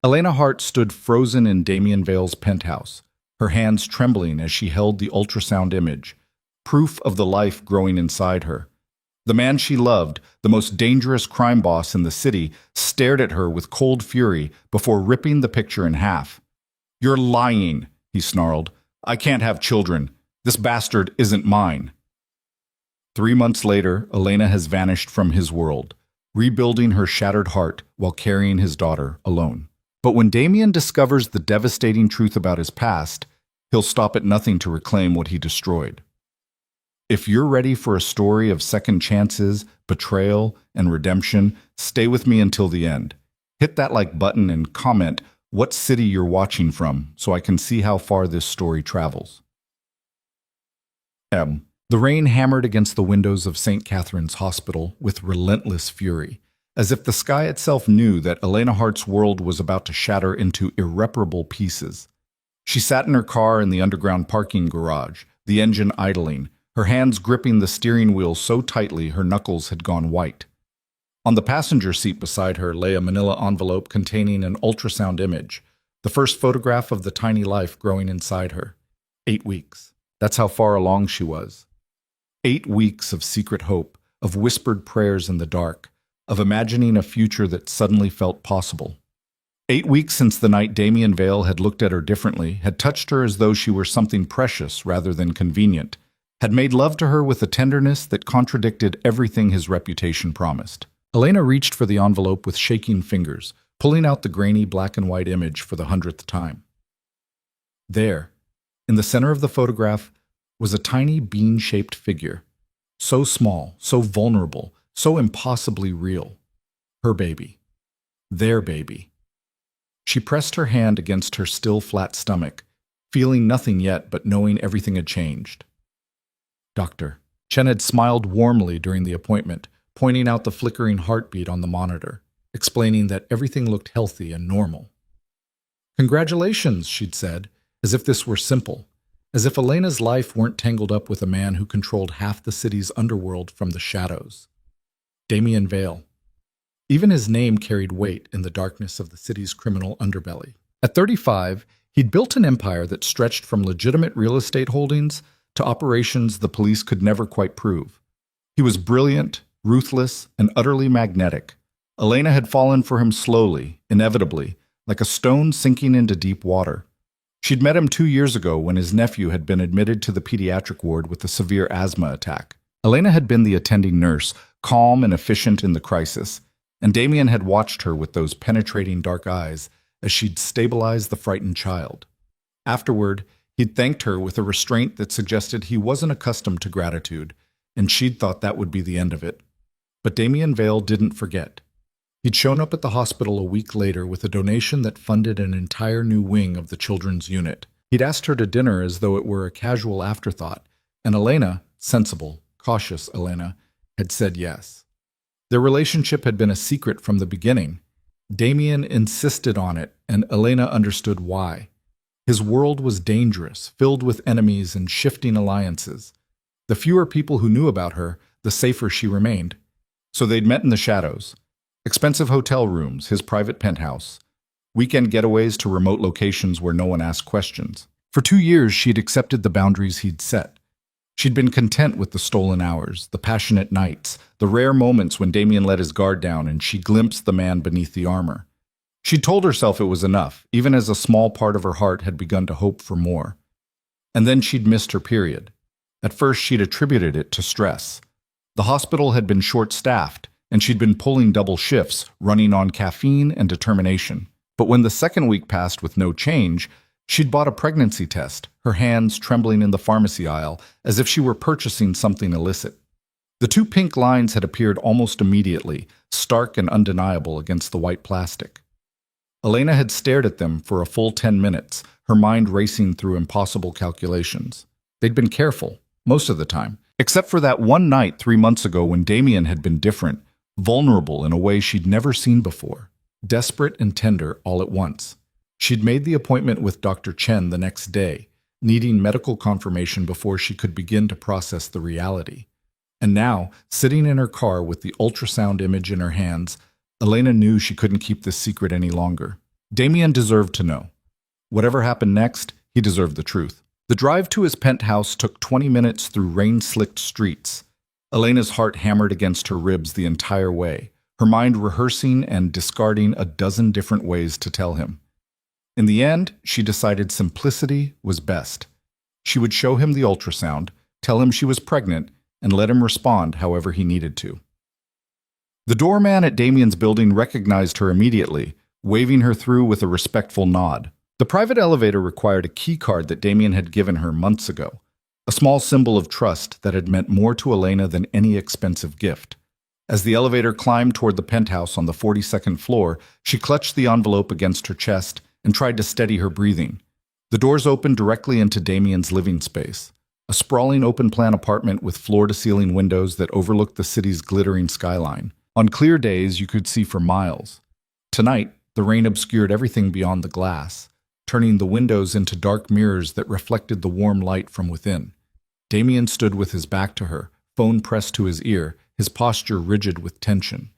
Elena Hart stood frozen in Damien Vale's penthouse, her hands trembling as she held the ultrasound image, proof of the life growing inside her. The man she loved, the most dangerous crime boss in the city, stared at her with cold fury before ripping the picture in half. "You're lying," he snarled. "I can't have children. This bastard isn't mine." 3 months later, Elena has vanished from his world, rebuilding her shattered heart while carrying his daughter alone. But when Damien discovers the devastating truth about his past, he'll stop at nothing to reclaim what he destroyed. If you're ready for a story of second chances, betrayal, and redemption, stay with me until the end. Hit that like button and comment what city you're watching from so I can see how far this story travels. The rain hammered against the windows of St. Catherine's Hospital with relentless fury, as if the sky itself knew that Elena Hart's world was about to shatter into irreparable pieces. She sat in her car in the underground parking garage, the engine idling, her hands gripping the steering wheel so tightly her knuckles had gone white. On the passenger seat beside her lay a manila envelope containing an ultrasound image, the first photograph of the tiny life growing inside her. 8 weeks. That's how far along she was. 8 weeks of secret hope, of whispered prayers in the dark, of imagining a future that suddenly felt possible. 8 weeks since the night Damien Vale had looked at her differently, had touched her as though she were something precious rather than convenient, had made love to her with a tenderness that contradicted everything his reputation promised. Elena reached for the envelope with shaking fingers, pulling out the grainy black and white image for the 100th time. There, in the center of the photograph, was a tiny bean-shaped figure, so small, so vulnerable, so impossibly real. Her baby. Their baby. She pressed her hand against her still flat stomach, feeling nothing yet but knowing everything had changed. "Doctor." Chen had smiled warmly during the appointment, pointing out the flickering heartbeat on the monitor, explaining that everything looked healthy and normal. "Congratulations," she'd said, as if this were simple, as if Elena's life weren't tangled up with a man who controlled half the city's underworld from the shadows. Damien Vale. Even his name carried weight in the darkness of the city's criminal underbelly. At 35, he'd built an empire that stretched from legitimate real estate holdings to operations the police could never quite prove. He was brilliant, ruthless, and utterly magnetic. Elena had fallen for him slowly, inevitably, like a stone sinking into deep water. She'd met him 2 years ago when his nephew had been admitted to the pediatric ward with a severe asthma attack. Elena had been the attending nurse, calm and efficient in the crisis, and Damien had watched her with those penetrating dark eyes as she'd stabilized the frightened child. Afterward, he'd thanked her with a restraint that suggested he wasn't accustomed to gratitude, and she'd thought that would be the end of it. But Damien Vale didn't forget. He'd shown up at the hospital a week later with a donation that funded an entire new wing of the children's unit. He'd asked her to dinner as though it were a casual afterthought, and Elena, sensible, cautious Elena, had said yes. Their relationship had been a secret from the beginning. Damien insisted on it, and Elena understood why. His world was dangerous, filled with enemies and shifting alliances. The fewer people who knew about her, the safer she remained. So they'd met in the shadows. Expensive hotel rooms, his private penthouse. Weekend getaways to remote locations where no one asked questions. For 2 years, she'd accepted the boundaries he'd set. She'd been content with the stolen hours, the passionate nights, the rare moments when Damien let his guard down and she glimpsed the man beneath the armor. She'd told herself it was enough, even as a small part of her heart had begun to hope for more. And then she'd missed her period. At first, she'd attributed it to stress. The hospital had been short-staffed, and she'd been pulling double shifts, running on caffeine and determination. But when the second week passed with no change, she'd bought a pregnancy test, her hands trembling in the pharmacy aisle, as if she were purchasing something illicit. The 2 pink lines had appeared almost immediately, stark and undeniable against the white plastic. Elena had stared at them for a full 10 minutes, her mind racing through impossible calculations. They'd been careful, most of the time, except for that one night 3 months ago when Damien had been different, vulnerable in a way she'd never seen before, desperate and tender all at once. She'd made the appointment with Dr. Chen the next day, needing medical confirmation before she could begin to process the reality. And now, sitting in her car with the ultrasound image in her hands, Elena knew she couldn't keep this secret any longer. Damien deserved to know. Whatever happened next, he deserved the truth. The drive to his penthouse took 20 minutes through rain-slicked streets. Elena's heart hammered against her ribs the entire way, her mind rehearsing and discarding a dozen different ways to tell him. In the end, she decided simplicity was best. She would show him the ultrasound, tell him she was pregnant, and let him respond however he needed to. The doorman at Damien's building recognized her immediately, waving her through with a respectful nod. The private elevator required a key card that Damien had given her months ago, a small symbol of trust that had meant more to Elena than any expensive gift. As the elevator climbed toward the penthouse on the 42nd floor, she clutched the envelope against her chest and tried to steady her breathing. The doors opened directly into Damien's living space, a sprawling open-plan apartment with floor-to-ceiling windows that overlooked the city's glittering skyline. On clear days, you could see for miles. Tonight, the rain obscured everything beyond the glass, turning the windows into dark mirrors that reflected the warm light from within. Damien stood with his back to her, phone pressed to his ear, his posture rigid with tension.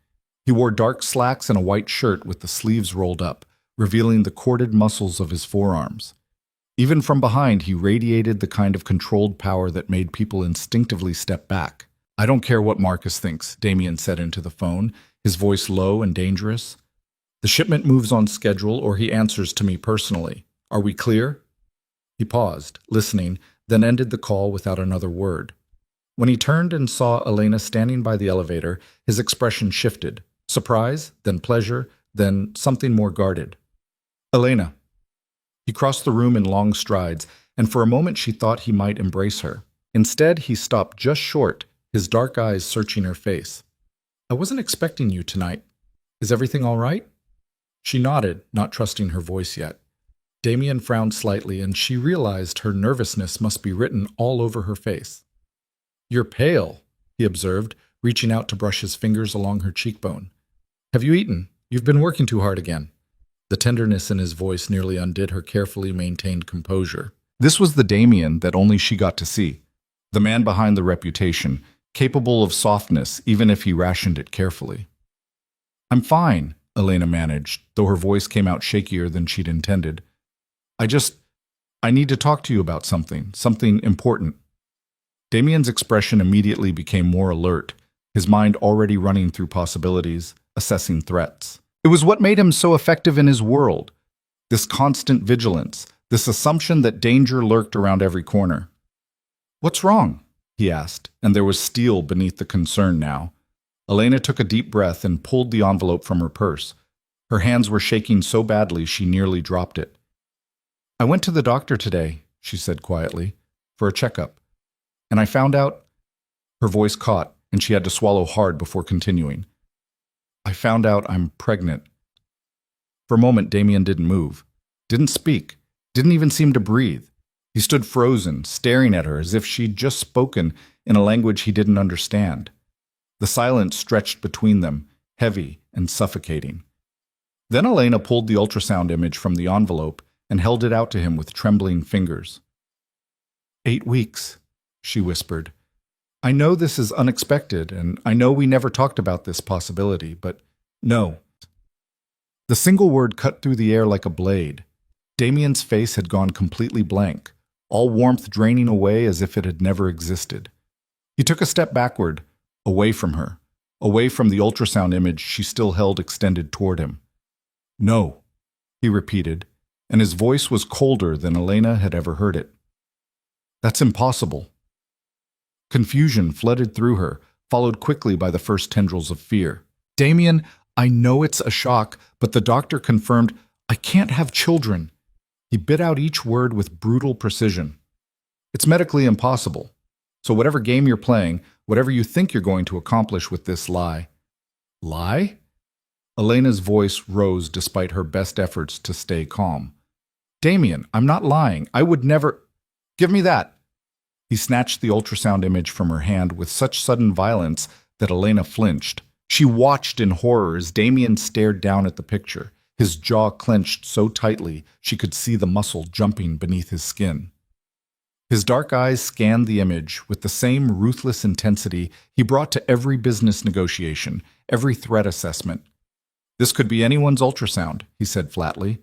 He wore dark slacks and a white shirt with the sleeves rolled up, revealing the corded muscles of his forearms. Even from behind, he radiated the kind of controlled power that made people instinctively step back. "I don't care what Marcus thinks," Damien said into the phone, his voice low and dangerous. "The shipment moves on schedule or he answers to me personally. Are we clear?" He paused, listening, then ended the call without another word. When he turned and saw Elena standing by the elevator, his expression shifted. Surprise, then pleasure, then something more guarded. "Elena." He crossed the room in long strides, and for a moment she thought he might embrace her. Instead, he stopped just short, his dark eyes searching her face. "I wasn't expecting you tonight. Is everything all right?" She nodded, not trusting her voice yet. Damien frowned slightly, and she realized her nervousness must be written all over her face. "You're pale," he observed, reaching out to brush his fingers along her cheekbone. "Have you eaten? You've been working too hard again." The tenderness in his voice nearly undid her carefully maintained composure. This was the Damien that only she got to see, the man behind the reputation, capable of softness even if he rationed it carefully. "I'm fine," Elena managed, though her voice came out shakier than she'd intended. I need to talk to you about something important." Damien's expression immediately became more alert, his mind already running through possibilities, assessing threats. It was what made him so effective in his world, this constant vigilance, this assumption that danger lurked around every corner. "What's wrong?" he asked, and there was steel beneath the concern now. Elena took a deep breath and pulled the envelope from her purse. Her hands were shaking so badly she nearly dropped it. "I went to the doctor today," she said quietly, "for a checkup. And I found out—" Her voice caught, and she had to swallow hard before continuing. "I found out I'm pregnant." For a moment, Damien didn't move, didn't speak, didn't even seem to breathe. He stood frozen, staring at her as if she'd just spoken in a language he didn't understand. The silence stretched between them, heavy and suffocating. Then Elena pulled the ultrasound image from the envelope and held it out to him with trembling fingers. 8 weeks, she whispered. "I know this is unexpected, and I know we never talked about this possibility, but no." The single word cut through the air like a blade. Damien's face had gone completely blank, all warmth draining away as if it had never existed. He took a step backward, away from her, away from the ultrasound image she still held extended toward him. "No," he repeated, and his voice was colder than Elena had ever heard it. "That's impossible." Confusion flooded through her, followed quickly by the first tendrils of fear. "Damien, I know it's a shock, but the doctor confirmed I can't have children." He bit out each word with brutal precision. "It's medically impossible. So whatever game you're playing, whatever you think you're going to accomplish with this lie—" "Lie?" Elena's voice rose despite her best efforts to stay calm. "Damien, I'm not lying. I would never—" "Give me that!" He snatched the ultrasound image from her hand with such sudden violence that Elena flinched. She watched in horror as Damien stared down at the picture, his jaw clenched so tightly she could see the muscle jumping beneath his skin. His dark eyes scanned the image with the same ruthless intensity he brought to every business negotiation, every threat assessment. "This could be anyone's ultrasound," he said flatly.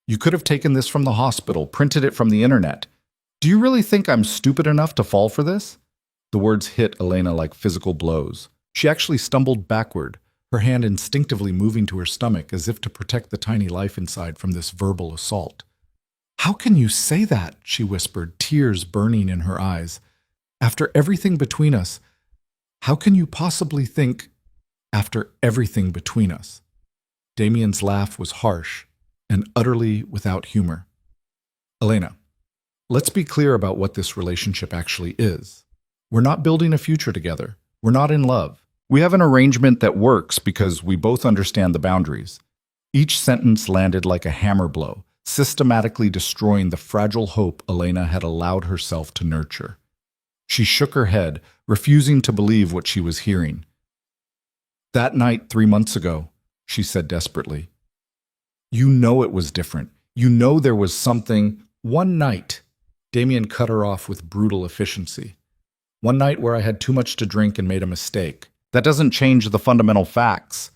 You could have taken this from the hospital, printed it from the internet. Do you really think I'm stupid enough to fall for this? The words hit Elena like physical blows. She actually stumbled backward, her hand instinctively moving to her stomach as if to protect the tiny life inside from this verbal assault. "How can you say that?" she whispered, tears burning in her eyes. "After everything between us, how can you possibly think after everything between us?" Damien's laugh was harsh and utterly without humor. "Elena, let's be clear about what this relationship actually is. We're not building a future together. We're not in love. We have an arrangement that works because we both understand the boundaries." Each sentence landed like a hammer blow, systematically destroying the fragile hope Elena had allowed herself to nurture. She shook her head, refusing to believe what she was hearing. "That night 3 months ago," she said desperately. "You know it was different. You know there was something. One night." Damien cut her off with brutal efficiency. "One night where I had too much to drink and made a mistake. That doesn't change the fundamental facts."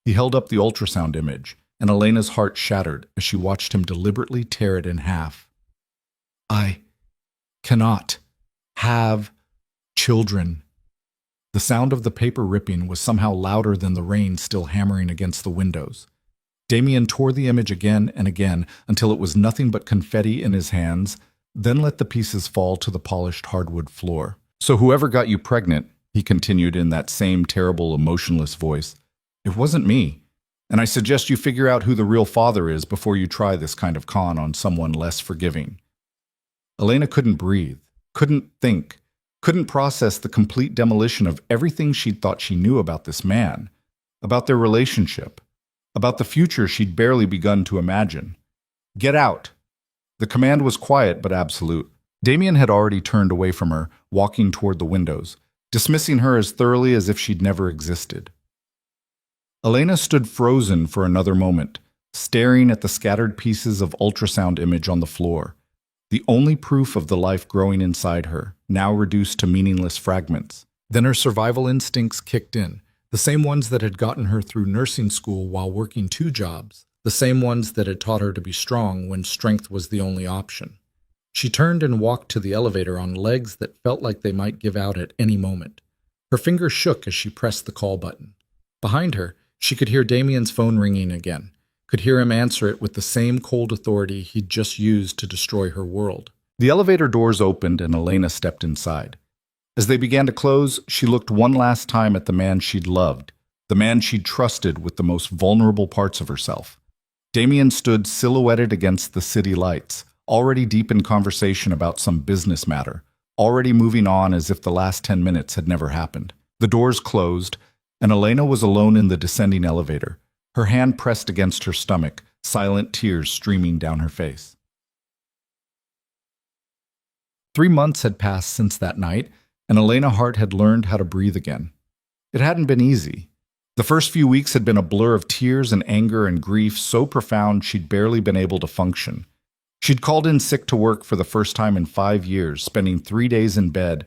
He held up the ultrasound image, and Elena's heart shattered as she watched him deliberately tear it in half. "I cannot have children." The sound of the paper ripping was somehow louder than the rain still hammering against the windows. Damien tore the image again and again until it was nothing but confetti in his hands, then let the pieces fall to the polished hardwood floor. "So whoever got you pregnant," he continued in that same terrible, emotionless voice, "it wasn't me. And I suggest you figure out who the real father is before you try this kind of con on someone less forgiving." Elena couldn't breathe, couldn't think, couldn't process the complete demolition of everything she'd thought she knew about this man, about their relationship, about the future she'd barely begun to imagine. "Get out!" The command was quiet but absolute. Damien had already turned away from her, walking toward the windows, dismissing her as thoroughly as if she'd never existed. Elena stood frozen for another moment, staring at the scattered pieces of ultrasound image on the floor, the only proof of the life growing inside her, now reduced to meaningless fragments. Then her survival instincts kicked in, the same ones that had gotten her through nursing school while working 2 jobs, the same ones that had taught her to be strong when strength was the only option. She turned and walked to the elevator on legs that felt like they might give out at any moment. Her fingers shook as she pressed the call button. Behind her, she could hear Damien's phone ringing again, could hear him answer it with the same cold authority he'd just used to destroy her world. The elevator doors opened and Elena stepped inside. As they began to close, she looked one last time at the man she'd loved, the man she'd trusted with the most vulnerable parts of herself. Damien stood silhouetted against the city lights, already deep in conversation about some business matter, already moving on as if the last 10 minutes had never happened. The doors closed, and Elena was alone in the descending elevator, her hand pressed against her stomach, silent tears streaming down her face. 3 months had passed since that night, and Elena Hart had learned how to breathe again. It hadn't been easy. The first few weeks had been a blur of tears and anger and grief so profound she'd barely been able to function. She'd called in sick to work for the first time in 5 years, spending 3 days in bed,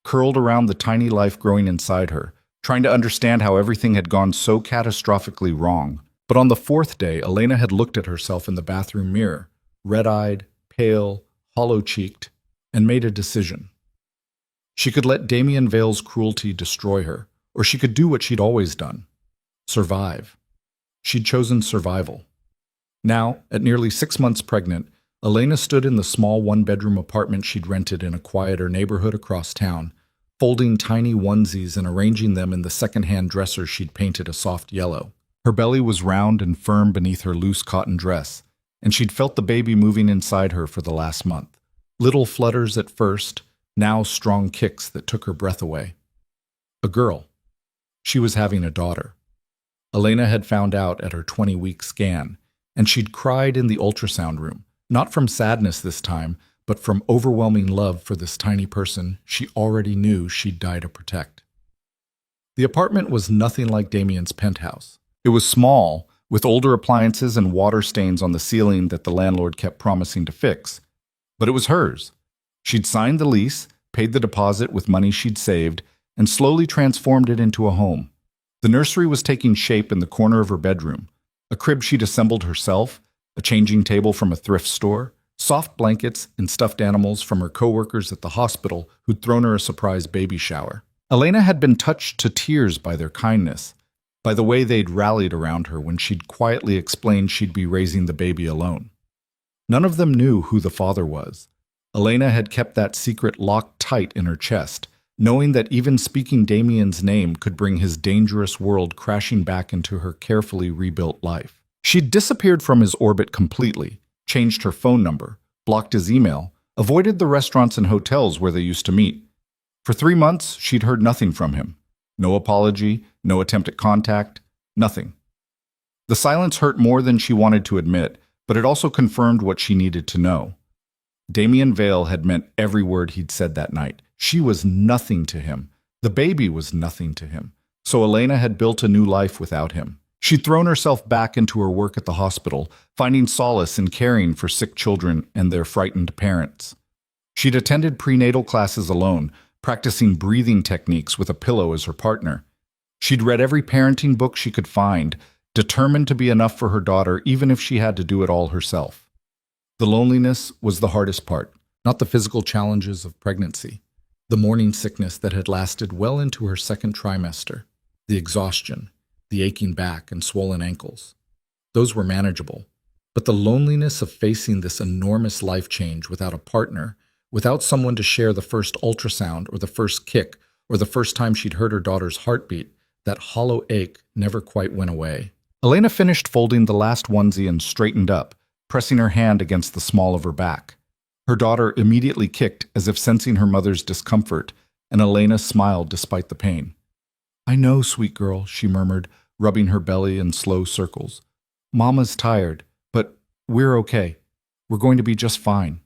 curled around the tiny life growing inside her, trying to understand how everything had gone so catastrophically wrong. But on the 4th day, Elena had looked at herself in the bathroom mirror, red-eyed, pale, hollow-cheeked, and made a decision. She could let Damien Vale's cruelty destroy her, or she could do what she'd always done: survive. She'd chosen survival. Now, at nearly 6 months pregnant, Elena stood in the small 1-bedroom apartment she'd rented in a quieter neighborhood across town, folding tiny onesies and arranging them in the second-hand dresser she'd painted a soft yellow. Her belly was round and firm beneath her loose cotton dress, and she'd felt the baby moving inside her for the last month. Little flutters at first, now strong kicks that took her breath away. A girl. She was having a daughter. Elena had found out at her 20-week scan, and she'd cried in the ultrasound room, not from sadness this time, but from overwhelming love for this tiny person she already knew she'd die to protect. The apartment was nothing like Damien's penthouse. It was small, with older appliances and water stains on the ceiling that the landlord kept promising to fix. But it was hers. She'd signed the lease, paid the deposit with money she'd saved, and slowly transformed it into a home. The nursery was taking shape in the corner of her bedroom, a crib she'd assembled herself, a changing table from a thrift store, soft blankets and stuffed animals from her coworkers at the hospital who'd thrown her a surprise baby shower. Elena had been touched to tears by their kindness, by the way they'd rallied around her when she'd quietly explained she'd be raising the baby alone. None of them knew who the father was. Elena had kept that secret locked tight in her chest, knowing that even speaking Damien's name could bring his dangerous world crashing back into her carefully rebuilt life. She'd disappeared from his orbit completely, changed her phone number, blocked his email, avoided the restaurants and hotels where they used to meet. For 3 months, she'd heard nothing from him. No apology, no attempt at contact, nothing. The silence hurt more than she wanted to admit, but it also confirmed what she needed to know. Damien Vale had meant every word he'd said that night. She was nothing to him. The baby was nothing to him. So Elena had built a new life without him. She'd thrown herself back into her work at the hospital, finding solace in caring for sick children and their frightened parents. She'd attended prenatal classes alone, practicing breathing techniques with a pillow as her partner. She'd read every parenting book she could find, determined to be enough for her daughter even if she had to do it all herself. The loneliness was the hardest part, not the physical challenges of pregnancy. The morning sickness that had lasted well into her second trimester, the exhaustion, the aching back and swollen ankles. Those were manageable. But the loneliness of facing this enormous life change without a partner, without someone to share the first ultrasound or the first kick or the first time she'd heard her daughter's heartbeat, that hollow ache never quite went away. Elena finished folding the last onesie and straightened up, pressing her hand against the small of her back. Her daughter immediately kicked as if sensing her mother's discomfort, and Elena smiled despite the pain. "I know, sweet girl," she murmured, rubbing her belly in slow circles. "Mama's tired, but we're okay. We're going to be just fine."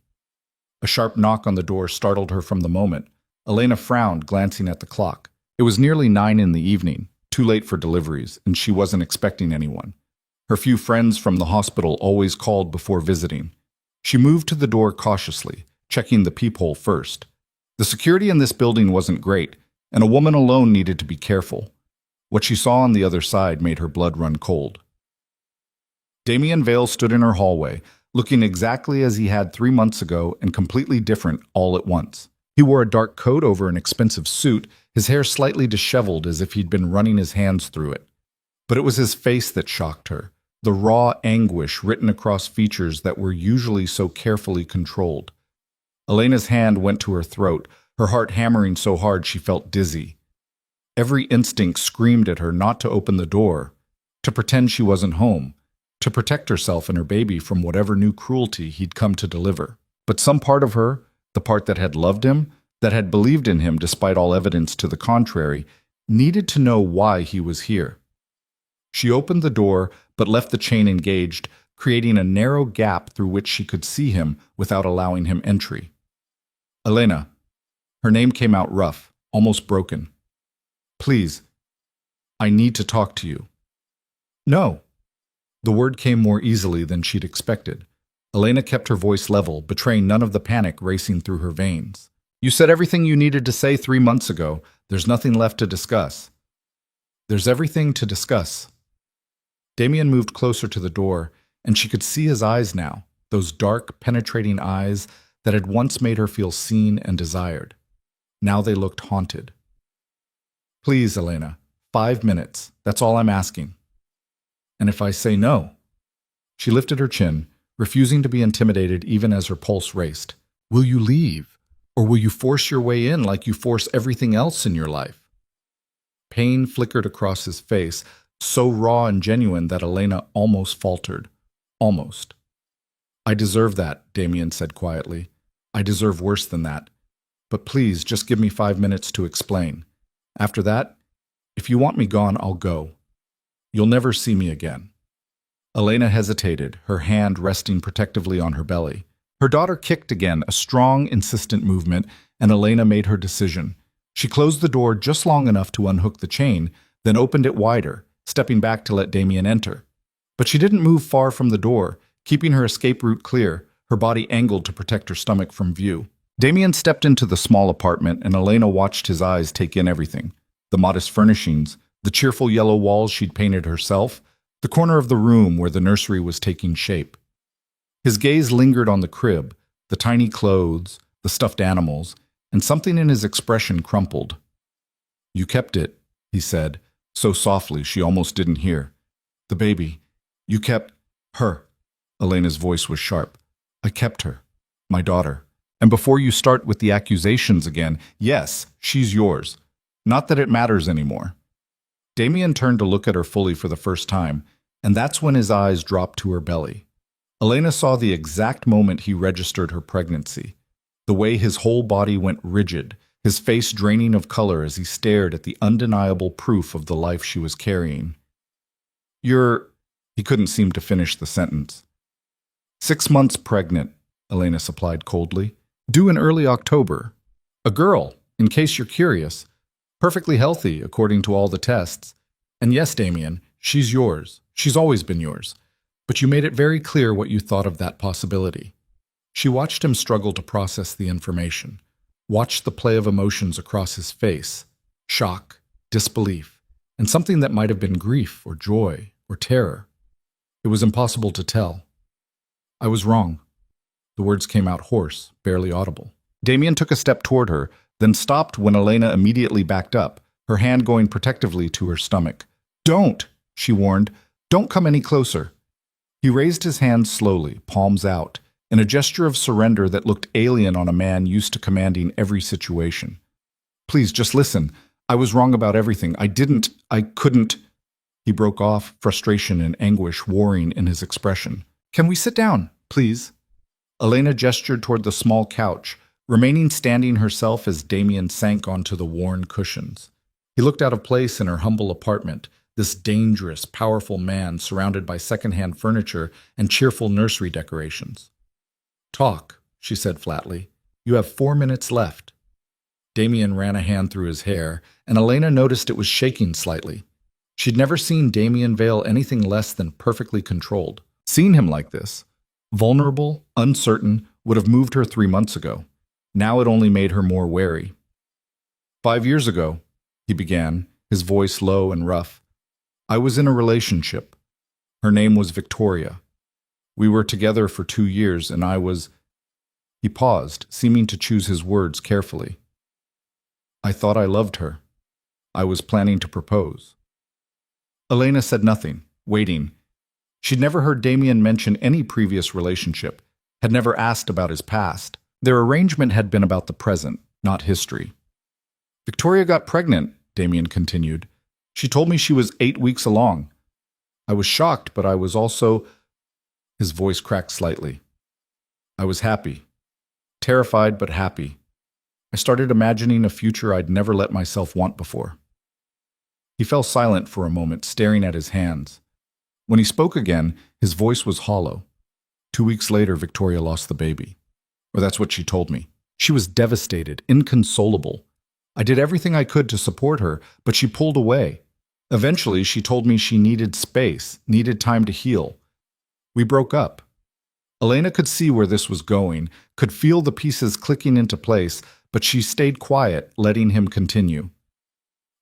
A sharp knock on the door startled her from the moment. Elena frowned, glancing at the clock. It was nearly 9 in the evening, too late for deliveries, and she wasn't expecting anyone. Her few friends from the hospital always called before visiting. She moved to the door cautiously, checking the peephole first. The security in this building wasn't great, and a woman alone needed to be careful. What she saw on the other side made her blood run cold. Damien Vale stood in her hallway, looking exactly as he had 3 months ago and completely different all at once. He wore a dark coat over an expensive suit, his hair slightly disheveled as if he'd been running his hands through it. But it was his face that shocked her, the raw anguish written across features that were usually so carefully controlled. Elena's hand went to her throat, her heart hammering so hard she felt dizzy. Every instinct screamed at her not to open the door, to pretend she wasn't home, to protect herself and her baby from whatever new cruelty he'd come to deliver. But some part of her, the part that had loved him, that had believed in him despite all evidence to the contrary, needed to know why he was here. She opened the door, but left the chain engaged, creating a narrow gap through which she could see him without allowing him entry. "Elena." Her name came out rough, almost broken. "Please, I need to talk to you." "No." The word came more easily than she'd expected. Elena kept her voice level, betraying none of the panic racing through her veins. "You said everything you needed to say 3 months ago. There's nothing left to discuss." "There's everything to discuss." Damien moved closer to the door, and she could see his eyes now, those dark, penetrating eyes that had once made her feel seen and desired. Now they looked haunted. "Please, Elena, 5 minutes. That's all I'm asking." "And if I say no?" She lifted her chin, refusing to be intimidated even as her pulse raced. "Will you leave? Or will you force your way in like you force everything else in your life?" Pain flickered across his face, so raw and genuine that Elena almost faltered. Almost. "I deserve that," Damien said quietly. "I deserve worse than that. But please, just give me 5 minutes to explain. After that, if you want me gone, I'll go. You'll never see me again." Elena hesitated, her hand resting protectively on her belly. Her daughter kicked again, a strong, insistent movement, and Elena made her decision. She closed the door just long enough to unhook the chain, then opened it wider, stepping back to let Damien enter. But she didn't move far from the door, keeping her escape route clear, her body angled to protect her stomach from view. Damien stepped into the small apartment, and Elena watched his eyes take in everything. The modest furnishings, the cheerful yellow walls she'd painted herself, the corner of the room where the nursery was taking shape. His gaze lingered on the crib, the tiny clothes, the stuffed animals, and something in his expression crumpled. "You kept it," he said, so softly she almost didn't hear. "The baby. You kept her." Elena's voice was sharp. "I kept her. My daughter. And before you start with the accusations again, yes, she's yours. Not that it matters anymore." Damien turned to look at her fully for the first time, and that's when his eyes dropped to her belly. Elena saw the exact moment he registered her pregnancy, the way his whole body went rigid, his face draining of color as he stared at the undeniable proof of the life she was carrying. "You're—" He couldn't seem to finish the sentence. "6 months pregnant," Elena supplied coldly. "Due in early October. A girl, in case you're curious. Perfectly healthy, according to all the tests. And yes, Damien, she's yours. She's always been yours. But you made it very clear what you thought of that possibility." She watched him struggle to process the information, watched the play of emotions across his face, shock, disbelief, and something that might have been grief or joy or terror. It was impossible to tell. "I was wrong." The words came out hoarse, barely audible. Damien took a step toward her, then stopped when Elena immediately backed up, her hand going protectively to her stomach. "Don't," she warned. "Don't come any closer." He raised his hands slowly, palms out, in a gesture of surrender that looked alien on a man used to commanding every situation. "Please, just listen. I was wrong about everything. I couldn't." He broke off, frustration and anguish warring in his expression. "Can we sit down, please?" Elena gestured toward the small couch, remaining standing herself as Damien sank onto the worn cushions. He looked out of place in her humble apartment, this dangerous, powerful man surrounded by secondhand furniture and cheerful nursery decorations. "Talk," she said flatly. "You have 4 minutes left." Damien ran a hand through his hair, and Elena noticed it was shaking slightly. She'd never seen Damien Vale anything less than perfectly controlled. Seeing him like this, vulnerable, uncertain, would have moved her 3 months ago. Now it only made her more wary. "5 years ago," he began, his voice low and rough, "I was in a relationship. Her name was Victoria. We were together for 2 years, and I was—" He paused, seeming to choose his words carefully. "I thought I loved her. I was planning to propose." Elena said nothing, waiting. She'd never heard Damien mention any previous relationship, had never asked about his past. Their arrangement had been about the present, not history. "Victoria got pregnant," Damien continued. "She told me she was 8 weeks along. I was shocked, but I was also—" His voice cracked slightly. "I was happy. Terrified, but happy. I started imagining a future I'd never let myself want before." He fell silent for a moment, staring at his hands. When he spoke again, his voice was hollow. 2 weeks later, Victoria lost the baby. Or that's what she told me. She was devastated, inconsolable. I did everything I could to support her, but she pulled away. Eventually, she told me she needed space, needed time to heal. We broke up. Elena could see where this was going, could feel the pieces clicking into place, but she stayed quiet, letting him continue.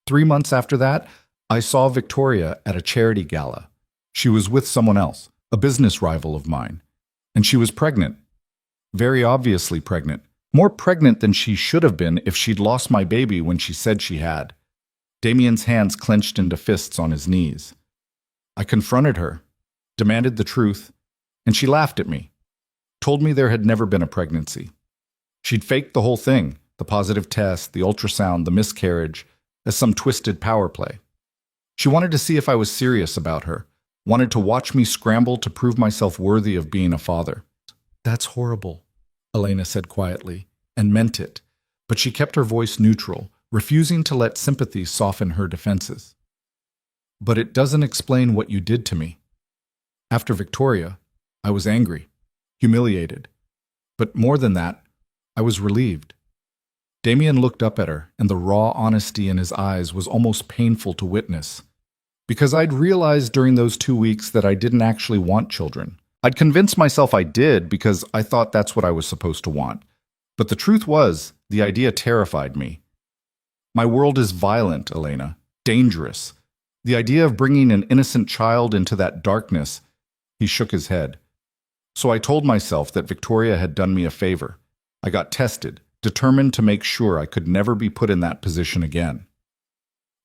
3 months after that, I saw Victoria at a charity gala. She was with someone else, a business rival of mine. And she was pregnant. Very obviously pregnant. More pregnant than she should have been if she'd lost my baby when she said she had. Damien's hands clenched into fists on his knees. I confronted her, demanded the truth, and she laughed at me. Told me there had never been a pregnancy. She'd faked the whole thing, the positive test, the ultrasound, the miscarriage, as some twisted power play. She wanted to see if I was serious about her, wanted to watch me scramble to prove myself worthy of being a father. "That's horrible," Elena said quietly, and meant it, but she kept her voice neutral, refusing to let sympathy soften her defenses. "But it doesn't explain what you did to me. After Victoria, I was angry, humiliated. But more than that, I was relieved." Damien looked up at her, and the raw honesty in his eyes was almost painful to witness. "Because I'd realized during those 2 weeks that I didn't actually want children. I'd convinced myself I did because I thought that's what I was supposed to want. But the truth was, the idea terrified me. My world is violent, Elena, dangerous. The idea of bringing an innocent child into that darkness—" He shook his head. So I told myself that Victoria had done me a favor. I got tested, determined to make sure I could never be put in that position again.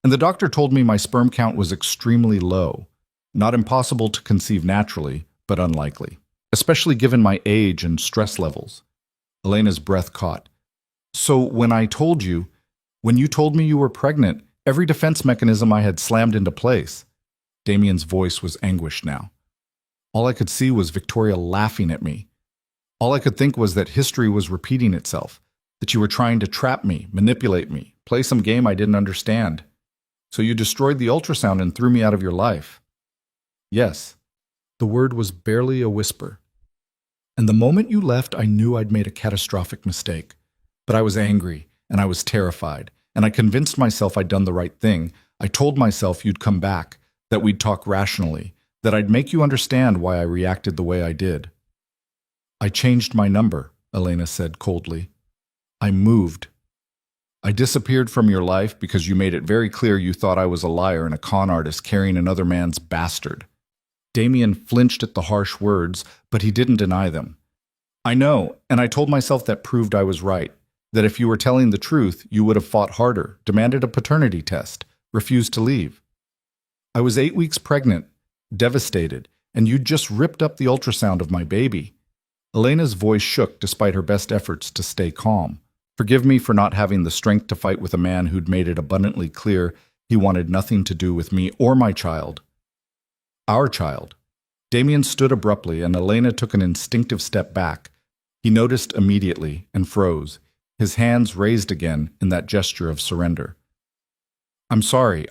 And the doctor told me my sperm count was extremely low. Not impossible to conceive naturally, but unlikely, especially given my age and stress levels. Elena's breath caught. So when you told me you were pregnant, every defense mechanism I had slammed into place. Damien's voice was anguished now. All I could see was Victoria laughing at me. All I could think was that history was repeating itself, that you were trying to trap me, manipulate me, play some game I didn't understand. So you destroyed the ultrasound and threw me out of your life. Yes. The word was barely a whisper. And the moment you left, I knew I'd made a catastrophic mistake. But I was angry, and I was terrified, and I convinced myself I'd done the right thing. I told myself you'd come back, that we'd talk rationally, that I'd make you understand why I reacted the way I did. I changed my number, Elena said coldly. I moved. I disappeared from your life because you made it very clear you thought I was a liar and a con artist carrying another man's bastard. Damien flinched at the harsh words, but he didn't deny them. I know, and I told myself that proved I was right, that if you were telling the truth, you would have fought harder, demanded a paternity test, refused to leave. I was 8 weeks pregnant, devastated, and you'd just ripped up the ultrasound of my baby. Elena's voice shook despite her best efforts to stay calm. Forgive me for not having the strength to fight with a man who'd made it abundantly clear he wanted nothing to do with me or my child. Our child. Damien stood abruptly, and Elena took an instinctive step back. He noticed immediately and froze, his hands raised again in that gesture of surrender. I'm sorry.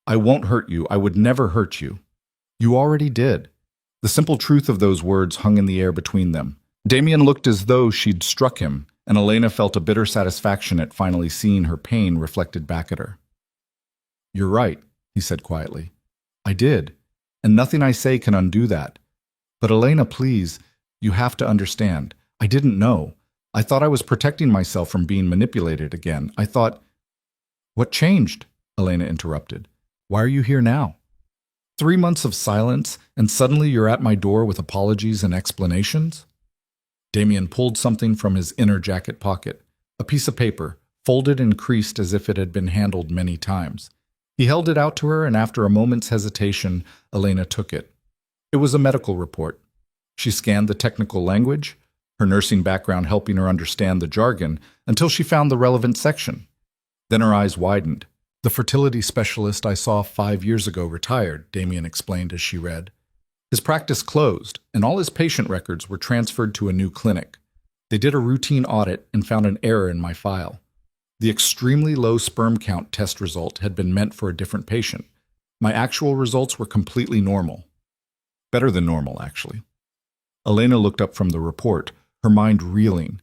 I won't hurt you. I would never hurt you. You already did. The simple truth of those words hung in the air between them. Damien looked as though she'd struck him, and Elena felt a bitter satisfaction at finally seeing her pain reflected back at her. You're right, he said quietly. I did, and nothing I say can undo that. But Elena, please, you have to understand. I didn't know. I thought I was protecting myself from being manipulated again. I thought... What changed? Elena interrupted. Why are you here now? 3 months of silence, and suddenly you're at my door with apologies and explanations? Damien pulled something from his inner jacket pocket, a piece of paper, folded and creased as if it had been handled many times. He held it out to her, and after a moment's hesitation, Elena took it. It was a medical report. She scanned the technical language, her nursing background helping her understand the jargon, until she found the relevant section. Then her eyes widened. The fertility specialist I saw 5 years ago retired, Damien explained as she read. His practice closed, and all his patient records were transferred to a new clinic. They did a routine audit and found an error in my file. The extremely low sperm count test result had been meant for a different patient. My actual results were completely normal. Better than normal, actually. Elena looked up from the report, her mind reeling.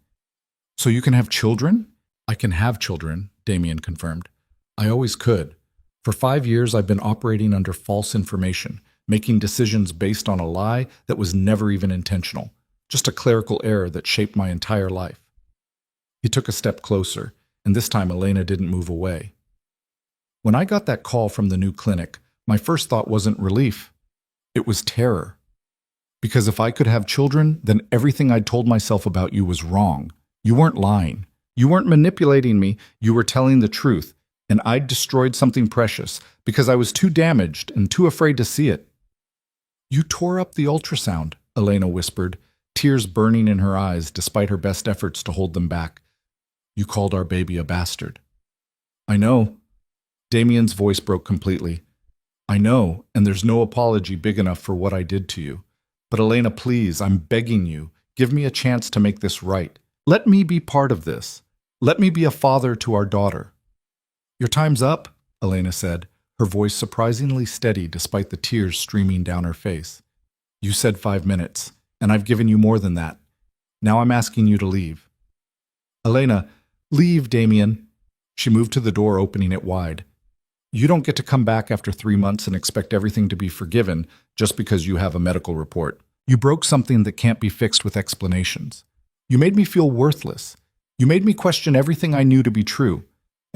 So you can have children? I can have children, Damien confirmed. I always could. For 5 years, I've been operating under false information, making decisions based on a lie that was never even intentional, just a clerical error that shaped my entire life. He took a step closer, and this time Elena didn't move away. When I got that call from the new clinic, my first thought wasn't relief. It was terror. Because if I could have children, then everything I'd told myself about you was wrong. You weren't lying. You weren't manipulating me. You were telling the truth. And I'd destroyed something precious because I was too damaged and too afraid to see it. You tore up the ultrasound, Elena whispered, tears burning in her eyes despite her best efforts to hold them back. You called our baby a bastard. I know. Damien's voice broke completely. I know, and there's no apology big enough for what I did to you. But Elena, please, I'm begging you, give me a chance to make this right. Let me be part of this. Let me be a father to our daughter. Your time's up, Elena said, her voice surprisingly steady despite the tears streaming down her face. You said 5 minutes, and I've given you more than that. Now I'm asking you to leave. Elena, leave, Damien. She moved to the door, opening it wide. You don't get to come back after 3 months and expect everything to be forgiven just because you have a medical report. You broke something that can't be fixed with explanations. You made me feel worthless. You made me question everything I knew to be true.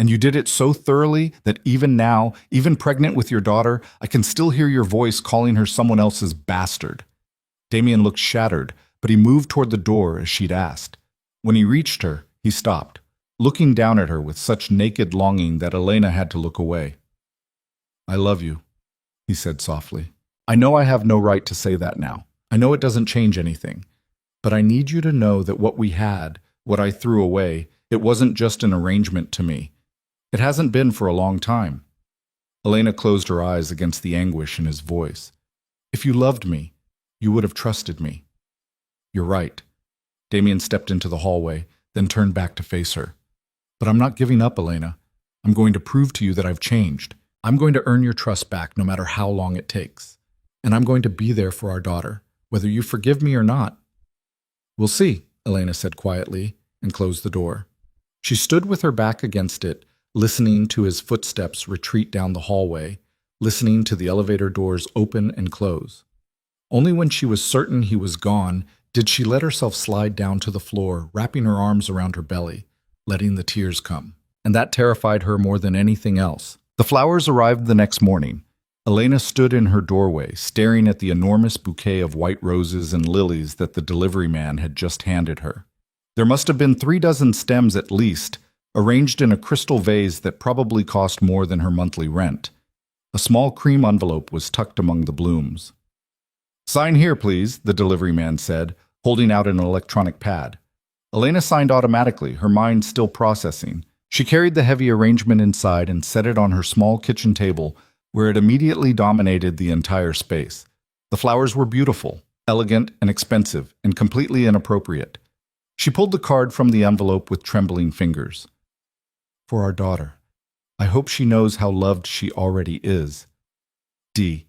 And you did it so thoroughly that even now, even pregnant with your daughter, I can still hear your voice calling her someone else's bastard. Damien looked shattered, but he moved toward the door as she'd asked. When he reached her, he stopped, looking down at her with such naked longing that Elena had to look away. "I love you," he said softly. "I know I have no right to say that now. I know it doesn't change anything. But I need you to know that what we had, what I threw away, it wasn't just an arrangement to me. It hasn't been for a long time." Elena closed her eyes against the anguish in his voice. "If you loved me, you would have trusted me." "You're right." Damien stepped into the hallway, then turned back to face her. "But I'm not giving up, Elena. I'm going to prove to you that I've changed. I'm going to earn your trust back no matter how long it takes. And I'm going to be there for our daughter, whether you forgive me or not." "We'll see," Elena said quietly, and closed the door. She stood with her back against it, listening to his footsteps retreat down the hallway, listening to the elevator doors open and close. Only when she was certain he was gone did she let herself slide down to the floor, wrapping her arms around her belly, letting the tears come. And that terrified her more than anything else. The flowers arrived the next morning. Elena stood in her doorway, staring at the enormous bouquet of white roses and lilies that the delivery man had just handed her. There must have been 36 stems at least, arranged in a crystal vase that probably cost more than her monthly rent. A small cream envelope was tucked among the blooms. "Sign here, please," the delivery man said, holding out an electronic pad. Elena signed automatically, her mind still processing. She carried the heavy arrangement inside and set it on her small kitchen table, where it immediately dominated the entire space. The flowers were beautiful, elegant, and expensive, and completely inappropriate. She pulled the card from the envelope with trembling fingers. "For our daughter. I hope she knows how loved she already is. D."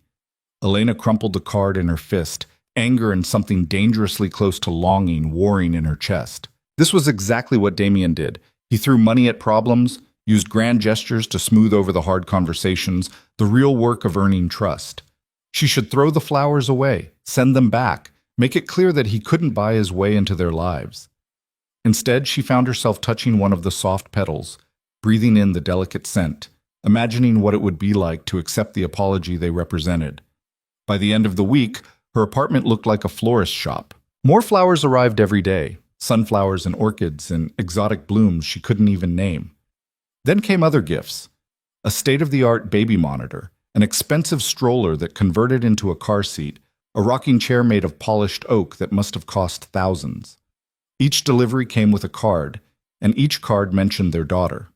Elena crumpled the card in her fist, anger and something dangerously close to longing warring in her chest. This was exactly what Damien did. He threw money at problems, used grand gestures to smooth over the hard conversations, the real work of earning trust. She should throw the flowers away, send them back, make it clear that he couldn't buy his way into their lives. Instead, she found herself touching one of the soft petals, breathing in the delicate scent, imagining what it would be like to accept the apology they represented. By the end of the week, her apartment looked like a florist shop. More flowers arrived every day, sunflowers and orchids and exotic blooms she couldn't even name. Then came other gifts: a state-of-the-art baby monitor, an expensive stroller that converted into a car seat, a rocking chair made of polished oak that must have cost thousands. Each delivery came with a card, and each card mentioned their daughter.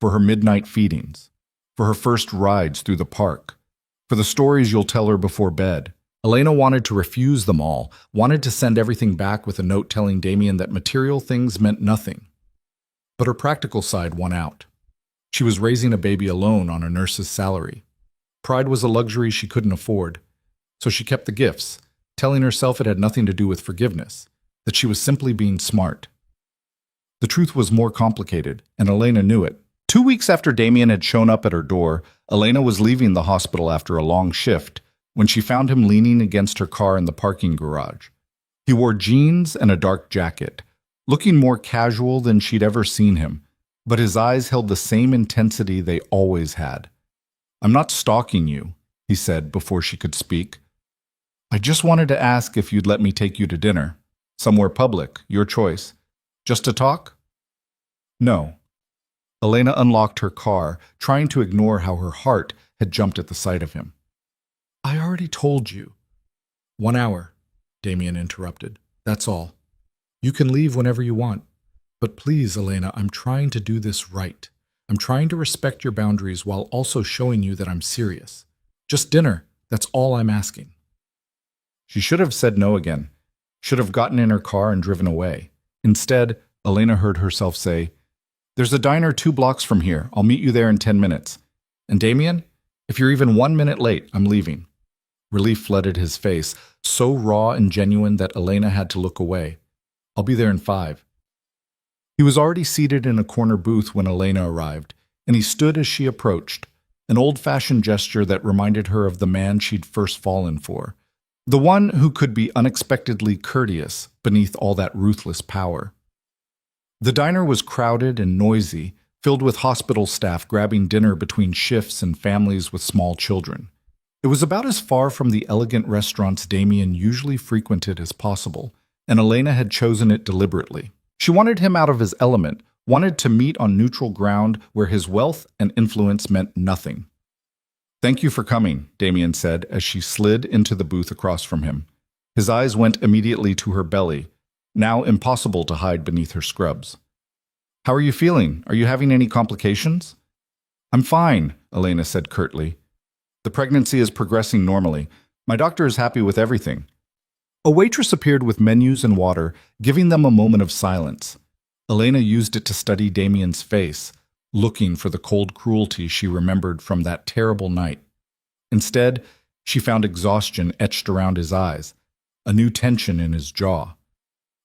For her midnight feedings, for her first rides through the park, for the stories you'll tell her before bed. Elena wanted to refuse them all, wanted to send everything back with a note telling Damien that material things meant nothing. But her practical side won out. She was raising a baby alone on a nurse's salary. Pride was a luxury she couldn't afford, so she kept the gifts, telling herself it had nothing to do with forgiveness, that she was simply being smart. The truth was more complicated, and Elena knew it. 2 weeks after Damien had shown up at her door, Elena was leaving the hospital after a long shift when she found him leaning against her car in the parking garage. He wore jeans and a dark jacket, looking more casual than she'd ever seen him, but his eyes held the same intensity they always had. "I'm not stalking you," he said before she could speak. "I just wanted to ask if you'd let me take you to dinner. Somewhere public, your choice. Just to talk?" "No." Elena unlocked her car, trying to ignore how her heart had jumped at the sight of him. "I already told you." "1 hour," Damien interrupted. "That's all. You can leave whenever you want. But please, Elena, I'm trying to do this right. I'm trying to respect your boundaries while also showing you that I'm serious. Just dinner, that's all I'm asking." She should have said no again, should have gotten in her car and driven away. Instead, Elena heard herself say, "There's a diner 2 blocks from here. I'll meet you there in 10 minutes. And Damien, if you're even 1 minute late, I'm leaving." Relief flooded his face, so raw and genuine that Elena had to look away. "I'll be there in 5. He was already seated in a corner booth when Elena arrived, and he stood as she approached, an old-fashioned gesture that reminded her of the man she'd first fallen for, the one who could be unexpectedly courteous beneath all that ruthless power. The diner was crowded and noisy, filled with hospital staff grabbing dinner between shifts and families with small children. It was about as far from the elegant restaurants Damien usually frequented as possible, and Elena had chosen it deliberately. She wanted him out of his element, wanted to meet on neutral ground where his wealth and influence meant nothing. "Thank you for coming," Damien said as she slid into the booth across from him. His eyes went immediately to her belly, now impossible to hide beneath her scrubs. "How are you feeling? Are you having any complications?" "I'm fine," Elena said curtly. "The pregnancy is progressing normally. My doctor is happy with everything." A waitress appeared with menus and water, giving them a moment of silence. Elena used it to study Damien's face, looking for the cold cruelty she remembered from that terrible night. Instead, she found exhaustion etched around his eyes, a new tension in his jaw.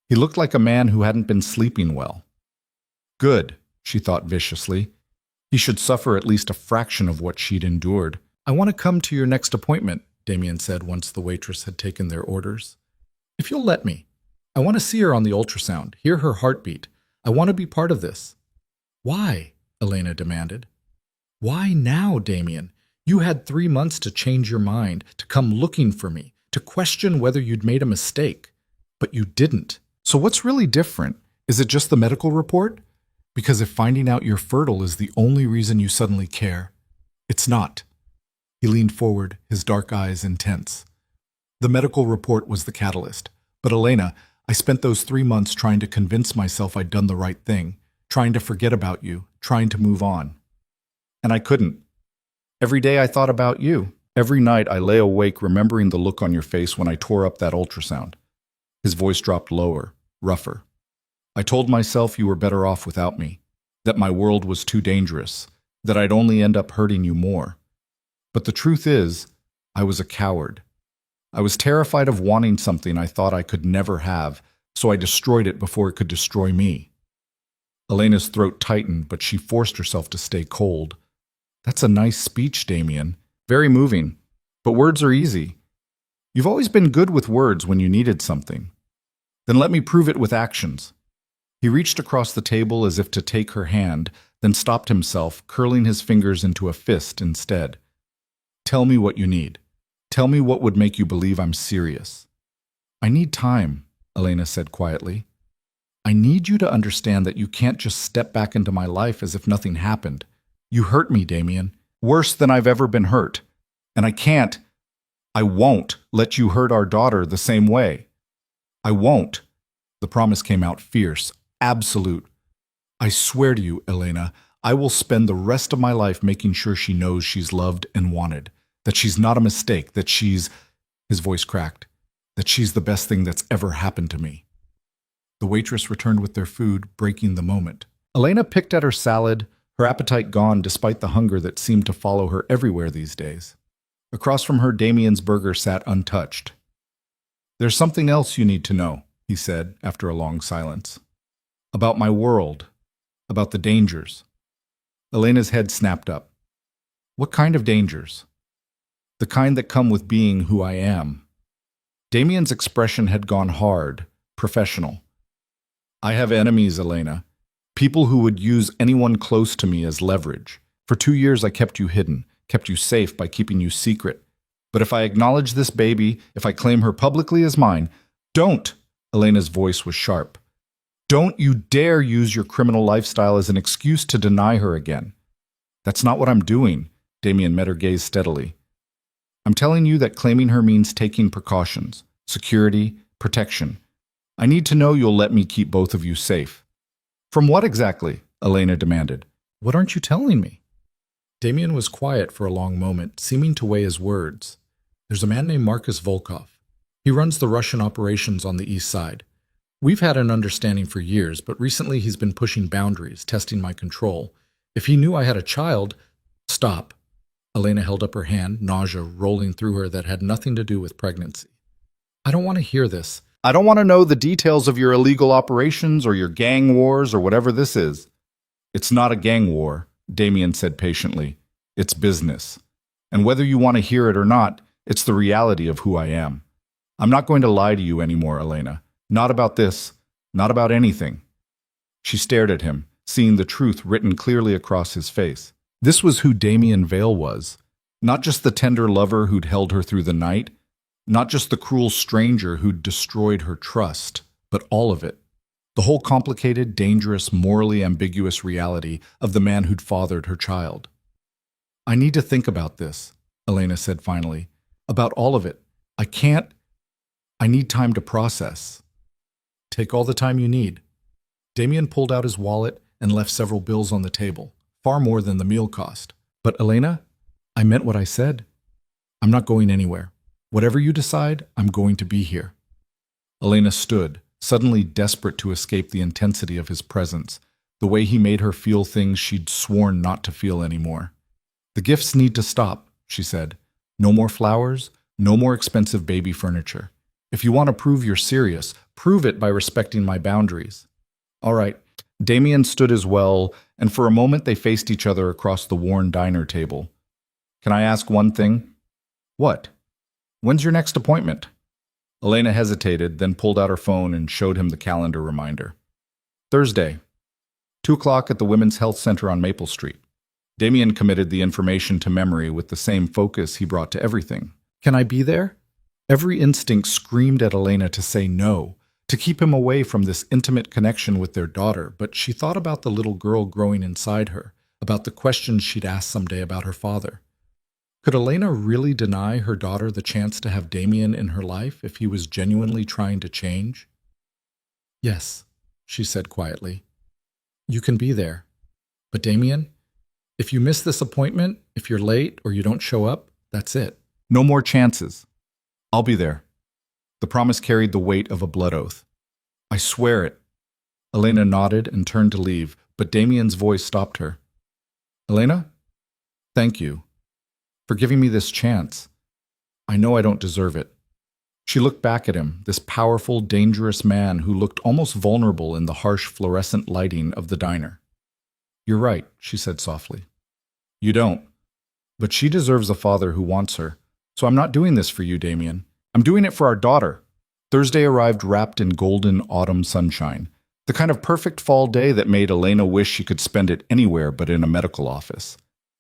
He looked like a man who hadn't been sleeping well. Good, she thought viciously. He should suffer at least a fraction of what she'd endured. "I want to come to your next appointment," Damien said once the waitress had taken their orders. "If you'll let me. I want to see her on the ultrasound, hear her heartbeat. I want to be part of this." "Why?" Elena demanded. "Why now, Damien? You had 3 months to change your mind, to come looking for me, to question whether you'd made a mistake. But you didn't. So what's really different? Is it just the medical report? Because if finding out you're fertile is the only reason you suddenly care, it's not." He leaned forward, his dark eyes intense. "The medical report was the catalyst. But Elena, I spent those 3 months trying to convince myself I'd done the right thing, trying to forget about you, trying to move on. And I couldn't. Every day I thought about you. Every night I lay awake remembering the look on your face when I tore up that ultrasound." His voice dropped lower, rougher. "I told myself you were better off without me, that my world was too dangerous, that I'd only end up hurting you more. But the truth is, I was a coward. I was terrified of wanting something I thought I could never have, so I destroyed it before it could destroy me." Elena's throat tightened, but she forced herself to stay cold. "That's a nice speech, Damien. Very moving. But words are easy. You've always been good with words when you needed something. Then let me prove it with actions." He reached across the table as if to take her hand, then stopped himself, curling his fingers into a fist instead. "Tell me what you need. Tell me what would make you believe I'm serious." "I need time," Elena said quietly. "I need you to understand that you can't just step back into my life as if nothing happened. You hurt me, Damien, worse than I've ever been hurt. And I won't let you hurt our daughter the same way. I won't." The promise came out fierce, absolute. "I swear to you, Elena, I will spend the rest of my life making sure she knows she's loved and wanted, that she's not a mistake, that she's," his voice cracked, "that she's the best thing that's ever happened to me." The waitress returned with their food, breaking the moment. Elena picked at her salad, her appetite gone despite the hunger that seemed to follow her everywhere these days. Across from her, Damien's burger sat untouched. "There's something else you need to know," he said after a long silence. "About my world, about the dangers." Elena's head snapped up. "What kind of dangers?" "The kind that come with being who I am." Damien's expression had gone hard, professional. "I have enemies, Elena. People who would use anyone close to me as leverage. For 2 years I kept you hidden, kept you safe by keeping you secret. But if I acknowledge this baby, if I claim her publicly as mine, don't!" Elena's voice was sharp. "Don't you dare use your criminal lifestyle as an excuse to deny her again." "That's not what I'm doing." Damien met her gaze steadily. "I'm telling you that claiming her means taking precautions, security, protection. I need to know you'll let me keep both of you safe." "From what exactly?" Elena demanded. "What aren't you telling me?" Damien was quiet for a long moment, seeming to weigh his words. "There's a man named Marcus Volkov. He runs the Russian operations on the east side. We've had an understanding for years, but recently he's been pushing boundaries, testing my control. If he knew I had a child—" "Stop." Elena held up her hand, nausea rolling through her that had nothing to do with pregnancy. "I don't want to hear this. I don't want to know the details of your illegal operations or your gang wars or whatever this is." "It's not a gang war," Damien said patiently. "It's business. And whether you want to hear it or not, it's the reality of who I am. I'm not going to lie to you anymore, Elena. Not about this. Not about anything." She stared at him, seeing the truth written clearly across his face. This was who Damien Vale was. Not just the tender lover who'd held her through the night, not just the cruel stranger who'd destroyed her trust, but all of it. The whole complicated, dangerous, morally ambiguous reality of the man who'd fathered her child. I need to think about this, Elena said finally. About all of it. I need time to process. Take all the time you need. Damien pulled out his wallet and left several bills on the table, far more than the meal cost. But Elena, I meant what I said. I'm not going anywhere. Whatever you decide, I'm going to be here. Elena stood, suddenly desperate to escape the intensity of his presence, the way he made her feel things she'd sworn not to feel anymore. The gifts need to stop, she said. No more flowers, no more expensive baby furniture. If you want to prove you're serious, prove it by respecting my boundaries. All right. Damien stood as well, and for a moment they faced each other across the worn diner table. Can I ask one thing? What? When's your next appointment? Elena hesitated, then pulled out her phone and showed him the calendar reminder. Thursday, 2 o'clock at the Women's Health Center on Maple Street. Damien committed the information to memory with the same focus he brought to everything. Can I be there? Every instinct screamed at Elena to say no, to keep him away from this intimate connection with their daughter, but she thought about the little girl growing inside her, about the questions she'd ask someday about her father. Could Elena really deny her daughter the chance to have Damien in her life if he was genuinely trying to change? Yes, she said quietly. You can be there. But Damien, if you miss this appointment, if you're late or you don't show up, that's it. No more chances. I'll be there. The promise carried the weight of a blood oath. I swear it. Elena nodded and turned to leave, but Damien's voice stopped her. Elena? Thank you for giving me this chance. I know I don't deserve it. She looked back at him, this powerful, dangerous man who looked almost vulnerable in the harsh fluorescent lighting of the diner. You're right, she said softly. You don't. But she deserves a father who wants her. So I'm not doing this for you, Damien. I'm doing it for our daughter. Thursday arrived wrapped in golden autumn sunshine, the kind of perfect fall day that made Elena wish she could spend it anywhere but in a medical office.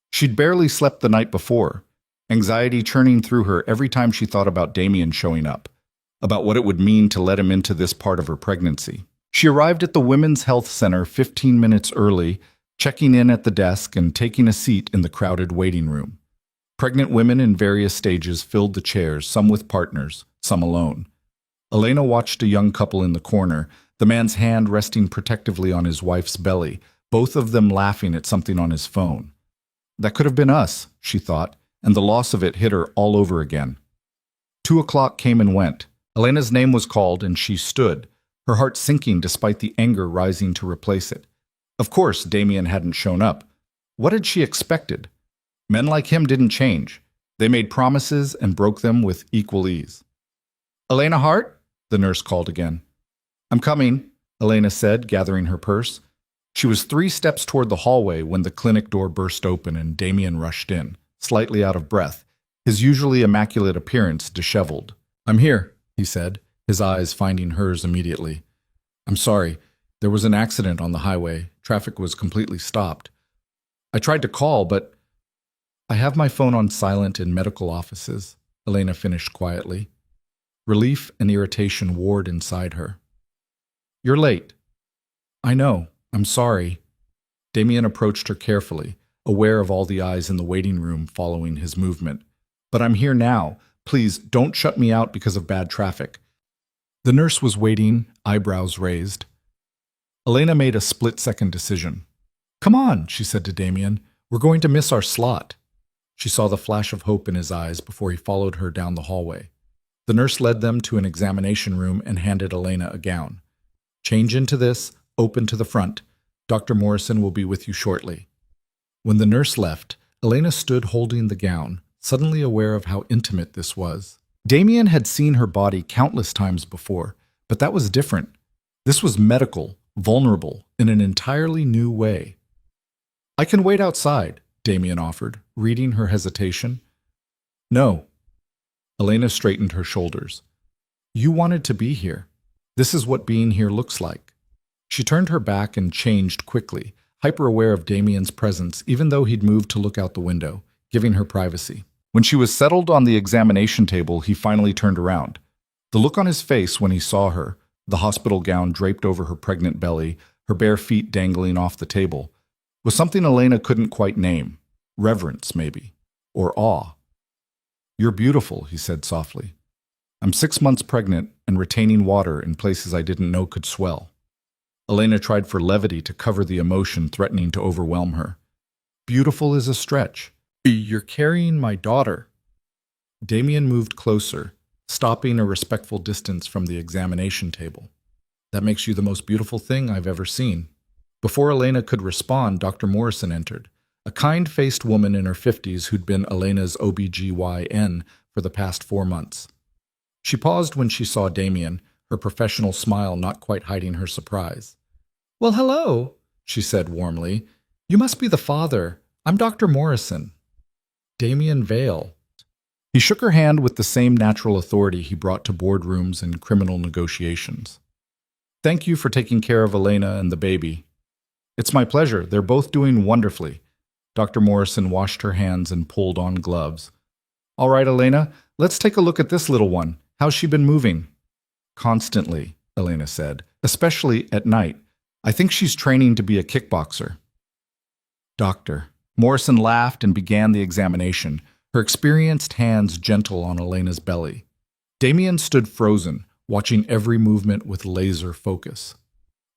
She'd barely slept the night before, anxiety churning through her every time she thought about Damien showing up, about what it would mean to let him into this part of her pregnancy. She arrived at the Women's Health Center 15 minutes early, checking in at the desk and taking a seat in the crowded waiting room. Pregnant women in various stages filled the chairs, some with partners, some alone. Elena watched a young couple in the corner, the man's hand resting protectively on his wife's belly, both of them laughing at something on his phone. That could have been us, she thought, and the loss of it hit her all over again. 2 o'clock came and went. Elena's name was called, and she stood, her heart sinking despite the anger rising to replace it. Of course, Damien hadn't shown up. What had she expected? Men like him didn't change. They made promises and broke them with equal ease. Elena Hart? The nurse called again. I'm coming, Elena said, gathering her purse. She was 3 steps toward the hallway when the clinic door burst open and Damien rushed in, slightly out of breath, his usually immaculate appearance disheveled. I'm here, he said, his eyes finding hers immediately. I'm sorry. There was an accident on the highway. Traffic was completely stopped. I tried to call, but I have my phone on silent in medical offices, Elena finished quietly. Relief and irritation warred inside her. You're late. I know. I'm sorry. Damien approached her carefully, aware of all the eyes in the waiting room following his movement. But I'm here now. Please, don't shut me out because of bad traffic. The nurse was waiting, eyebrows raised. Elena made a split-second decision. Come on, she said to Damien. We're going to miss our slot. She saw the flash of hope in his eyes before he followed her down the hallway. The nurse led them to an examination room and handed Elena a gown. Change into this, open to the front. Dr. Morrison will be with you shortly. When the nurse left, Elena stood holding the gown, suddenly aware of how intimate this was. Damien had seen her body countless times before, but that was different. This was medical, vulnerable, in an entirely new way. I can wait outside, Damien offered, reading her hesitation. No. Elena straightened her shoulders. You wanted to be here. This is what being here looks like. She turned her back and changed quickly, hyper-aware of Damien's presence even though he'd moved to look out the window, giving her privacy. When she was settled on the examination table, he finally turned around. The look on his face when he saw her, the hospital gown draped over her pregnant belly, her bare feet dangling off the table, was something Elena couldn't quite name. Reverence, maybe. Or awe. "You're beautiful," he said softly. "I'm 6 months pregnant and retaining water in places I didn't know could swell." Elena tried for levity to cover the emotion threatening to overwhelm her. "Beautiful is a stretch. You're carrying my daughter." Damien moved closer, stopping a respectful distance from the examination table. "That makes you the most beautiful thing I've ever seen." Before Elena could respond, Dr. Morrison entered, a kind-faced woman in her 50s who'd been Elena's OBGYN for the past 4 months. She paused when she saw Damien, her professional smile not quite hiding her surprise. "Well, hello," she said warmly. "You must be the father. I'm Dr. Morrison." Damien Vale. He shook her hand with the same natural authority he brought to boardrooms and criminal negotiations. "Thank you for taking care of Elena and the baby." "It's my pleasure. They're both doing wonderfully." Dr. Morrison washed her hands and pulled on gloves. "All right, Elena, let's take a look at this little one. How's she been moving?" "Constantly," Elena said, "especially at night. I think she's training to be a kickboxer." "Doctor." Morrison laughed and began the examination, her experienced hands gentle on Elena's belly. Damien stood frozen, watching every movement with laser focus.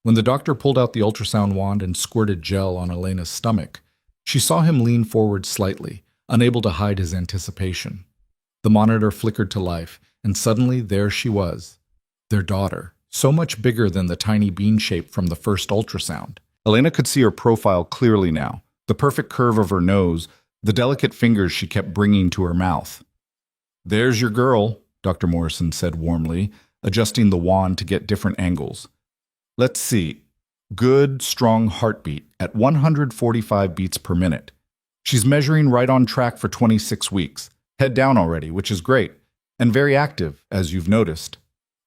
When the doctor pulled out the ultrasound wand and squirted gel on Elena's stomach, she saw him lean forward slightly, unable to hide his anticipation. The monitor flickered to life, and suddenly there she was, their daughter, so much bigger than the tiny bean shape from the first ultrasound. Elena could see her profile clearly now, the perfect curve of her nose, the delicate fingers she kept bringing to her mouth. "There's your girl," Dr. Morrison said warmly, adjusting the wand to get different angles. "Let's see. Good, strong heartbeat at 145 beats per minute. She's measuring right on track for 26 weeks. Head down already, which is great. And very active, as you've noticed."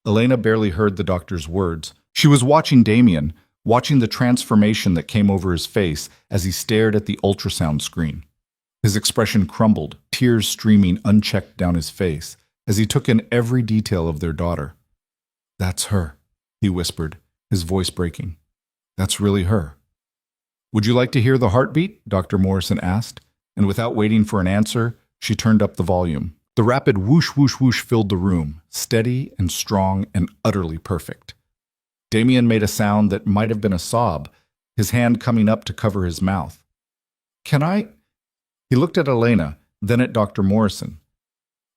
Elena barely heard the doctor's words. She was watching Damien, watching the transformation that came over his face as he stared at the ultrasound screen. His expression crumbled, tears streaming unchecked down his face, as he took in every detail of their daughter. "That's her," he whispered, his voice breaking. "That's really her." "Would you like to hear the heartbeat?" Dr. Morrison asked, and without waiting for an answer, she turned up the volume. The rapid whoosh, whoosh, whoosh filled the room, steady and strong and utterly perfect. Damien made a sound that might have been a sob, his hand coming up to cover his mouth. "Can I?" He looked at Elena, then at Dr. Morrison.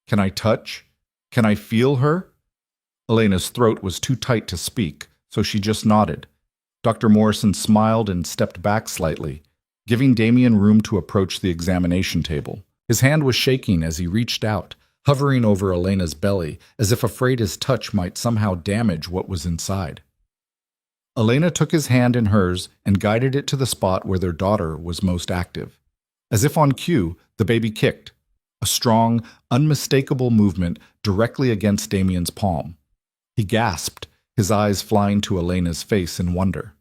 "Can I touch? Can I feel her?" Elena's throat was too tight to speak, so she just nodded. Dr. Morrison smiled and stepped back slightly, giving Damien room to approach the examination table. His hand was shaking as he reached out, hovering over Elena's belly, as if afraid his touch might somehow damage what was inside. Elena took his hand in hers and guided it to the spot where their daughter was most active. As if on cue, the baby kicked, a strong, unmistakable movement directly against Damien's palm. He gasped, his eyes flying to Elena's face in wonder.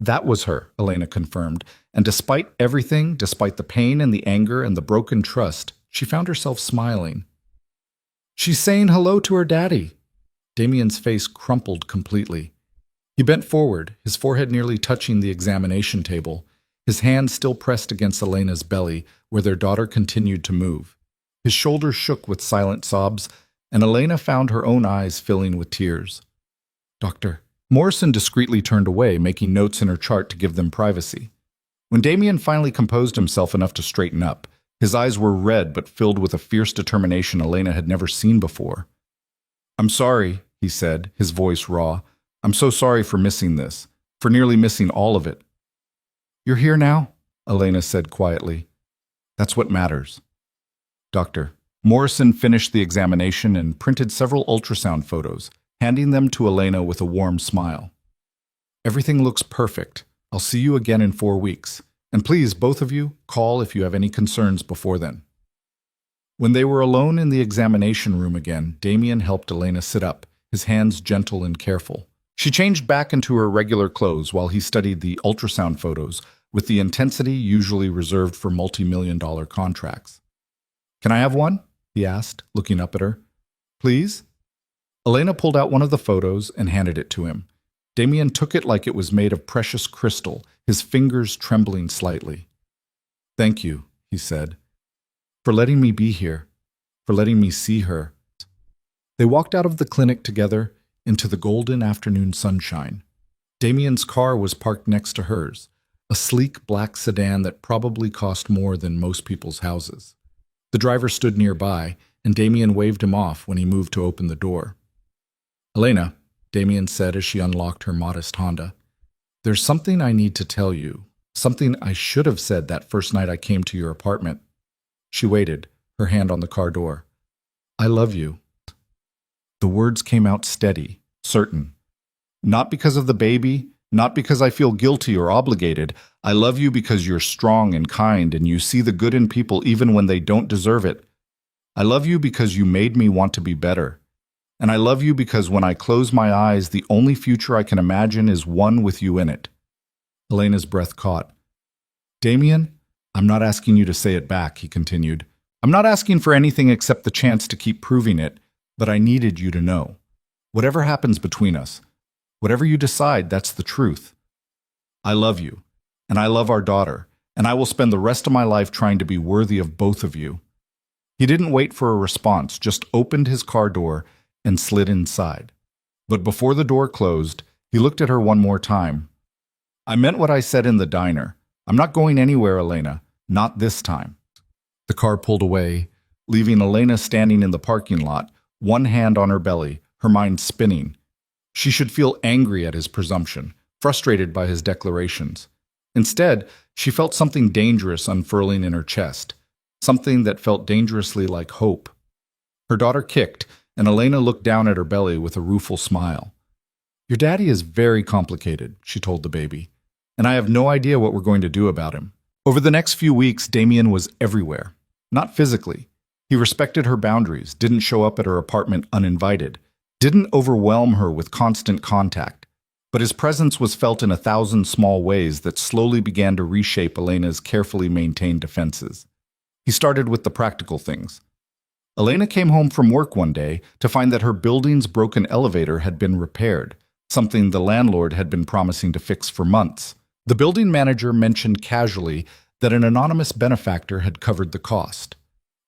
That was her, Elena confirmed, and despite everything, despite the pain and the anger and the broken trust, she found herself smiling. "She's saying hello to her daddy." Damien's face crumpled completely. He bent forward, his forehead nearly touching the examination table, his hand still pressed against Elena's belly, where their daughter continued to move. His shoulders shook with silent sobs, and Elena found her own eyes filling with tears. "Doctor." Morrison discreetly turned away, making notes in her chart to give them privacy. When Damien finally composed himself enough to straighten up, his eyes were red but filled with a fierce determination Elena had never seen before. "I'm sorry," he said, his voice raw. "I'm so sorry for missing this, for nearly missing all of it." "You're here now?" Elena said quietly. "That's what matters." "Doctor." Morrison finished the examination and printed several ultrasound photos, handing them to Elena with a warm smile. "Everything looks perfect. I'll see you again in 4 weeks. And please, both of you, call if you have any concerns before then." When they were alone in the examination room again, Damien helped Elena sit up, his hands gentle and careful. She changed back into her regular clothes while he studied the ultrasound photos with the intensity usually reserved for multi-million-dollar contracts. Can I have one? He asked, looking up at her. Please? Elena pulled out one of the photos and handed it to him. Damien took it like it was made of precious crystal, his fingers trembling slightly. Thank you, he said, for letting me be here, for letting me see her. They walked out of the clinic together into the golden afternoon sunshine. Damien's car was parked next to hers, a sleek black sedan that probably cost more than most people's houses. The driver stood nearby, and Damien waved him off when he moved to open the door. Elena, Damien said as she unlocked her modest Honda, there's something I need to tell you, something I should have said that first night I came to your apartment. She waited, her hand on the car door. I love you. The words came out steady, certain. Not because of the baby, not because I feel guilty or obligated. I love you because you're strong and kind and you see the good in people even when they don't deserve it. I love you because you made me want to be better. And I love you because when I close my eyes, the only future I can imagine is one with you in it. Elena's breath caught. Damien, I'm not asking you to say it back, he continued. I'm not asking for anything except the chance to keep proving it, but I needed you to know. Whatever happens between us, whatever you decide, that's the truth. I love you, and I love our daughter, and I will spend the rest of my life trying to be worthy of both of you. He didn't wait for a response, just opened his car door and slid inside. But before the door closed, he looked at her one more time. I meant what I said in the diner. I'm not going anywhere, Elena. Not this time. The car pulled away, leaving Elena standing in the parking lot, one hand on her belly, her mind spinning. She should feel angry at his presumption, frustrated by his declarations. Instead, she felt something dangerous unfurling in her chest, something that felt dangerously like hope. Her daughter kicked, and Elena looked down at her belly with a rueful smile. Your daddy is very complicated, she told the baby, and I have no idea what we're going to do about him. Over the next few weeks, Damien was everywhere. Not physically. He respected her boundaries, didn't show up at her apartment uninvited, didn't overwhelm her with constant contact. But his presence was felt in 1,000 small ways that slowly began to reshape Elena's carefully maintained defenses. He started with the practical things. Elena came home from work one day to find that her building's broken elevator had been repaired, something the landlord had been promising to fix for months. The building manager mentioned casually that an anonymous benefactor had covered the cost.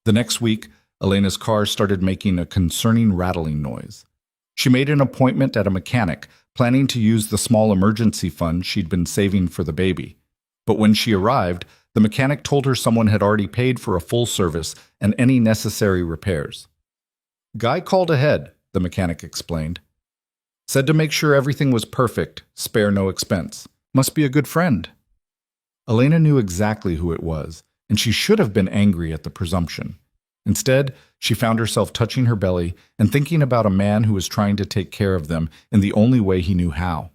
The next week, Elena's car started making a concerning rattling noise. She made an appointment at a mechanic, planning to use the small emergency fund she'd been saving for the baby. But when she arrived, the mechanic told her someone had already paid for a full service and any necessary repairs. Guy called ahead, the mechanic explained. Said to make sure everything was perfect, spare no expense. Must be a good friend. Elena knew exactly who it was, and she should have been angry at the presumption. Instead, she found herself touching her belly and thinking about a man who was trying to take care of them in the only way he knew how.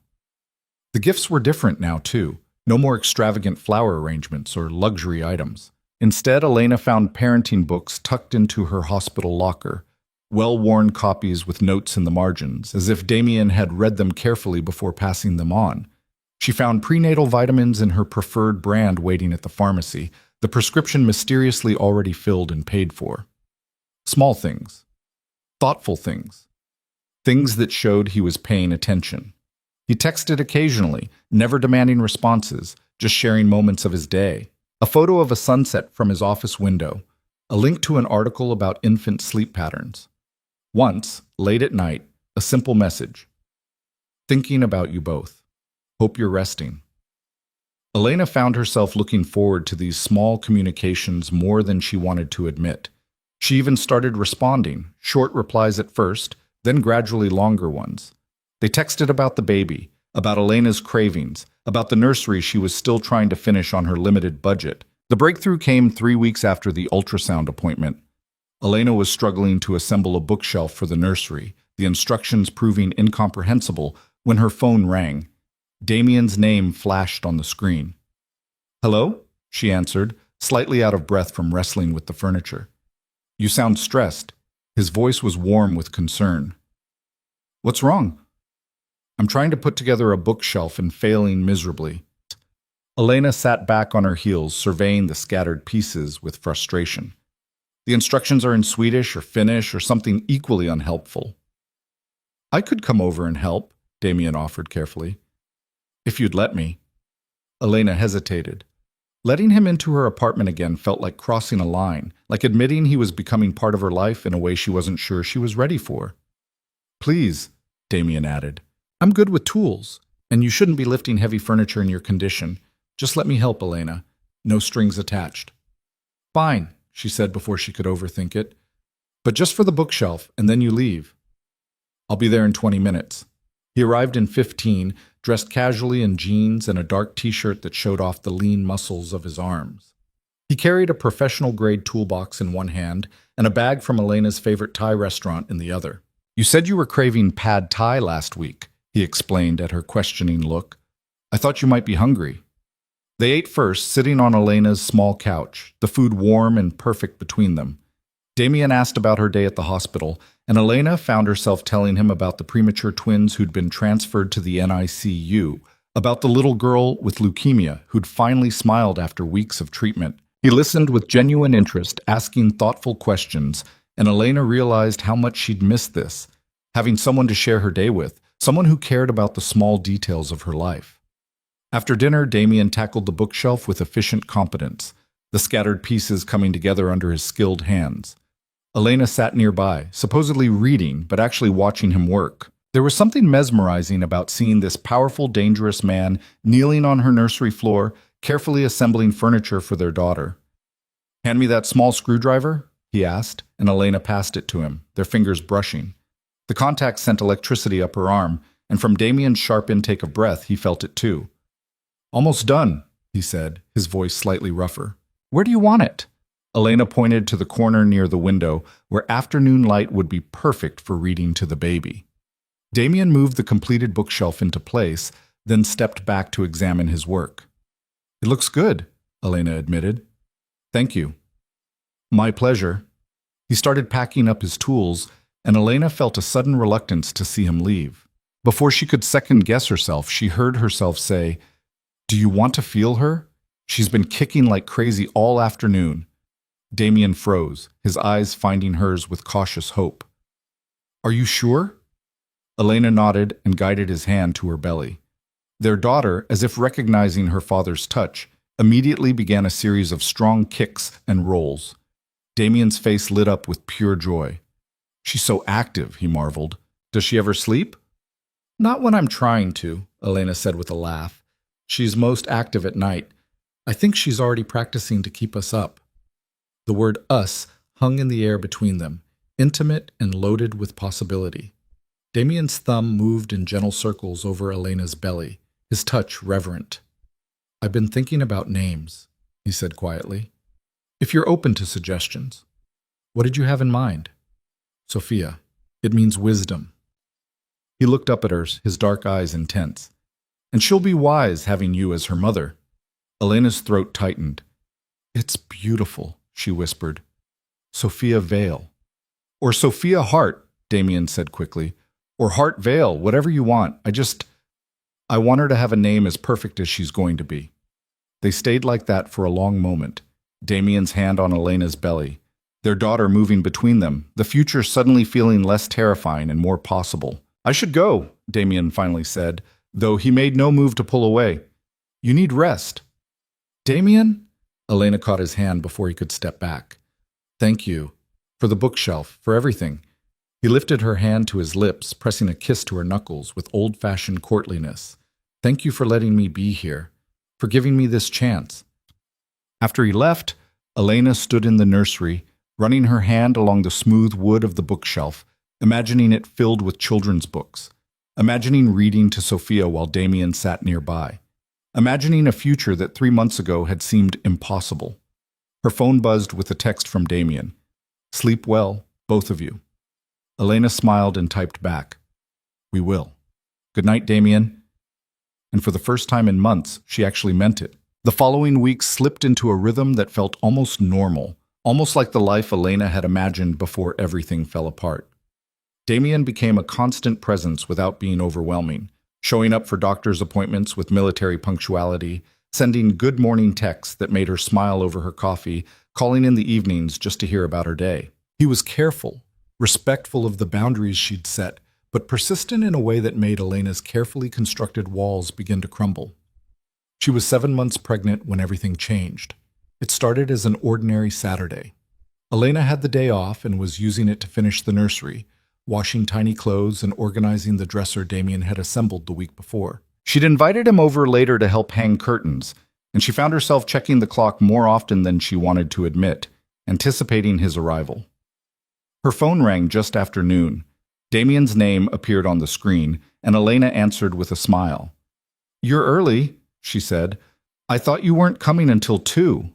The gifts were different now, too. No more extravagant flower arrangements or luxury items. Instead, Elena found parenting books tucked into her hospital locker, well-worn copies with notes in the margins, as if Damien had read them carefully before passing them on. She found prenatal vitamins in her preferred brand waiting at the pharmacy, the prescription mysteriously already filled and paid for. Small things. Thoughtful things. Things that showed he was paying attention. He texted occasionally, never demanding responses, just sharing moments of his day. A photo of a sunset from his office window. A link to an article about infant sleep patterns. Once, late at night, a simple message. Thinking about you both. Hope you're resting. Elena found herself looking forward to these small communications more than she wanted to admit. She even started responding, short replies at first, then gradually longer ones. They texted about the baby, about Elena's cravings, about the nursery she was still trying to finish on her limited budget. The breakthrough came 3 weeks after the ultrasound appointment. Elena was struggling to assemble a bookshelf for the nursery, the instructions proving incomprehensible, when her phone rang. Damien's name flashed on the screen. Hello? She answered, slightly out of breath from wrestling with the furniture. You sound stressed. His voice was warm with concern. What's wrong? I'm trying to put together a bookshelf and failing miserably. Elena sat back on her heels, surveying the scattered pieces with frustration. The instructions are in Swedish or Finnish or something equally unhelpful. I could come over and help, Damien offered carefully. If you'd let me. Elena hesitated. Letting him into her apartment again felt like crossing a line, like admitting he was becoming part of her life in a way she wasn't sure she was ready for. Please, Damien added. I'm good with tools, and you shouldn't be lifting heavy furniture in your condition. Just let me help, Elena. No strings attached. Fine, she said before she could overthink it. But just for the bookshelf, and then you leave. I'll be there in 20 minutes. He arrived in 15, dressed casually in jeans and a dark t-shirt that showed off the lean muscles of his arms. He carried a professional-grade toolbox in one hand and a bag from Elena's favorite Thai restaurant in the other. You said you were craving pad Thai last week, he explained at her questioning look. I thought you might be hungry. They ate first, sitting on Elena's small couch, the food warm and perfect between them. Damien asked about her day at the hospital, and Elena found herself telling him about the premature twins who'd been transferred to the NICU, about the little girl with leukemia who'd finally smiled after weeks of treatment. He listened with genuine interest, asking thoughtful questions, and Elena realized how much she'd missed this, having someone to share her day with, someone who cared about the small details of her life. After dinner, Damien tackled the bookshelf with efficient competence, the scattered pieces coming together under his skilled hands. Elena sat nearby, supposedly reading, but actually watching him work. There was something mesmerizing about seeing this powerful, dangerous man kneeling on her nursery floor, carefully assembling furniture for their daughter. Hand me that small screwdriver, he asked, and Elena passed it to him, their fingers brushing. The contact sent electricity up her arm, and from Damien's sharp intake of breath, he felt it too. Almost done, he said, his voice slightly rougher. Where do you want it? Elena pointed to the corner near the window, where afternoon light would be perfect for reading to the baby. Damien moved the completed bookshelf into place, then stepped back to examine his work. It looks good, Elena admitted. Thank you. My pleasure. He started packing up his tools, and Elena felt a sudden reluctance to see him leave. Before she could second-guess herself, she heard herself say, Do you want to feel her? She's been kicking like crazy all afternoon. Damien froze, his eyes finding hers with cautious hope. Are you sure? Elena nodded and guided his hand to her belly. Their daughter, as if recognizing her father's touch, immediately began a series of strong kicks and rolls. Damien's face lit up with pure joy. She's so active, he marveled. Does she ever sleep? Not when I'm trying to, Elena said with a laugh. She's most active at night. I think she's already practicing to keep us up. The word us hung in the air between them, intimate and loaded with possibility. Damien's thumb moved in gentle circles over Elena's belly, his touch reverent. I've been thinking about names, he said quietly. If you're open to suggestions. What did you have in mind? Sophia. It means wisdom. He looked up at her, his dark eyes intense. And she'll be wise having you as her mother. Elena's throat tightened. It's beautiful, she whispered. Sophia Vale. Or Sophia Hart, Damien said quickly. Or Hart Vale, whatever you want. I want her to have a name as perfect as she's going to be. They stayed like that for a long moment, Damien's hand on Elena's belly, their daughter moving between them, the future suddenly feeling less terrifying and more possible. I should go, Damien finally said, though he made no move to pull away. You need rest. Damien? Elena caught his hand before he could step back. Thank you. For the bookshelf, for everything. He lifted her hand to his lips, pressing a kiss to her knuckles with old-fashioned courtliness. Thank you for letting me be here, for giving me this chance. After he left, Elena stood in the nursery, running her hand along the smooth wood of the bookshelf, imagining it filled with children's books, imagining reading to Sophia while Damien sat nearby, imagining a future that 3 months ago had seemed impossible. Her phone buzzed with a text from Damien. Sleep well, both of you. Elena smiled and typed back. We will. Good night, Damien. And for the first time in months, she actually meant it. The following weeks slipped into a rhythm that felt almost normal, almost like the life Elena had imagined before everything fell apart. Damien became a constant presence without being overwhelming, showing up for doctor's appointments with military punctuality, sending good morning texts that made her smile over her coffee, calling in the evenings just to hear about her day. He was careful, respectful of the boundaries she'd set, but persistent in a way that made Elena's carefully constructed walls begin to crumble. She was 7 months pregnant when everything changed. It started as an ordinary Saturday. Elena had the day off and was using it to finish the nursery, washing tiny clothes and organizing the dresser Damien had assembled the week before. She'd invited him over later to help hang curtains, and she found herself checking the clock more often than she wanted to admit, anticipating his arrival. Her phone rang just after noon. Damien's name appeared on the screen, and Elena answered with a smile. "You're early," she said. "I thought you weren't coming until 2.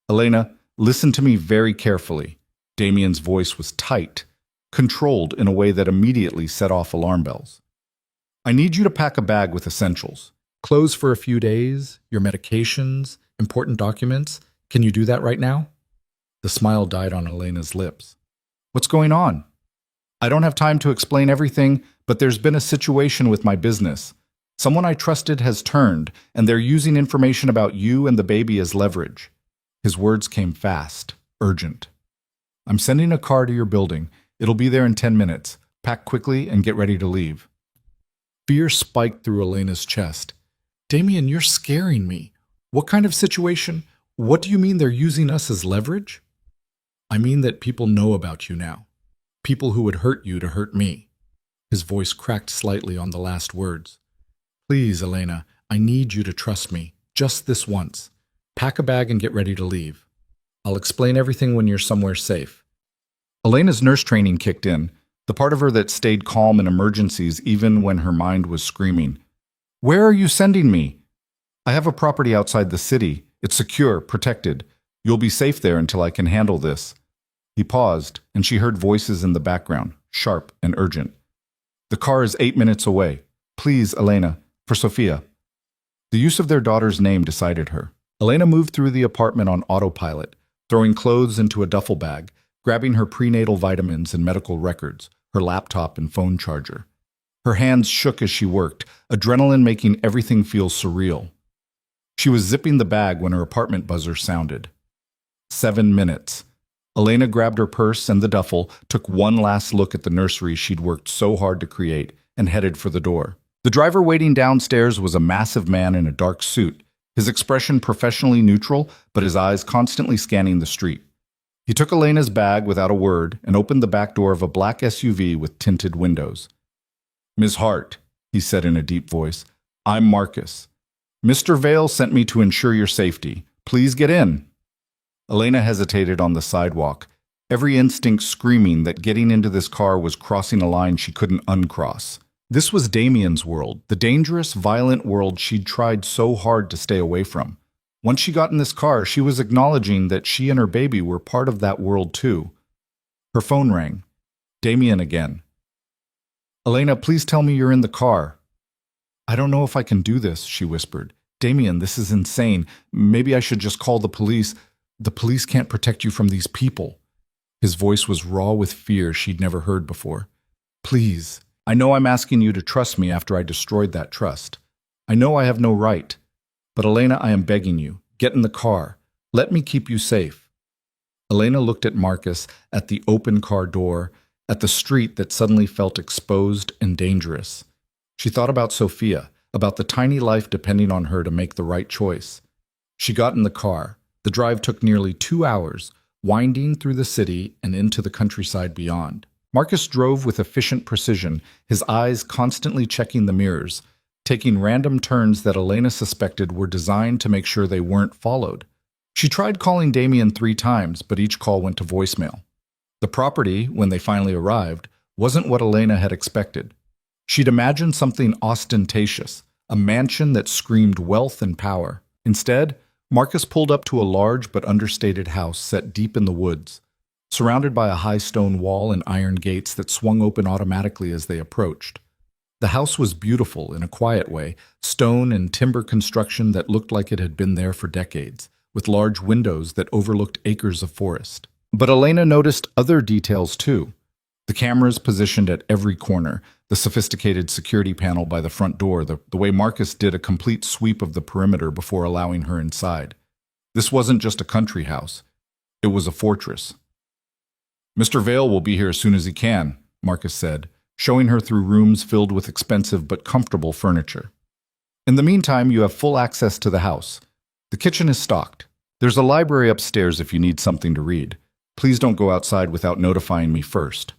"Elena, listen to me very carefully." Damien's voice was tight, controlled in a way that immediately set off alarm bells. "I need you to pack a bag with essentials. Clothes for a few days, your medications, important documents. Can you do that right now?" The smile died on Elena's lips. "What's going on?" "I don't have time to explain everything, but there's been a situation with my business. Someone I trusted has turned, and they're using information about you and the baby as leverage." His words came fast, urgent. "I'm sending a car to your building. It'll be there in 10 minutes. Pack quickly and get ready to leave." Fear spiked through Elena's chest. "Damien, you're scaring me. What kind of situation? What do you mean they're using us as leverage?" "I mean that people know about you now. People who would hurt you to hurt me." His voice cracked slightly on the last words. "Please, Elena, I need you to trust me, just this once. Pack a bag and get ready to leave. I'll explain everything when you're somewhere safe." Elena's nurse training kicked in, the part of her that stayed calm in emergencies even when her mind was screaming. "Where are you sending me?" "I have a property outside the city. It's secure, protected. You'll be safe there until I can handle this." He paused, and she heard voices in the background, sharp and urgent. "The car is 8 minutes away. Please, Elena, for Sophia." The use of their daughter's name decided her. Elena moved through the apartment on autopilot, throwing clothes into a duffel bag, grabbing her prenatal vitamins and medical records, her laptop and phone charger. Her hands shook as she worked, adrenaline making everything feel surreal. She was zipping the bag when her apartment buzzer sounded. 7 minutes. Elena grabbed her purse and the duffel, took one last look at the nursery she'd worked so hard to create, and headed for the door. The driver waiting downstairs was a massive man in a dark suit, his expression professionally neutral, but his eyes constantly scanning the street. He took Elena's bag without a word and opened the back door of a black SUV with tinted windows. "Ms. Hart," he said in a deep voice, "I'm Marcus. Mr. Vale sent me to ensure your safety. Please get in." Elena hesitated on the sidewalk, every instinct screaming that getting into this car was crossing a line she couldn't uncross. This was Damien's world, the dangerous, violent world she'd tried so hard to stay away from. Once she got in this car, she was acknowledging that she and her baby were part of that world too. Her phone rang. Damien again. "Elena, please tell me you're in the car." "I don't know if I can do this," she whispered. "Damien, this is insane. Maybe I should just call the police. The police can't protect you from these people." His voice was raw with fear she'd never heard before. "Please. I know I'm asking you to trust me after I destroyed that trust. I know I have no right. But Elena, I am begging you, get in the car. Let me keep you safe." Elena looked at Marcus, at the open car door, at the street that suddenly felt exposed and dangerous. She thought about Sophia, about the tiny life depending on her to make the right choice. She got in the car. The drive took nearly 2 hours, winding through the city and into the countryside beyond. Marcus drove with efficient precision, his eyes constantly checking the mirrors, taking random turns that Elena suspected were designed to make sure they weren't followed. She tried calling Damien 3 times, but each call went to voicemail. The property, when they finally arrived, wasn't what Elena had expected. She'd imagined something ostentatious, a mansion that screamed wealth and power. Instead, Marcus pulled up to a large but understated house set deep in the woods, surrounded by a high stone wall and iron gates that swung open automatically as they approached. The house was beautiful in a quiet way, stone and timber construction that looked like it had been there for decades, with large windows that overlooked acres of forest. But Elena noticed other details too. The cameras positioned at every corner, the sophisticated security panel by the front door, the way Marcus did a complete sweep of the perimeter before allowing her inside. This wasn't just a country house. It was a fortress. "Mr. Vale will be here as soon as he can," Marcus said, showing her through rooms filled with expensive but comfortable furniture. "In the meantime, you have full access to the house. The kitchen is stocked. There's a library upstairs if you need something to read. Please don't go outside without notifying me first."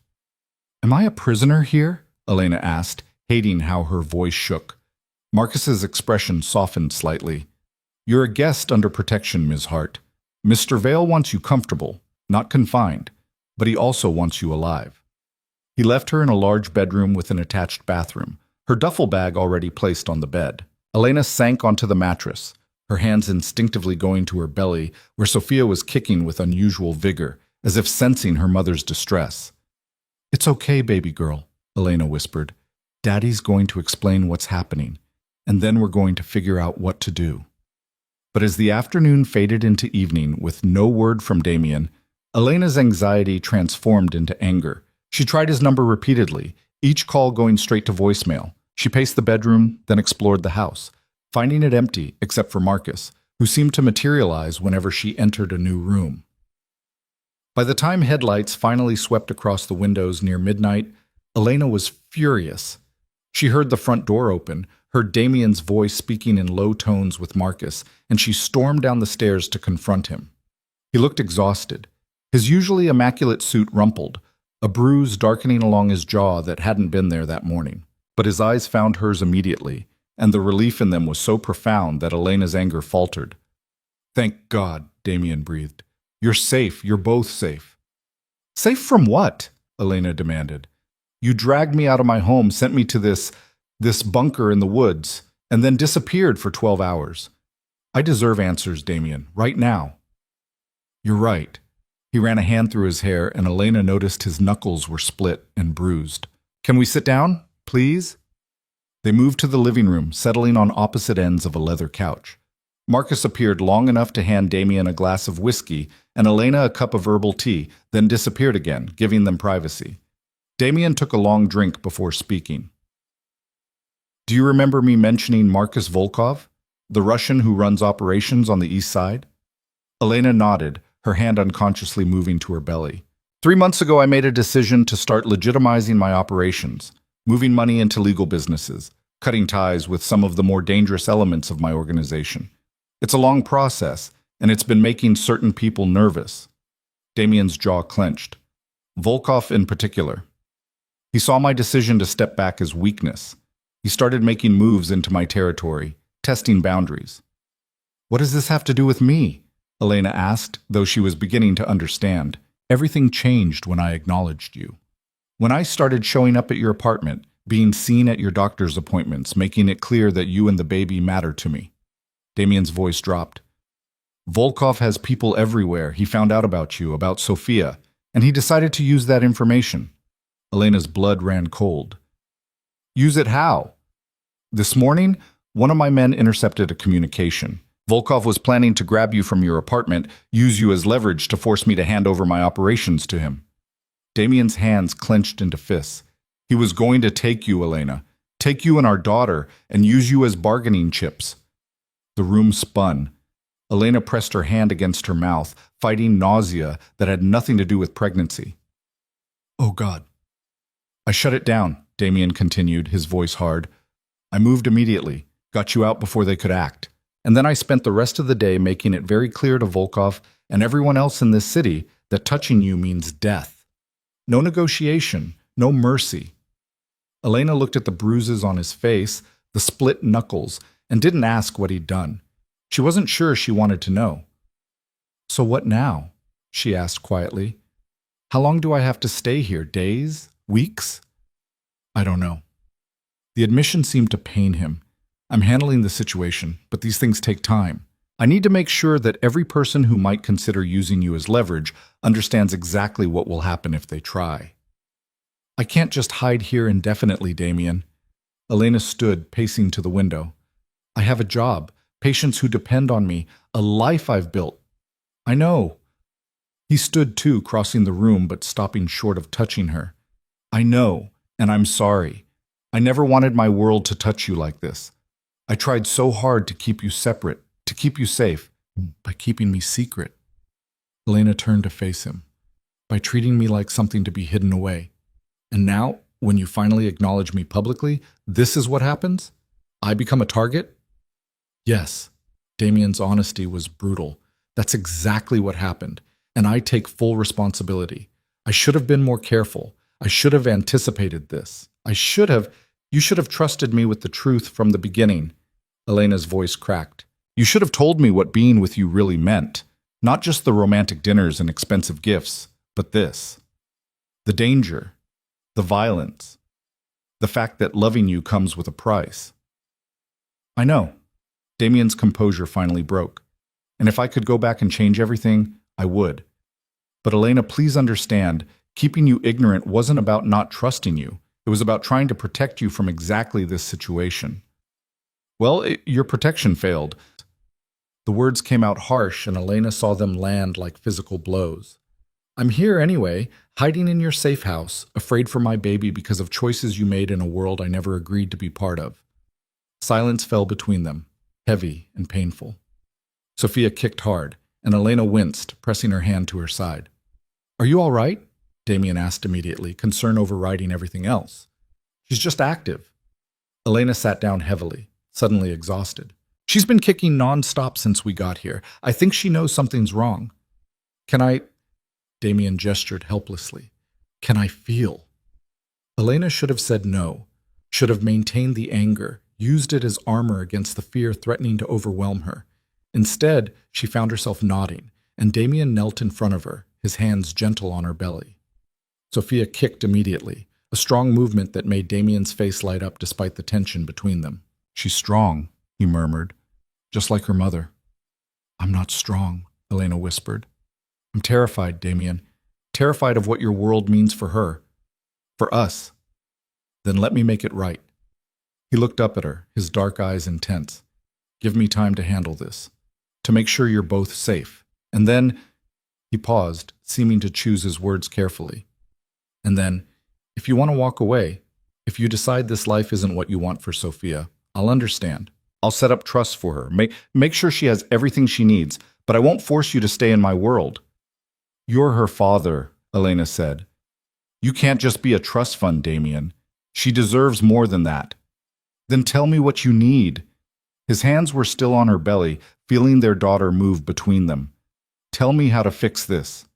"Am I a prisoner here?" Elena asked, hating how her voice shook. Marcus's expression softened slightly. "You're a guest under protection, Ms. Hart. Mr. Vale wants you comfortable, not confined, but he also wants you alive." He left her in a large bedroom with an attached bathroom, her duffel bag already placed on the bed. Elena sank onto the mattress, her hands instinctively going to her belly, where Sophia was kicking with unusual vigor, as if sensing her mother's distress. "It's okay, baby girl," Elena whispered. "Daddy's going to explain what's happening, and then we're going to figure out what to do." But as the afternoon faded into evening with no word from Damien, Elena's anxiety transformed into anger. She tried his number repeatedly, each call going straight to voicemail. She paced the bedroom, then explored the house, finding it empty except for Marcus, who seemed to materialize whenever she entered a new room. By the time headlights finally swept across the windows near midnight, Elena was furious. She heard the front door open, heard Damien's voice speaking in low tones with Marcus, and she stormed down the stairs to confront him. He looked exhausted, his usually immaculate suit rumpled, a bruise darkening along his jaw that hadn't been there that morning. But his eyes found hers immediately, and the relief in them was so profound that Elena's anger faltered. "Thank God," Damien breathed. "You're safe. You're both safe." "Safe from what?" Elena demanded. "You dragged me out of my home, sent me to this bunker in the woods, and then disappeared for 12 hours. I deserve answers, Damien, right now." "You're right." He ran a hand through his hair, and Elena noticed his knuckles were split and bruised. "Can we sit down, please?" They moved to the living room, settling on opposite ends of a leather couch. Marcus appeared long enough to hand Damien a glass of whiskey and Elena a cup of herbal tea, then disappeared again, giving them privacy. Damien took a long drink before speaking. "Do you remember me mentioning Marcus Volkov, the Russian who runs operations on the east side?" Elena nodded, her hand unconsciously moving to her belly. "3 months ago, I made a decision to start legitimizing my operations, moving money into legal businesses, cutting ties with some of the more dangerous elements of my organization. It's a long process, and it's been making certain people nervous." Damien's jaw clenched. Volkov in particular. He saw my decision to step back as weakness. He started making moves into my territory, testing boundaries. "What does this have to do with me?" Elena asked, though she was beginning to understand. "Everything changed when I acknowledged you. When I started showing up at your apartment, being seen at your doctor's appointments, making it clear that you and the baby matter to me." Damien's voice dropped. "Volkov has people everywhere. He found out about you, about Sophia, and he decided to use that information." Elena's blood ran cold. "Use it how?" "This morning, one of my men intercepted a communication. Volkov was planning to grab you from your apartment, use you as leverage to force me to hand over my operations to him." Damien's hands clenched into fists. "He was going to take you, Elena, take you and our daughter, and use you as bargaining chips." The room spun. Elena pressed her hand against her mouth, fighting nausea that had nothing to do with pregnancy. "Oh, God." "I shut it down," Damien continued, his voice hard. "I moved immediately, got you out before they could act. And then I spent the rest of the day making it very clear to Volkov and everyone else in this city that touching you means death. No negotiation, no mercy." Elena looked at the bruises on his face, the split knuckles, and didn't ask what he'd done. She wasn't sure she wanted to know. "So what now?" she asked quietly. "How long do I have to stay here? Days? Weeks?" "I don't know." The admission seemed to pain him. "I'm handling the situation, but these things take time. I need to make sure that every person who might consider using you as leverage understands exactly what will happen if they try." "I can't just hide here indefinitely, Damien." Elena stood, pacing to the window. "I have a job, patients who depend on me, a life I've built." "I know." He stood too, crossing the room but stopping short of touching her. I know, and I'm sorry. I never wanted my world to touch you like this. I tried so hard to keep you separate, to keep you safe, by keeping me secret. Elena turned to face him, by treating me like something to be hidden away. And now, when you finally acknowledge me publicly, this is what happens? I become a target? Yes. Damien's honesty was brutal. That's exactly what happened, and I take full responsibility. I should have been more careful. I should have anticipated this. You should have trusted me with the truth from the beginning. Elena's voice cracked. You should have told me what being with you really meant. Not just the romantic dinners and expensive gifts, but this. The danger, the violence, the fact that loving you comes with a price. I know. Damien's composure finally broke. And if I could go back and change everything, I would. But Elena, please understand, keeping you ignorant wasn't about not trusting you. It was about trying to protect you from exactly this situation. Well, your protection failed. The words came out harsh, and Elena saw them land like physical blows. I'm here anyway, hiding in your safe house, afraid for my baby because of choices you made in a world I never agreed to be part of. Silence fell between them, heavy and painful. Sophia kicked hard, and Elena winced, pressing her hand to her side. Are you all right? Damien asked immediately, concern overriding everything else. She's just active. Elena sat down heavily, suddenly exhausted. She's been kicking non-stop since we got here. I think she knows something's wrong. Can I? Damien gestured helplessly. Can I feel? Elena should have said no, should have maintained the anger, used it as armor against the fear threatening to overwhelm her. Instead, she found herself nodding, and Damien knelt in front of her, his hands gentle on her belly. Sophia kicked immediately, a strong movement that made Damien's face light up despite the tension between them. She's strong, he murmured, just like her mother. I'm not strong, Elena whispered. I'm terrified, Damien, terrified of what your world means for her, for us. Then let me make it right. He looked up at her, his dark eyes intense. Give me time to handle this, to make sure you're both safe. And then, he paused, seeming to choose his words carefully. And then, if you want to walk away, if you decide this life isn't what you want for Sophia, I'll understand. I'll set up trusts for her, make sure she has everything she needs, but I won't force you to stay in my world. You're her father, Elena said. You can't just be a trust fund, Damien. She deserves more than that. Then tell me what you need. His hands were still on her belly, feeling their daughter move between them. Tell me how to fix this.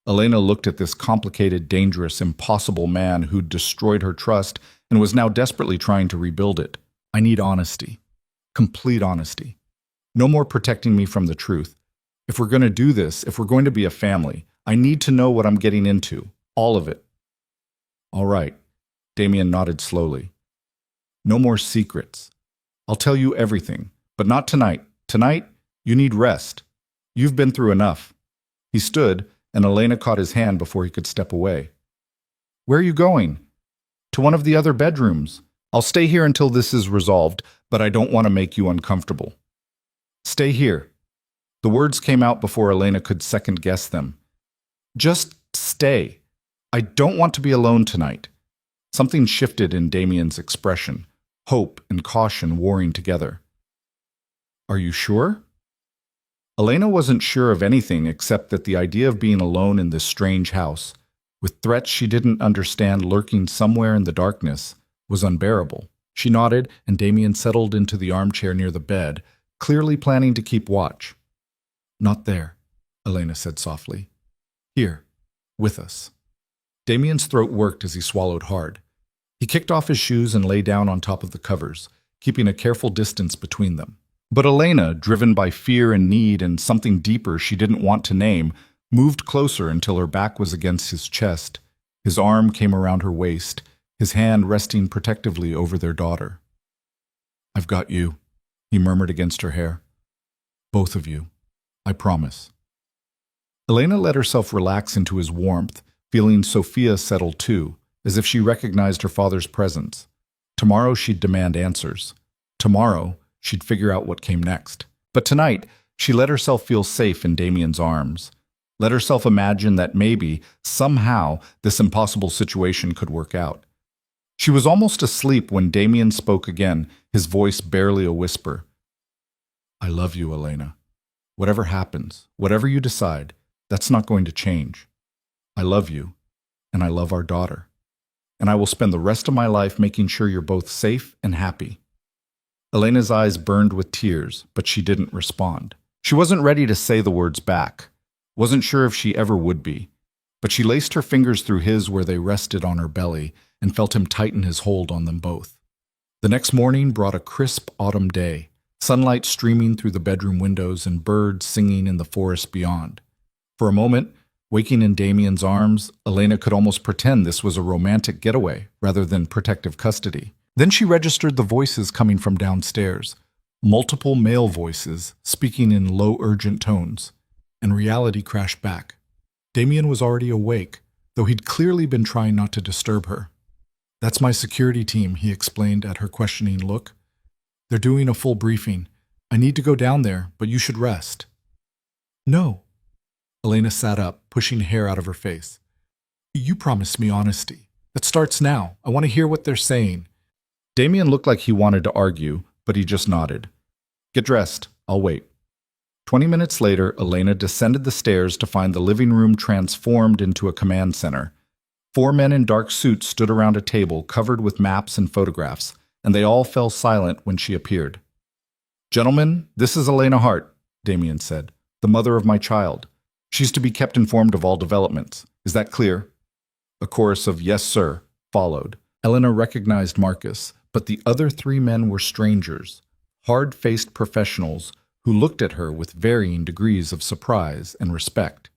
Elena looked at this complicated, dangerous, impossible man who'd destroyed her trust and was now desperately trying to rebuild it. I need honesty. Complete honesty. No more protecting me from the truth. If we're going to do this, if we're going to be a family, I need to know what I'm getting into. All of it. All right. Damien nodded slowly. No more secrets. I'll tell you everything, but not tonight. Tonight, you need rest. You've been through enough. He stood, and Elena caught his hand before he could step away. Where are you going? To one of the other bedrooms. I'll stay here until this is resolved, but I don't want to make you uncomfortable. Stay here. The words came out before Elena could second-guess them. Just stay. I don't want to be alone tonight. Something shifted in Damien's expression, hope and caution warring together. Are you sure? Elena wasn't sure of anything except that the idea of being alone in this strange house, with threats she didn't understand lurking somewhere in the darkness, was unbearable. She nodded, and Damien settled into the armchair near the bed, clearly planning to keep watch. Not there, Elena said softly. Here, with us. Damien's throat worked as he swallowed hard. He kicked off his shoes and lay down on top of the covers, keeping a careful distance between them. But Elena, driven by fear and need and something deeper she didn't want to name, moved closer until her back was against his chest. His arm came around her waist, his hand resting protectively over their daughter. I've got you, he murmured against her hair. Both of you. I promise. Elena let herself relax into his warmth, feeling Sophia settle too, as if she recognized her father's presence. Tomorrow she'd demand answers. Tomorrow she'd figure out what came next. But tonight, she let herself feel safe in Damien's arms. Let herself imagine that maybe, somehow, this impossible situation could work out. She was almost asleep when Damien spoke again, his voice barely a whisper. I love you, Elena. Whatever happens, whatever you decide, that's not going to change. I love you, and I love our daughter. And I will spend the rest of my life making sure you're both safe and happy. Elena's eyes burned with tears, but she didn't respond. She wasn't ready to say the words back. Wasn't sure if she ever would be. But she laced her fingers through his where they rested on her belly and felt him tighten his hold on them both. The next morning brought a crisp autumn day, sunlight streaming through the bedroom windows and birds singing in the forest beyond. For a moment, waking in Damien's arms, Elena could almost pretend this was a romantic getaway rather than protective custody. Then she registered the voices coming from downstairs, multiple male voices speaking in low, urgent tones, and reality crashed back. Damien was already awake, though he'd clearly been trying not to disturb her. That's my security team, he explained at her questioning look. They're doing a full briefing. I need to go down there, but you should rest. No. Elena sat up, pushing hair out of her face. You promised me honesty. That starts now. I want to hear what they're saying. Damien looked like he wanted to argue, but he just nodded. Get dressed. I'll wait. 20 minutes later, Elena descended the stairs to find the living room transformed into a command center. 4 men in dark suits stood around a table covered with maps and photographs, and they all fell silent when she appeared. Gentlemen, this is Elena Hart, Damien said, the mother of my child. She's to be kept informed of all developments. Is that clear? A chorus of yes, sir, followed. Elena recognized Marcus, but the other 3 men were strangers, hard-faced professionals who looked at her with varying degrees of surprise and respect.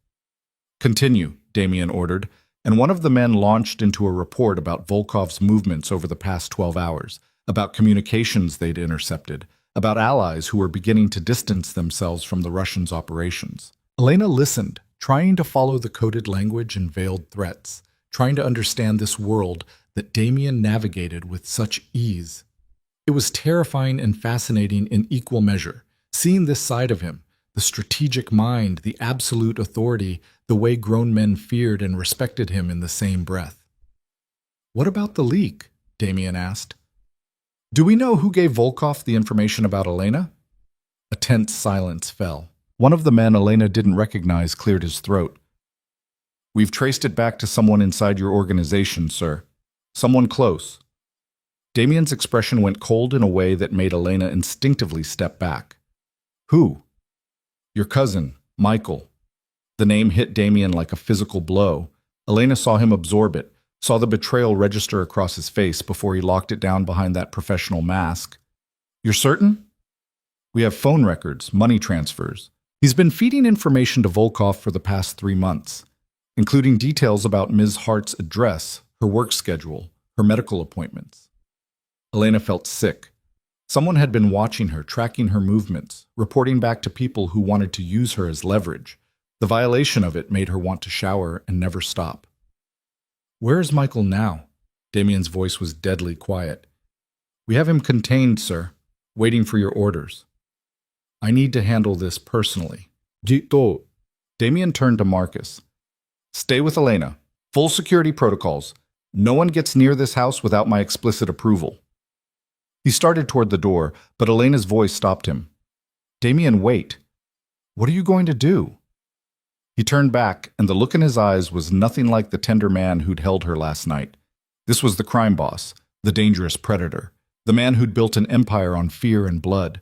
Continue, Damien ordered, and one of the men launched into a report about Volkov's movements over the past 12 hours, about communications they'd intercepted, about allies who were beginning to distance themselves from the Russians' operations. Elena listened, trying to follow the coded language and veiled threats, trying to understand this world that Damien navigated with such ease. It was terrifying and fascinating in equal measure, seeing this side of him, the strategic mind, the absolute authority, the way grown men feared and respected him in the same breath. What about the leak? Damien asked. Do we know who gave Volkov the information about Elena? A tense silence fell. One of the men Elena didn't recognize cleared his throat. We've traced it back to someone inside your organization, sir. Someone close. Damien's expression went cold in a way that made Elena instinctively step back. Who? Your cousin, Michael. The name hit Damien like a physical blow. Elena saw him absorb it, saw the betrayal register across his face before he locked it down behind that professional mask. You're certain? We have phone records, money transfers. He's been feeding information to Volkov for the past 3 months, including details about Ms. Hart's address, her work schedule, her medical appointments. Elena felt sick. Someone had been watching her, tracking her movements, reporting back to people who wanted to use her as leverage. The violation of it made her want to shower and never stop. Where is Michael now? Damien's voice was deadly quiet. We have him contained, sir, waiting for your orders. I need to handle this personally. Damien turned to Marcus. Stay with Elena. Full security protocols. No one gets near this house without my explicit approval. He started toward the door, but Elena's voice stopped him. Damien, wait. What are you going to do? He turned back, and the look in his eyes was nothing like the tender man who'd held her last night. This was the crime boss, the dangerous predator, the man who'd built an empire on fear and blood.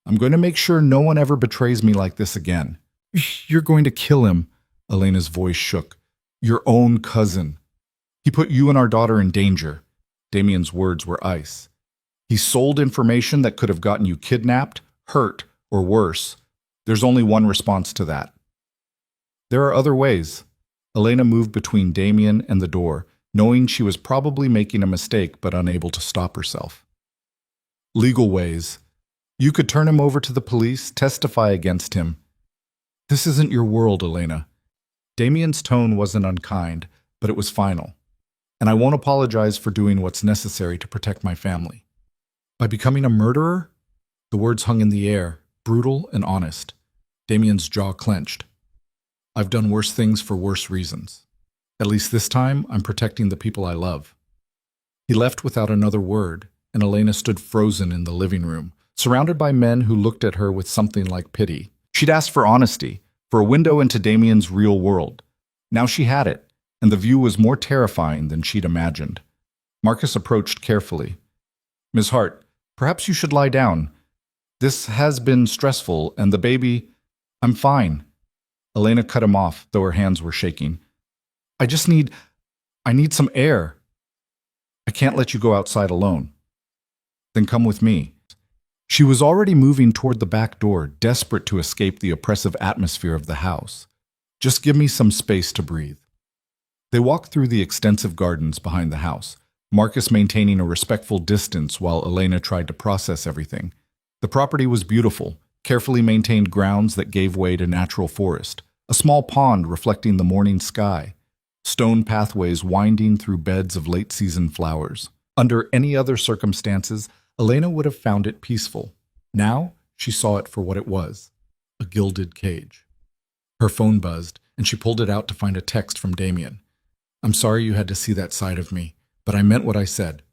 I'm going to make sure no one ever betrays me like this again. You're going to kill him, Elena's voice shook. Your own cousin. He put you and our daughter in danger. Damien's words were ice. He sold information that could have gotten you kidnapped, hurt, or worse. There's only one response to that. There are other ways. Elena moved between Damien and the door, knowing she was probably making a mistake but unable to stop herself. Legal ways. You could turn him over to the police, testify against him. This isn't your world, Elena. Damien's tone wasn't unkind, but it was final. And I won't apologize for doing what's necessary to protect my family. By becoming a murderer? The words hung in the air, brutal and honest. Damien's jaw clenched. I've done worse things for worse reasons. At least this time, I'm protecting the people I love." He left without another word, and Elena stood frozen in the living room, surrounded by men who looked at her with something like pity. She'd asked for honesty, for a window into Damien's real world. Now she had it, and the view was more terrifying than she'd imagined. Marcus approached carefully. "Ms. Hart, perhaps you should lie down. This has been stressful, and the baby—" "I'm fine." Elena cut him off, though her hands were shaking. I need some air. I can't let you go outside alone." "Then come with me." She was already moving toward the back door, desperate to escape the oppressive atmosphere of the house. "Just give me some space to breathe." They walked through the extensive gardens behind the house, Marcus maintaining a respectful distance while Elena tried to process everything. The property was beautiful, carefully maintained grounds that gave way to natural forest, a small pond reflecting the morning sky, stone pathways winding through beds of late-season flowers. Under any other circumstances, Elena would have found it peaceful. Now, she saw it for what it was, a gilded cage. Her phone buzzed, and she pulled it out to find a text from Damien. "I'm sorry you had to see that side of me, but I meant what I said.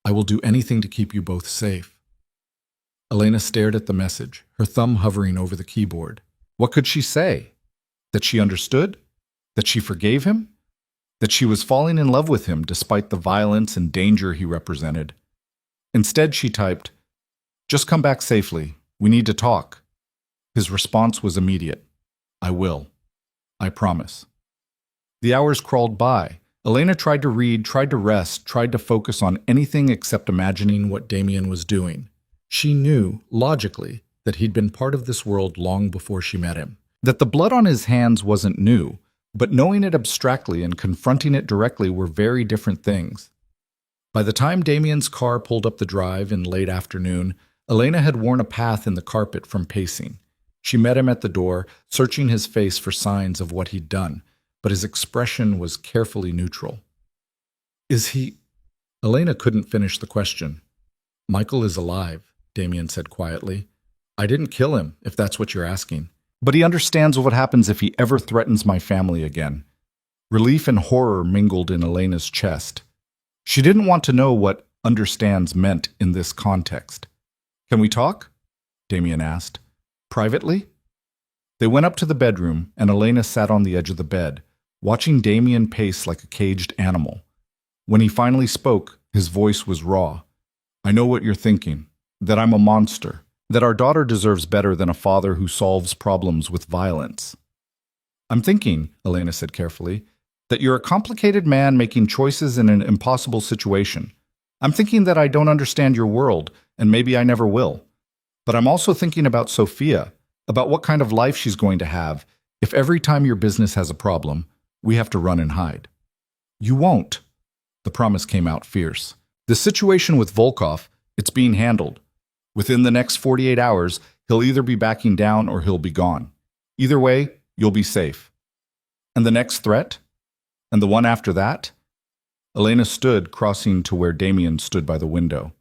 I will do anything to keep you both safe." Elena stared at the message, her thumb hovering over the keyboard. What could she say? That she understood? That she forgave him? That she was falling in love with him despite the violence and danger he represented? Instead, she typed, "Just come back safely. We need to talk." His response was immediate. "I will. I promise." The hours crawled by. Elena tried to read, tried to rest, tried to focus on anything except imagining what Damien was doing. She knew, logically, that he'd been part of this world long before she met him. That the blood on his hands wasn't new, but knowing it abstractly and confronting it directly were very different things. By the time Damien's car pulled up the drive in late afternoon, Elena had worn a path in the carpet from pacing. She met him at the door, searching his face for signs of what he'd done, but his expression was carefully neutral. "Is he—" Elena couldn't finish the question. "Michael is alive," Damien said quietly. "I didn't kill him, if that's what you're asking. But he understands what happens if he ever threatens my family again." Relief and horror mingled in Elena's chest. She didn't want to know what "understands" meant in this context. "Can we talk?" Damien asked. "Privately?" They went up to the bedroom, and Elena sat on the edge of the bed, watching Damien pace like a caged animal. When he finally spoke, his voice was raw. "I know what you're thinking, that I'm a monster, that our daughter deserves better than a father who solves problems with violence." "I'm thinking," Elena said carefully, "that you're a complicated man making choices in an impossible situation. I'm thinking that I don't understand your world, and maybe I never will. But I'm also thinking about Sophia, about what kind of life she's going to have if every time your business has a problem, we have to run and hide." "You won't." The promise came out fierce. "The situation with Volkov, it's being handled. Within the next 48 hours, he'll either be backing down or he'll be gone. Either way, you'll be safe." "And the next threat? And the one after that?" Elena stood, crossing to where Damien stood by the window.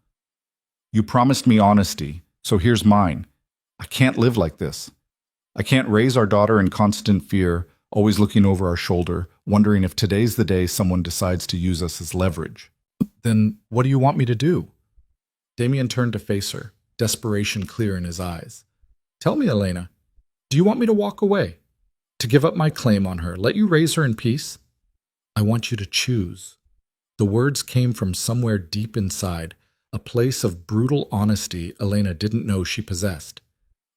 "You promised me honesty, so here's mine. I can't live like this. I can't raise our daughter in constant fear, always looking over our shoulder, wondering if today's the day someone decides to use us as leverage." "Then what do you want me to do?" Damien turned to face her, desperation clear in his eyes. "Tell me, Elena, do you want me to walk away? To give up my claim on her, let you raise her in peace?" "I want you to choose." The words came from somewhere deep inside, a place of brutal honesty Elena didn't know she possessed.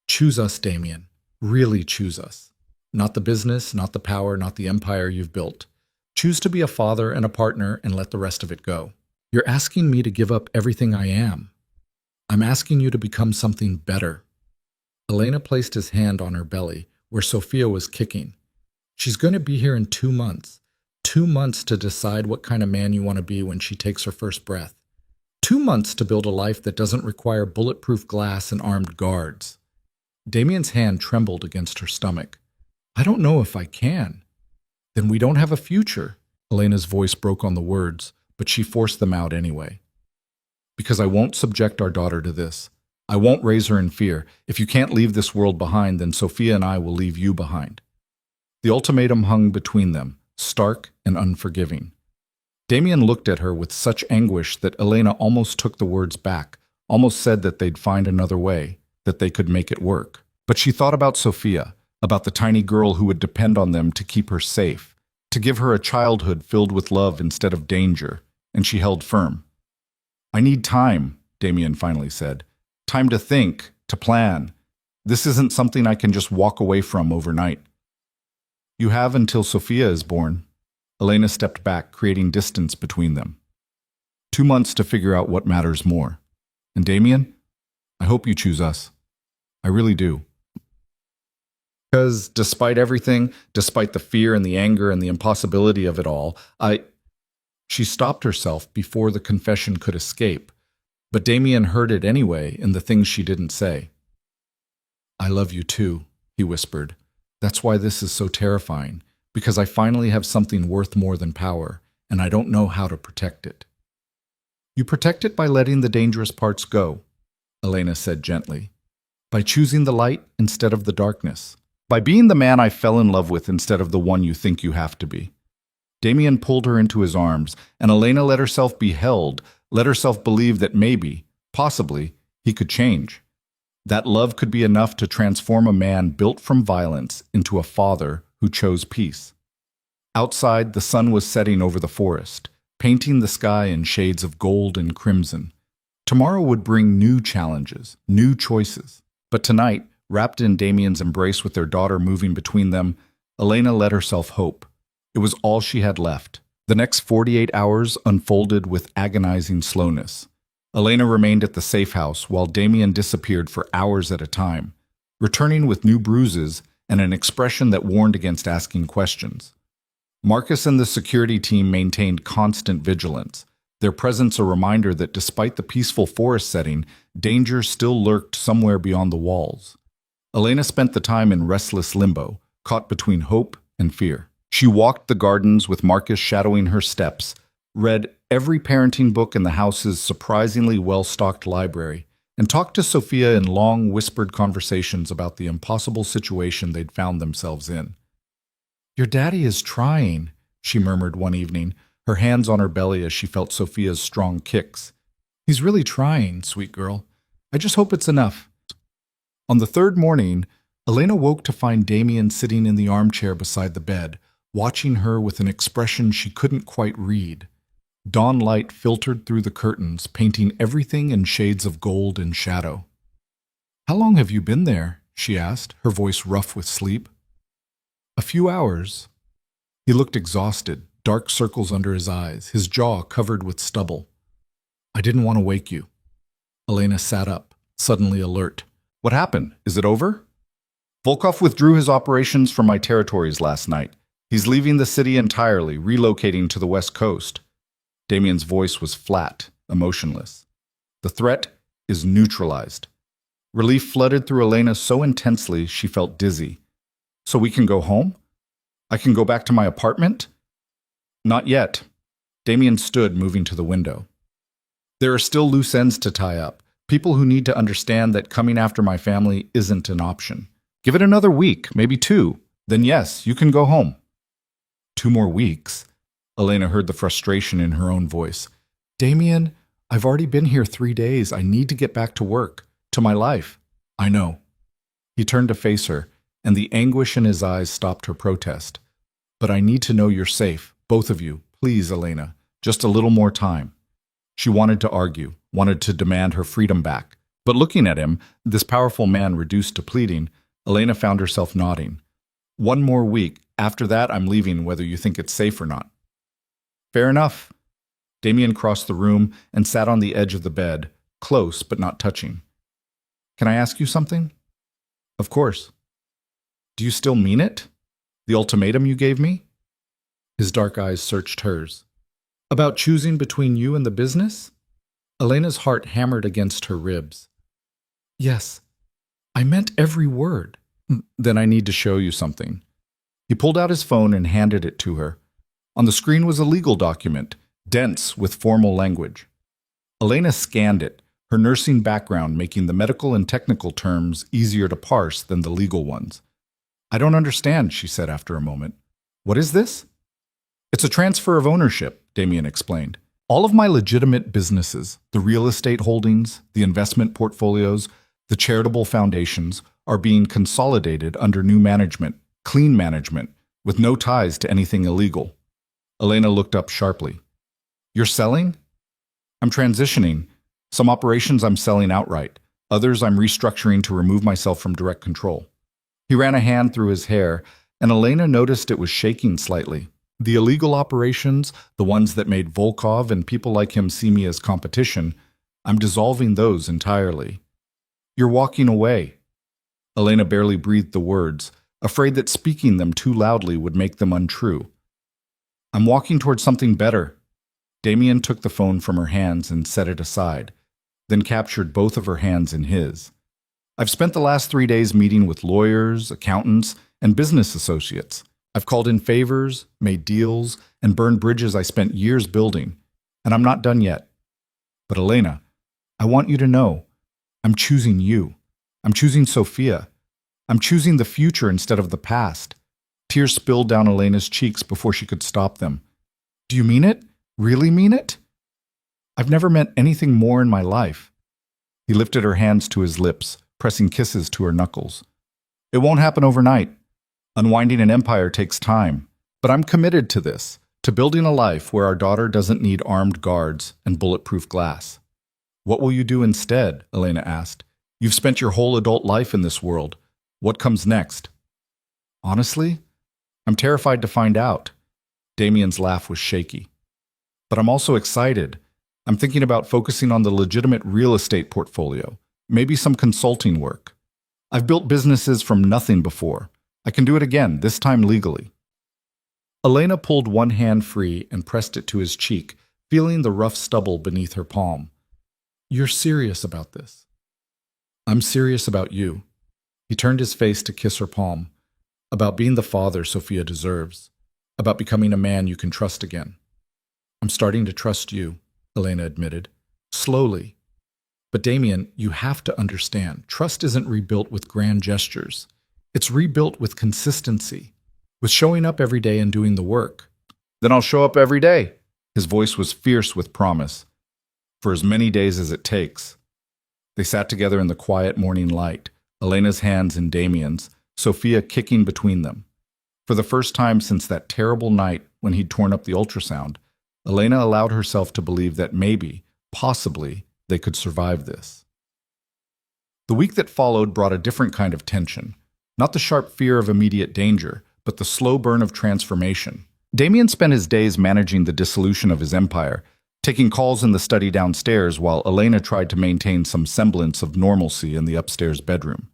"Choose us, Damien. Really choose us. Not the business, not the power, not the empire you've built. Choose to be a father and a partner and let the rest of it go. You're asking me to give up everything I am. I'm asking you to become something better." Elena placed his hand on her belly, where Sophia was kicking. "She's going to be here in 2 months. 2 months to decide what kind of man you want to be when she takes her first breath. 2 months to build a life that doesn't require bulletproof glass and armed guards." Damien's hand trembled against her stomach. "I don't know if I can." "Then we don't have a future." Elena's voice broke on the words, but she forced them out anyway. "Because I won't subject our daughter to this. I won't raise her in fear. If you can't leave this world behind, then Sophia and I will leave you behind." The ultimatum hung between them, stark and unforgiving. Damien looked at her with such anguish that Elena almost took the words back, almost said that they'd find another way, that they could make it work. But she thought about Sophia, about the tiny girl who would depend on them to keep her safe, to give her a childhood filled with love instead of danger, and she held firm. "I need time," Damien finally said. "Time to think, to plan. This isn't something I can just walk away from overnight." "You have until Sophia is born." Elena stepped back, creating distance between them. 2 months to figure out what matters more. And Damien, I hope you choose us. I really do. Because despite everything, despite the fear and the anger and the impossibility of it all, She stopped herself before the confession could escape, but Damien heard it anyway in the things she didn't say. "I love you too," he whispered. "That's why this is so terrifying, because I finally have something worth more than power, and I don't know how to protect it." "You protect it by letting the dangerous parts go," Elena said gently. "By choosing the light instead of the darkness. By being the man I fell in love with instead of the one you think you have to be." Damien pulled her into his arms, and Elena let herself be held, let herself believe that maybe, possibly, he could change. That love could be enough to transform a man built from violence into a father who chose peace. Outside, the sun was setting over the forest, painting the sky in shades of gold and crimson. Tomorrow would bring new challenges, new choices. But tonight, wrapped in Damien's embrace with their daughter moving between them, Elena let herself hope. It was all she had left. The next 48 hours unfolded with agonizing slowness. Elena remained at the safe house while Damien disappeared for hours at a time, returning with new bruises and an expression that warned against asking questions. Marcus and the security team maintained constant vigilance, their presence a reminder that despite the peaceful forest setting, danger still lurked somewhere beyond the walls. Elena spent the time in restless limbo, caught between hope and fear. She walked the gardens with Marcus shadowing her steps, read every parenting book in the house's surprisingly well-stocked library, and talked to Sophia in long, whispered conversations about the impossible situation they'd found themselves in. "Your daddy is trying," she murmured one evening, her hands on her belly as she felt Sophia's strong kicks. "He's really trying, sweet girl. I just hope it's enough." On the third morning, Elena woke to find Damien sitting in the armchair beside the bed, watching her with an expression she couldn't quite read. Dawn light filtered through the curtains, painting everything in shades of gold and shadow. "How long have you been there?" she asked, her voice rough with sleep. "A few hours." He looked exhausted, dark circles under his eyes, his jaw covered with stubble. "I didn't want to wake you." Elena sat up, suddenly alert. "What happened? Is it over?" "Volkov withdrew his operations from my territories last night. He's leaving the city entirely, relocating to the West Coast." Damien's voice was flat, emotionless. "The threat is neutralized." Relief flooded through Elena so intensely she felt dizzy. "So we can go home? I can go back to my apartment?" "Not yet." Damien stood, moving to the window. "There are still loose ends to tie up. People who need to understand that coming after my family isn't an option. Give it another week, maybe 2. Then yes, you can go home." 2 more weeks? Elena heard the frustration in her own voice. "Damien, I've already been here 3 days. I need to get back to work, to my life." "I know." He turned to face her, and the anguish in his eyes stopped her protest. "But I need to know you're safe, both of you. Please, Elena, just a little more time." She wanted to argue, wanted to demand her freedom back. But looking at him, this powerful man reduced to pleading, Elena found herself nodding. "1 more week. After that, I'm leaving whether you think it's safe or not." "Fair enough." Damien crossed the room and sat on the edge of the bed, close but not touching. "Can I ask you something?" "Of course." "Do you still mean it? The ultimatum you gave me?" His dark eyes searched hers. "About choosing between you and the business?" Elena's heart hammered against her ribs. "Yes, I meant every word." "Then I need to show you something." He pulled out his phone and handed it to her. On the screen was a legal document, dense with formal language. Elena scanned it, her nursing background making the medical and technical terms easier to parse than the legal ones. I don't understand, she said after a moment. What is this? It's a transfer of ownership, Damien explained. All of my legitimate businesses, the real estate holdings, the investment portfolios, the charitable foundations, are being consolidated under new management, clean management, with no ties to anything illegal. Elena looked up sharply. You're selling? I'm transitioning. Some operations I'm selling outright. Others I'm restructuring to remove myself from direct control. He ran a hand through his hair, and Elena noticed it was shaking slightly. The illegal operations, the ones that made Volkov and people like him see me as competition, I'm dissolving those entirely. You're walking away. Elena barely breathed the words, afraid that speaking them too loudly would make them untrue. I'm walking towards something better. Damien took the phone from her hands and set it aside, then captured both of her hands in his. I've spent the last 3 days meeting with lawyers, accountants, and business associates. I've called in favors, made deals, and burned bridges I spent years building, and I'm not done yet. But Elena, I want you to know, I'm choosing you. I'm choosing Sophia. I'm choosing the future instead of the past. Tears spilled down Elena's cheeks before she could stop them. Do you mean it? Really mean it? I've never meant anything more in my life. He lifted her hands to his lips, pressing kisses to her knuckles. It won't happen overnight. Unwinding an empire takes time, but I'm committed to this, to building a life where our daughter doesn't need armed guards and bulletproof glass. What will you do instead? Elena asked. You've spent your whole adult life in this world. What comes next? Honestly, I'm terrified to find out. Damien's laugh was shaky. But I'm also excited. I'm thinking about focusing on the legitimate real estate portfolio, maybe some consulting work. I've built businesses from nothing before. I can do it again, this time legally. Elena pulled one hand free and pressed it to his cheek, feeling the rough stubble beneath her palm. You're serious about this? I'm serious about you. He turned his face to kiss her palm. About being the father Sophia deserves. About becoming a man you can trust again. I'm starting to trust you, Elena admitted. Slowly. But Damien, you have to understand, trust isn't rebuilt with grand gestures. It's rebuilt with consistency, with showing up every day and doing the work. Then I'll show up every day. His voice was fierce with promise. For as many days as it takes. They sat together in the quiet morning light, Elena's hands in Damien's, Sophia kicking between them. For the first time since that terrible night when he'd torn up the ultrasound, Elena allowed herself to believe that maybe, possibly, they could survive this. The week that followed brought a different kind of tension. Not the sharp fear of immediate danger, but the slow burn of transformation. Damien spent his days managing the dissolution of his empire, taking calls in the study downstairs while Elena tried to maintain some semblance of normalcy in the upstairs bedroom.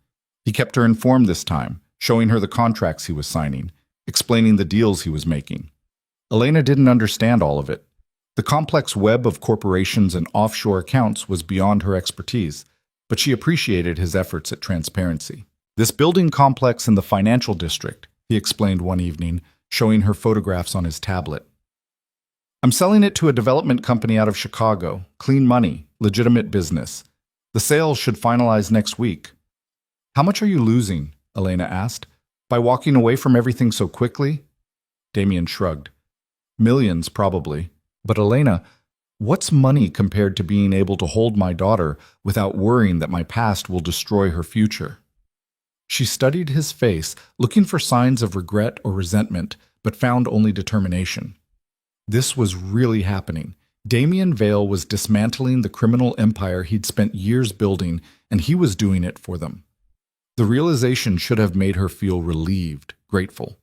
He kept her informed this time, showing her the contracts he was signing, explaining the deals he was making. Elena didn't understand all of it. The complex web of corporations and offshore accounts was beyond her expertise, but she appreciated his efforts at transparency. This building complex in the financial district, he explained one evening, showing her photographs on his tablet. I'm selling it to a development company out of Chicago. Clean money, legitimate business. The sale should finalize next week. How much are you losing? Elena asked. By walking away from everything so quickly? Damien shrugged. Millions, probably. But Elena, what's money compared to being able to hold my daughter without worrying that my past will destroy her future? She studied his face, looking for signs of regret or resentment, but found only determination. This was really happening. Damien Vale was dismantling the criminal empire he'd spent years building, and he was doing it for them. The realization should have made her feel relieved, grateful.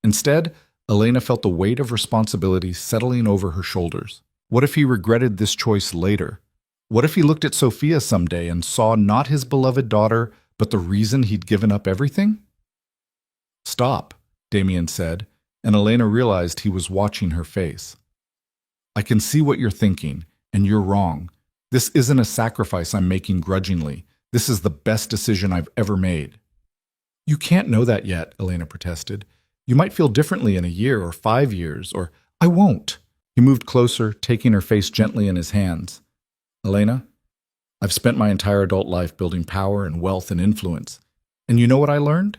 Instead, Elena felt the weight of responsibility settling over her shoulders. What if he regretted this choice later? What if he looked at Sophia someday and saw not his beloved daughter, but the reason he'd given up everything? Stop, Damien said, and Elena realized he was watching her face. I can see what you're thinking, and you're wrong. This isn't a sacrifice I'm making grudgingly. This is the best decision I've ever made. You can't know that yet, Elena protested. You might feel differently in a year or 5 years, or I won't. He moved closer, taking her face gently in his hands. Elena, I've spent my entire adult life building power and wealth and influence. And you know what I learned?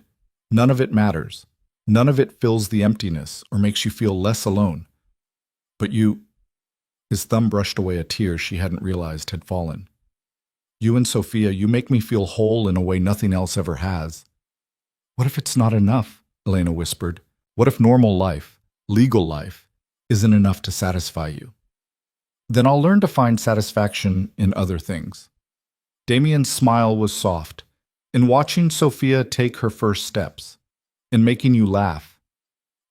None of it matters. None of it fills the emptiness or makes you feel less alone. But you... His thumb brushed away a tear she hadn't realized had fallen. You and Sophia, you make me feel whole in a way nothing else ever has. What if it's not enough? Elena whispered. What if normal life, legal life, isn't enough to satisfy you? Then I'll learn to find satisfaction in other things. Damien's smile was soft, in watching Sophia take her first steps, in making you laugh,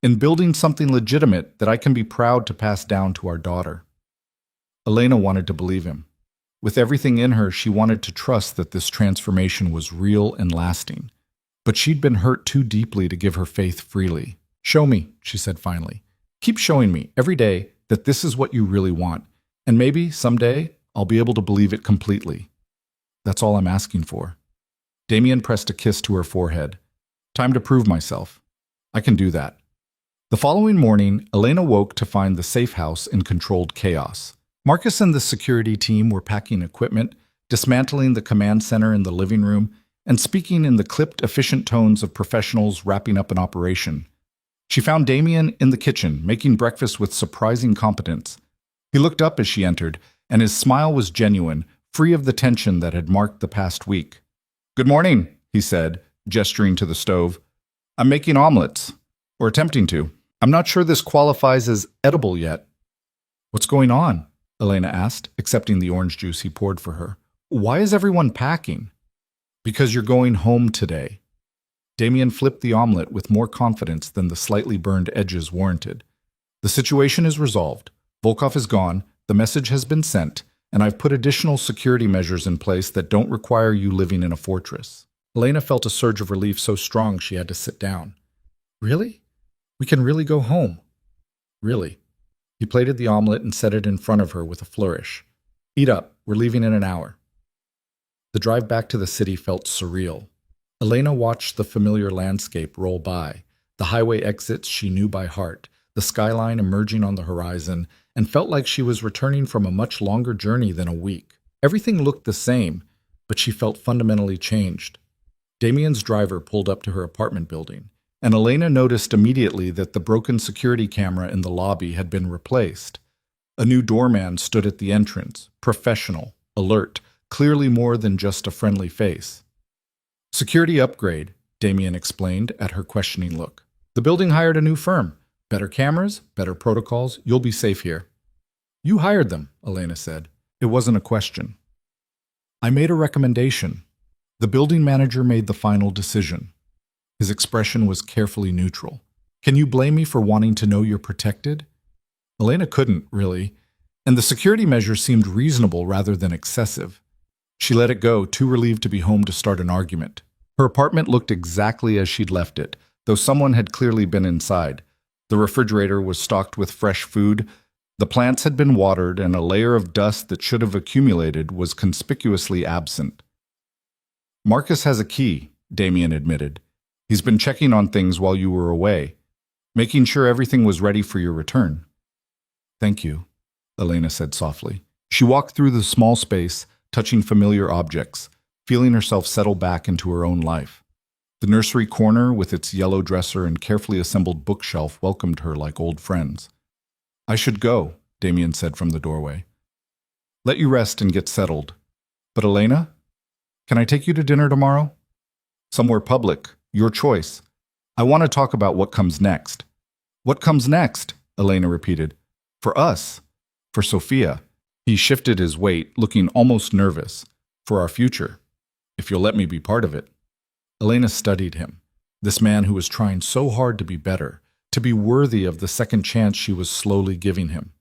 in building something legitimate that I can be proud to pass down to our daughter. Elena wanted to believe him. With everything in her, she wanted to trust that this transformation was real and lasting. But she'd been hurt too deeply to give her faith freely. Show me, she said finally. Keep showing me, every day, that this is what you really want. And maybe, someday, I'll be able to believe it completely. That's all I'm asking for. Damien pressed a kiss to her forehead. Time to prove myself. I can do that. The following morning, Elena woke to find the safe house in controlled chaos. Marcus and the security team were packing equipment, dismantling the command center in the living room, and speaking in the clipped, efficient tones of professionals wrapping up an operation. She found Damien in the kitchen, making breakfast with surprising competence. He looked up as she entered, and his smile was genuine, free of the tension that had marked the past week. Good morning, he said, gesturing to the stove. I'm making omelets, or attempting to. I'm not sure this qualifies as edible yet. What's going on? Elena asked, accepting the orange juice he poured for her. Why is everyone packing? Because you're going home today. Damien flipped the omelet with more confidence than the slightly burned edges warranted. The situation is resolved. Volkov is gone, the message has been sent, and I've put additional security measures in place that don't require you living in a fortress. Elena felt a surge of relief so strong she had to sit down. Really? We can really go home? Really? He plated the omelet and set it in front of her with a flourish. Eat up, we're leaving in an hour. The drive back to the city felt surreal. Elena watched the familiar landscape roll by, the highway exits she knew by heart, the skyline emerging on the horizon, and felt like she was returning from a much longer journey than a week. Everything looked the same, but she felt fundamentally changed. Damien's driver pulled up to her apartment building, and Elena noticed immediately that the broken security camera in the lobby had been replaced. A new doorman stood at the entrance, professional, alert, clearly more than just a friendly face. Security upgrade, Damien explained at her questioning look. The building hired a new firm. Better cameras, better protocols, you'll be safe here. You hired them, Elena said. It wasn't a question. I made a recommendation. The building manager made the final decision. His expression was carefully neutral. Can you blame me for wanting to know you're protected? Elena couldn't, really, and the security measures seemed reasonable rather than excessive. She let it go, too relieved to be home to start an argument. Her apartment looked exactly as she'd left it, though someone had clearly been inside. The refrigerator was stocked with fresh food, the plants had been watered, and a layer of dust that should have accumulated was conspicuously absent. Marcus has a key, Damien admitted. He's been checking on things while you were away, making sure everything was ready for your return. Thank you, Elena said softly. She walked through the small space, touching familiar objects, feeling herself settle back into her own life. The nursery corner, with its yellow dresser and carefully assembled bookshelf, welcomed her like old friends. I should go, Damien said from the doorway. Let you rest and get settled. But Elena, can I take you to dinner tomorrow? Somewhere public, your choice. I want to talk about what comes next. What comes next? Elena repeated. For us. For Sophia. He shifted his weight, looking almost nervous. For our future. If you'll let me be part of it. Elena studied him. This man who was trying so hard to be better, to be worthy of the second chance she was slowly giving him.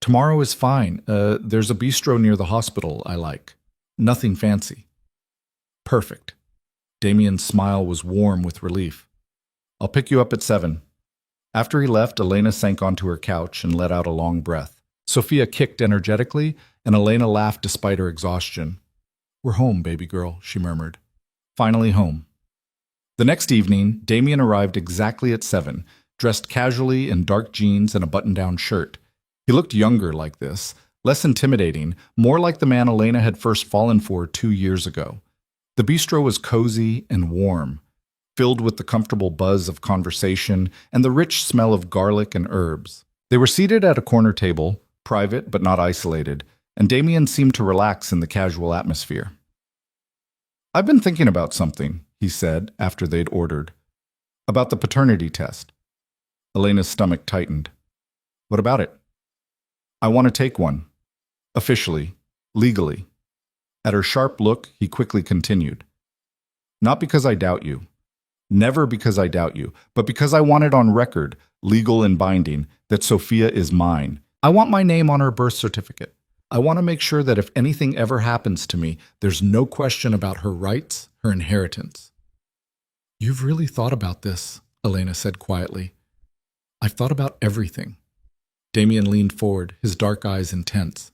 Tomorrow is fine. There's a bistro near the hospital I like. Nothing fancy. Perfect. Damien's smile was warm with relief. I'll pick you up at 7. After he left, Elena sank onto her couch and let out a long breath. Sophia kicked energetically, and Elena laughed despite her exhaustion. We're home, baby girl, she murmured. Finally home. The next evening, Damien arrived exactly at 7, dressed casually in dark jeans and a button-down shirt. He looked younger like this, less intimidating, more like the man Elena had first fallen for 2 years ago. The bistro was cozy and warm, filled with the comfortable buzz of conversation and the rich smell of garlic and herbs. They were seated at a corner table, private but not isolated, and Damien seemed to relax in the casual atmosphere. "I've been thinking about something," he said after they'd ordered. "About the paternity test." Elena's stomach tightened. "What about it?" "I want to take one. Officially. Legally." At her sharp look, he quickly continued. "Not because I doubt you. Never because I doubt you, but because I want it on record, legal and binding, that Sophia is mine. I want my name on her birth certificate. I want to make sure that if anything ever happens to me, there's no question about her rights, her inheritance." "You've really thought about this," Elena said quietly. "I've thought about everything." Damien leaned forward, his dark eyes intense.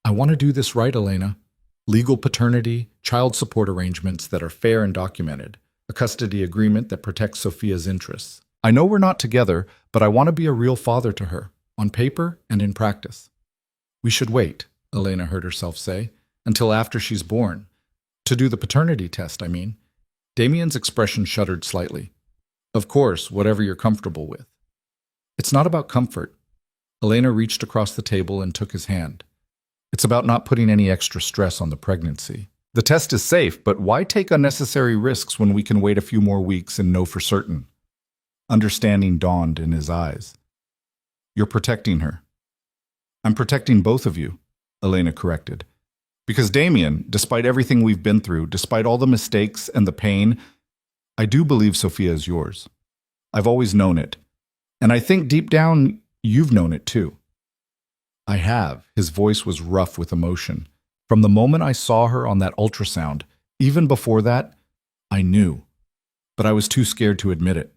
"I want to do this right, Elena. Legal paternity, child support arrangements that are fair and documented, a custody agreement that protects Sophia's interests. I know we're not together, but I want to be a real father to her, on paper and in practice." "We should wait," Elena heard herself say, "until after she's born. To do the paternity test, I mean." Damien's expression shuddered slightly. "Of course, whatever you're comfortable with." "It's not about comfort." Elena reached across the table and took his hand. "It's about not putting any extra stress on the pregnancy. The test is safe, but why take unnecessary risks when we can wait a few more weeks and know for certain?" Understanding dawned in his eyes. "You're protecting her." "I'm protecting both of you," Elena corrected. "Because Damien, despite everything we've been through, despite all the mistakes and the pain, I do believe Sophia is yours. I've always known it. And I think deep down, you've known it too." "I have." His voice was rough with emotion. "From the moment I saw her on that ultrasound, even before that, I knew. But I was too scared to admit it."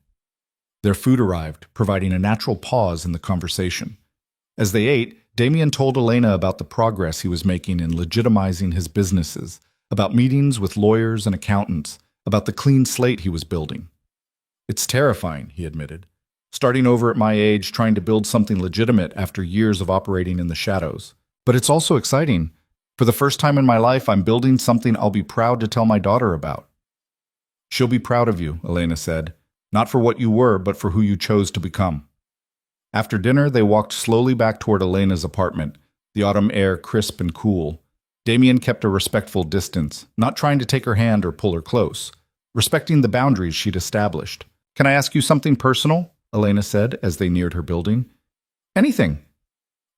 Their food arrived, providing a natural pause in the conversation. As they ate, Damien told Elena about the progress he was making in legitimizing his businesses, about meetings with lawyers and accountants, about the clean slate he was building. "It's terrifying," he admitted. "Starting over at my age, trying to build something legitimate after years of operating in the shadows. But it's also exciting. For the first time in my life, I'm building something I'll be proud to tell my daughter about." "She'll be proud of you," Elena said. "Not for what you were, but for who you chose to become." After dinner, they walked slowly back toward Elena's apartment, the autumn air crisp and cool. Damien kept a respectful distance, not trying to take her hand or pull her close, respecting the boundaries she'd established. "Can I ask you something personal?" Elena said as they neared her building. "Anything."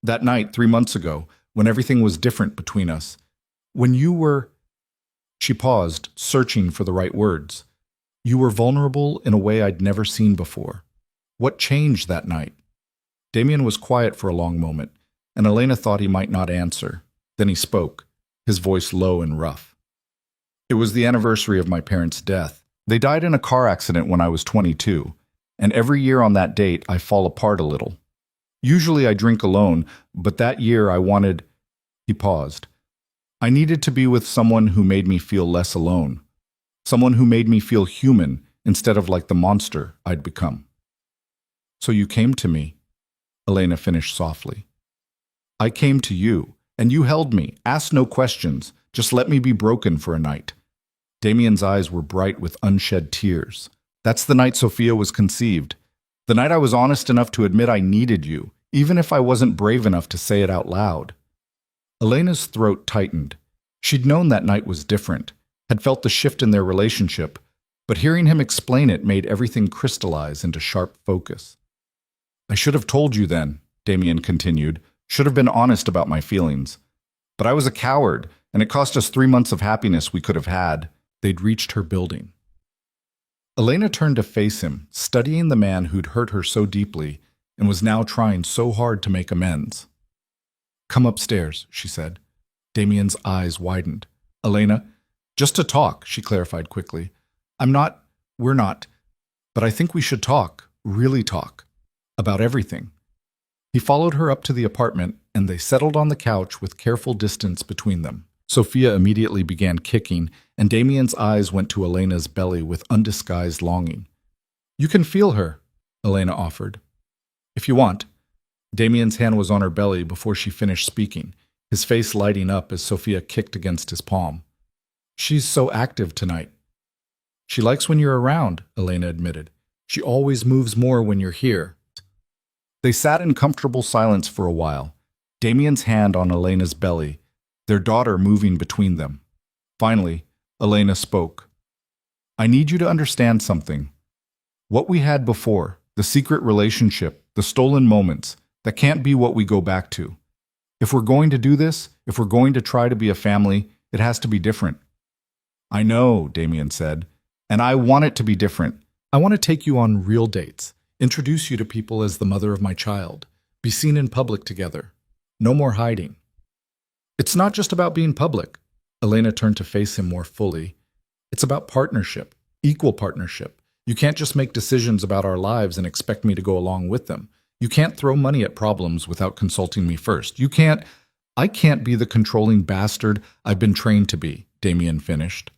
"That night, 3 months ago, when everything was different between us, when you were—" She paused, searching for the right words. "You were vulnerable in a way I'd never seen before. What changed that night?" Damien was quiet for a long moment, and Elena thought he might not answer. Then he spoke, his voice low and rough. "It was the anniversary of my parents' death. They died in a car accident when I was 22, and every year on that date I fall apart a little. Usually I drink alone, but that year I wanted—" He paused. "I needed to be with someone who made me feel less alone. Someone who made me feel human instead of like the monster I'd become." "So you came to me," Elena finished softly. "I came to you, and you held me, asked no questions, just let me be broken for a night." Damien's eyes were bright with unshed tears. "That's the night Sophia was conceived. The night I was honest enough to admit I needed you, even if I wasn't brave enough to say it out loud." Elena's throat tightened. She'd known that night was different, had felt the shift in their relationship, but hearing him explain it made everything crystallize into sharp focus. "I should have told you then," Damien continued, "should have been honest about my feelings. But I was a coward, and it cost us 3 months of happiness we could have had." They'd reached her building. Elena turned to face him, studying the man who'd hurt her so deeply and was now trying so hard to make amends. "Come upstairs," she said. Damien's eyes widened. "Elena, just to talk," she clarified quickly. We're not, but I think we should talk, really talk, about everything." He followed her up to the apartment, and they settled on the couch with careful distance between them. Sophia immediately began kicking, and Damien's eyes went to Elena's belly with undisguised longing. "You can feel her," Elena offered. "If you want." Damien's hand was on her belly before she finished speaking, his face lighting up as Sophia kicked against his palm. "She's so active tonight." She likes when you're around, Elena admitted. She always moves more when you're here. They sat in comfortable silence for a while, Damien's hand on Elena's belly, their daughter moving between them. Finally, Elena spoke. I need you to understand something. What we had before, the secret relationship, the stolen moments, that can't be what we go back to. If we're going to do this, if we're going to try to be a family, it has to be different. I know, Damien said, and I want it to be different. I want to take you on real dates, introduce you to people as the mother of my child, be seen in public together. No more hiding. It's not just about being public. Elena turned to face him more fully. It's about partnership, equal partnership. You can't just make decisions about our lives and expect me to go along with them. You can't throw money at problems without consulting me first. I can't be the controlling bastard I've been trained to be, Damien finished.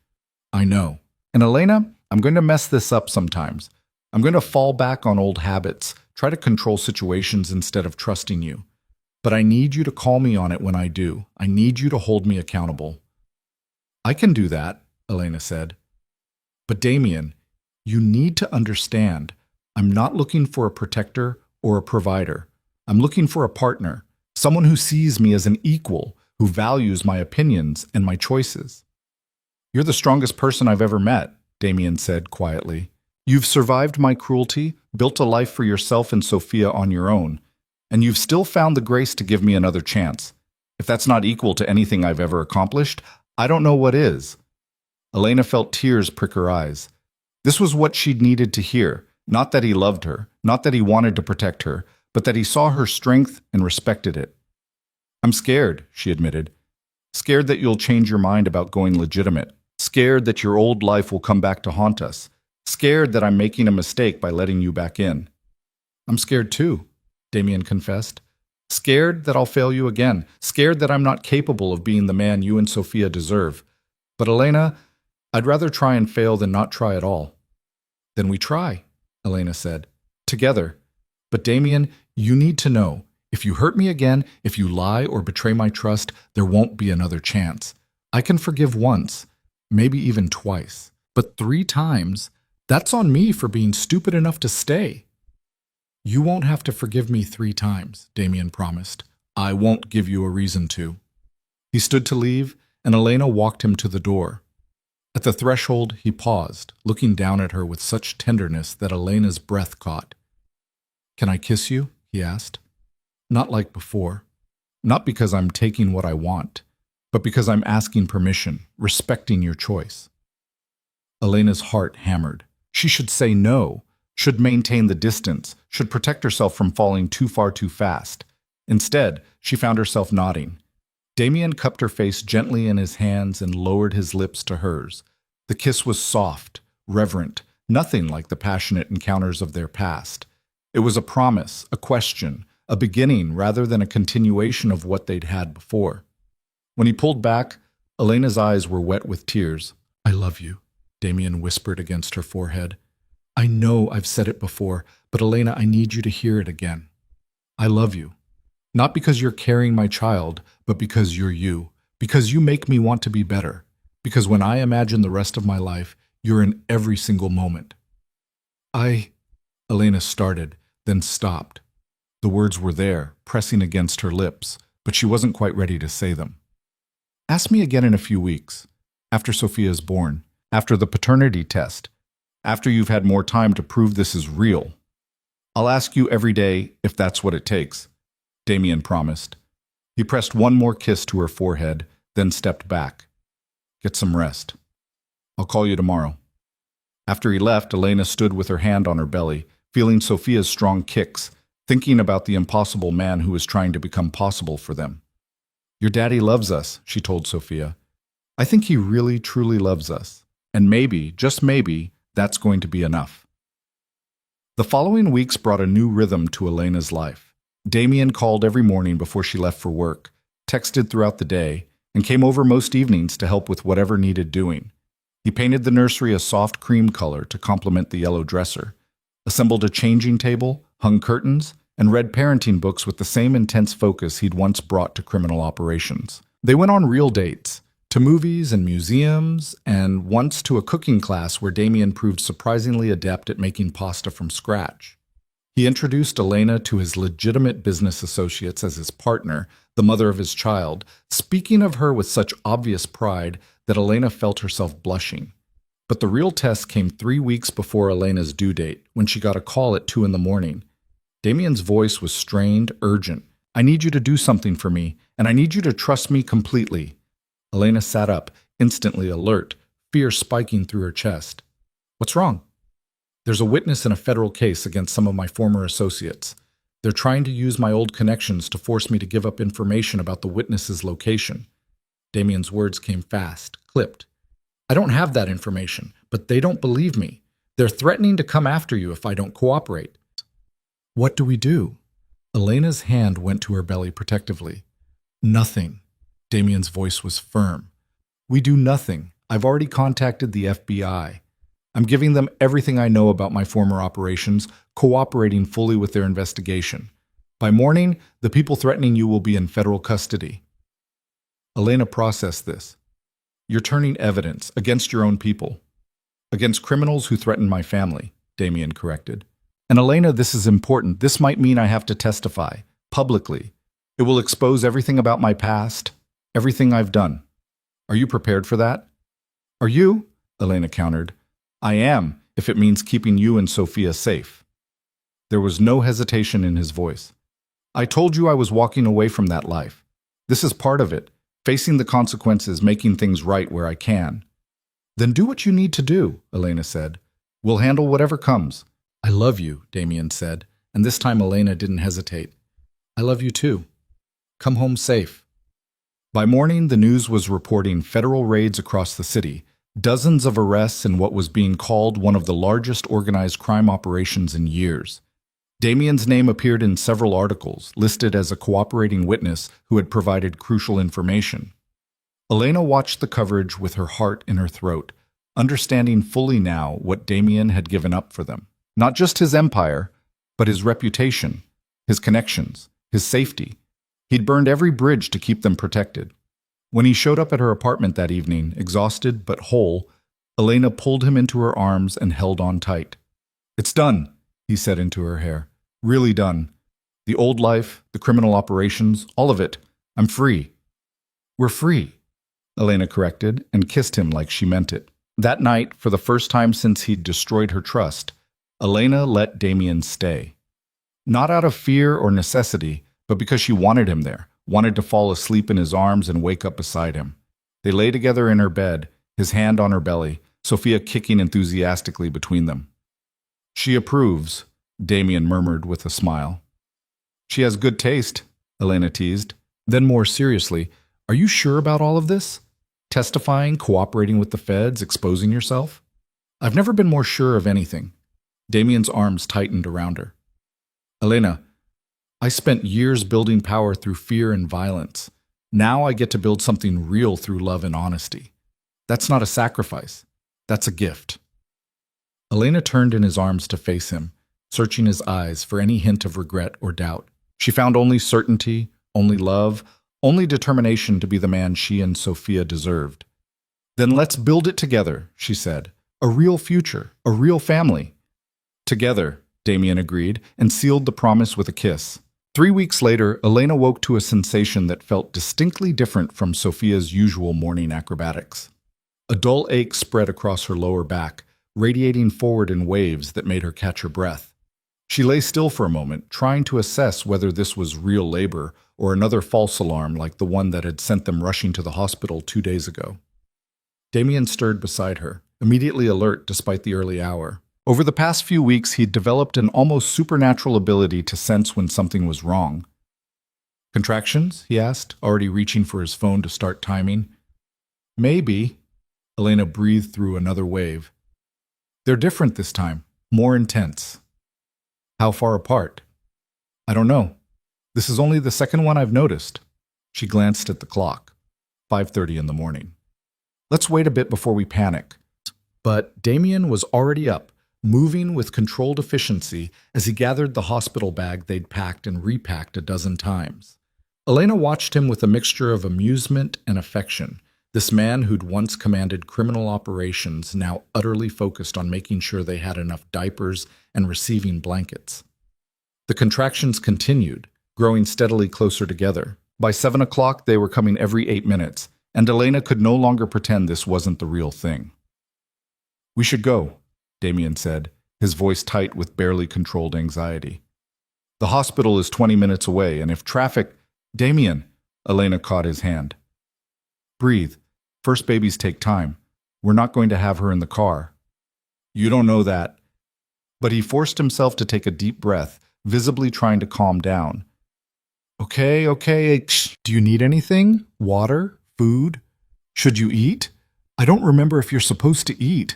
I know. And Elena, I'm going to mess this up sometimes. I'm going to fall back on old habits, try to control situations instead of trusting you. But I need you to call me on it when I do. I need you to hold me accountable. I can do that, Elena said. But Damien, you need to understand, I'm not looking for a protector or a provider. I'm looking for a partner, someone who sees me as an equal, who values my opinions and my choices. You're the strongest person I've ever met, Damien said quietly. You've survived my cruelty, built a life for yourself and Sophia on your own, and you've still found the grace to give me another chance. If that's not equal to anything I've ever accomplished, I don't know what is. Elena felt tears prick her eyes. This was what she'd needed to hear, not that he loved her, not that he wanted to protect her, but that he saw her strength and respected it. I'm scared, she admitted. Scared that you'll change your mind about going legitimate. Scared that your old life will come back to haunt us. Scared that I'm making a mistake by letting you back in. I'm scared too, Damien confessed. Scared that I'll fail you again. Scared that I'm not capable of being the man you and Sophia deserve. But Elena, I'd rather try and fail than not try at all. Then we try, Elena said. Together. But Damien, you need to know, if you hurt me again, if you lie or betray my trust, there won't be another chance. I can forgive once, maybe even twice. But 3 times, that's on me for being stupid enough to stay. You won't have to forgive me 3 times, Damien promised. I won't give you a reason to. He stood to leave, and Elena walked him to the door. At the threshold, he paused, looking down at her with such tenderness that Elena's breath caught. Can I kiss you? He asked. Not like before. Not because I'm taking what I want, but because I'm asking permission, respecting your choice. Elena's heart hammered. She should say no, should maintain the distance, should protect herself from falling too far too fast. Instead, she found herself nodding. Damien cupped her face gently in his hands and lowered his lips to hers. The kiss was soft, reverent, nothing like the passionate encounters of their past. It was a promise, a question, a beginning rather than a continuation of what they'd had before. When he pulled back, Elena's eyes were wet with tears. I love you, Damien whispered against her forehead. I know I've said it before, but Elena, I need you to hear it again. I love you. Not because you're carrying my child, but because you're you. Because you make me want to be better. Because when I imagine the rest of my life, you're in every single moment. Elena started, then stopped. The words were there, pressing against her lips, but she wasn't quite ready to say them. Ask me again in a few weeks, after Sophia's born, after the paternity test, after you've had more time to prove this is real. I'll ask you every day if that's what it takes, Damien promised. He pressed one more kiss to her forehead, then stepped back. Get some rest. I'll call you tomorrow. After he left, Elena stood with her hand on her belly, feeling Sophia's strong kicks, thinking about the impossible man who was trying to become possible for them. Your daddy loves us, she told Sophia. I think he really, truly loves us. And maybe, just maybe, that's going to be enough. The following weeks brought a new rhythm to Elena's life. Damien called every morning before she left for work, texted throughout the day, and came over most evenings to help with whatever needed doing. He painted the nursery a soft cream color to complement the yellow dresser, assembled a changing table, hung curtains, and read parenting books with the same intense focus he'd once brought to criminal operations. They went on real dates, To movies and museums, and once to a cooking class where Damien proved surprisingly adept at making pasta from scratch. He introduced Elena to his legitimate business associates as his partner, the mother of his child, speaking of her with such obvious pride that Elena felt herself blushing. But the real test came 3 weeks before Elena's due date, when she got a call at 2 in the morning. Damien's voice was strained, urgent. "I need you to do something for me, and I need you to trust me completely." Elena sat up, instantly alert, fear spiking through her chest. "What's wrong?" "There's a witness in a federal case against some of my former associates. They're trying to use my old connections to force me to give up information about the witness's location." Damien's words came fast, clipped. "I don't have that information, but they don't believe me. They're threatening to come after you if I don't cooperate." "What do we do?" Elena's hand went to her belly protectively. "Nothing." Damien's voice was firm. "We do nothing. I've already contacted the FBI. I'm giving them everything I know about my former operations, cooperating fully with their investigation. By morning, the people threatening you will be in federal custody." Elena processed this. "You're turning evidence against your own people." "Against criminals who threatened my family," Damien corrected. "And Elena, this is important. This might mean I have to testify, publicly. It will expose everything about my past, everything I've done. Are you prepared for that?" "Are you?" Elena countered. "I am, if it means keeping you and Sophia safe." There was no hesitation in his voice. "I told you I was walking away from that life. This is part of it, facing the consequences, making things right where I can." "Then do what you need to do," Elena said. "We'll handle whatever comes." "I love you," Damien said, and this time Elena didn't hesitate. "I love you too. Come home safe." By morning, the news was reporting federal raids across the city, dozens of arrests in what was being called one of the largest organized crime operations in years. Damien's name appeared in several articles, listed as a cooperating witness who had provided crucial information. Elena watched the coverage with her heart in her throat, understanding fully now what Damien had given up for them. Not just his empire, but his reputation, his connections, his safety. He'd burned every bridge to keep them protected. When he showed up at her apartment that evening, exhausted but whole, Elena pulled him into her arms and held on tight. "It's done," he said into her hair. "Really done. The old life, the criminal operations, all of it. I'm free." "We're free," Elena corrected and kissed him like she meant it. That night, for the first time since he'd destroyed her trust, Elena let Damien stay. Not out of fear or necessity, but because she wanted him there, wanted to fall asleep in his arms and wake up beside him. They lay together in her bed, his hand on her belly, Sophia kicking enthusiastically between them. "She approves," Damien murmured with a smile. "She has good taste," Elena teased. Then more seriously, "Are you sure about all of this? Testifying, cooperating with the feds, exposing yourself?" "I've never been more sure of anything." Damien's arms tightened around her. "Elena, I spent years building power through fear and violence. Now I get to build something real through love and honesty. That's not a sacrifice. That's a gift." Elena turned in his arms to face him, searching his eyes for any hint of regret or doubt. She found only certainty, only love, only determination to be the man she and Sophia deserved. "Then let's build it together," she said. "A real future, a real family." "Together," Damien agreed, and sealed the promise with a kiss. 3 weeks later, Elena woke to a sensation that felt distinctly different from Sophia's usual morning acrobatics. A dull ache spread across her lower back, radiating forward in waves that made her catch her breath. She lay still for a moment, trying to assess whether this was real labor or another false alarm like the one that had sent them rushing to the hospital 2 days ago. Damien stirred beside her, immediately alert despite the early hour. Over the past few weeks, he'd developed an almost supernatural ability to sense when something was wrong. "Contractions?" he asked, already reaching for his phone to start timing. "Maybe." Elena breathed through another wave. "They're different this time, more intense." "How far apart?" "I don't know. This is only the second one I've noticed." She glanced at the clock. 5:30 in the morning. "Let's wait a bit before we panic." But Damien was already up, moving with controlled efficiency as he gathered the hospital bag they'd packed and repacked a dozen times. Elena watched him with a mixture of amusement and affection, This man who'd once commanded criminal operations now utterly focused on making sure they had enough diapers and receiving blankets. The contractions continued, growing steadily closer together. By 7 o'clock, they were coming every 8 minutes, and Elena could no longer pretend this wasn't the real thing. "We should go," Damien said, his voice tight with barely controlled anxiety. "The hospital is 20 minutes away, and if traffic—" "Damien!" Elena caught his hand. "Breathe. First babies take time. We're not going to have her in the car." "You don't know that." But he forced himself to take a deep breath, visibly trying to calm down. Okay. Do you need anything? Water? Food? Should you eat? I don't remember if you're supposed to eat."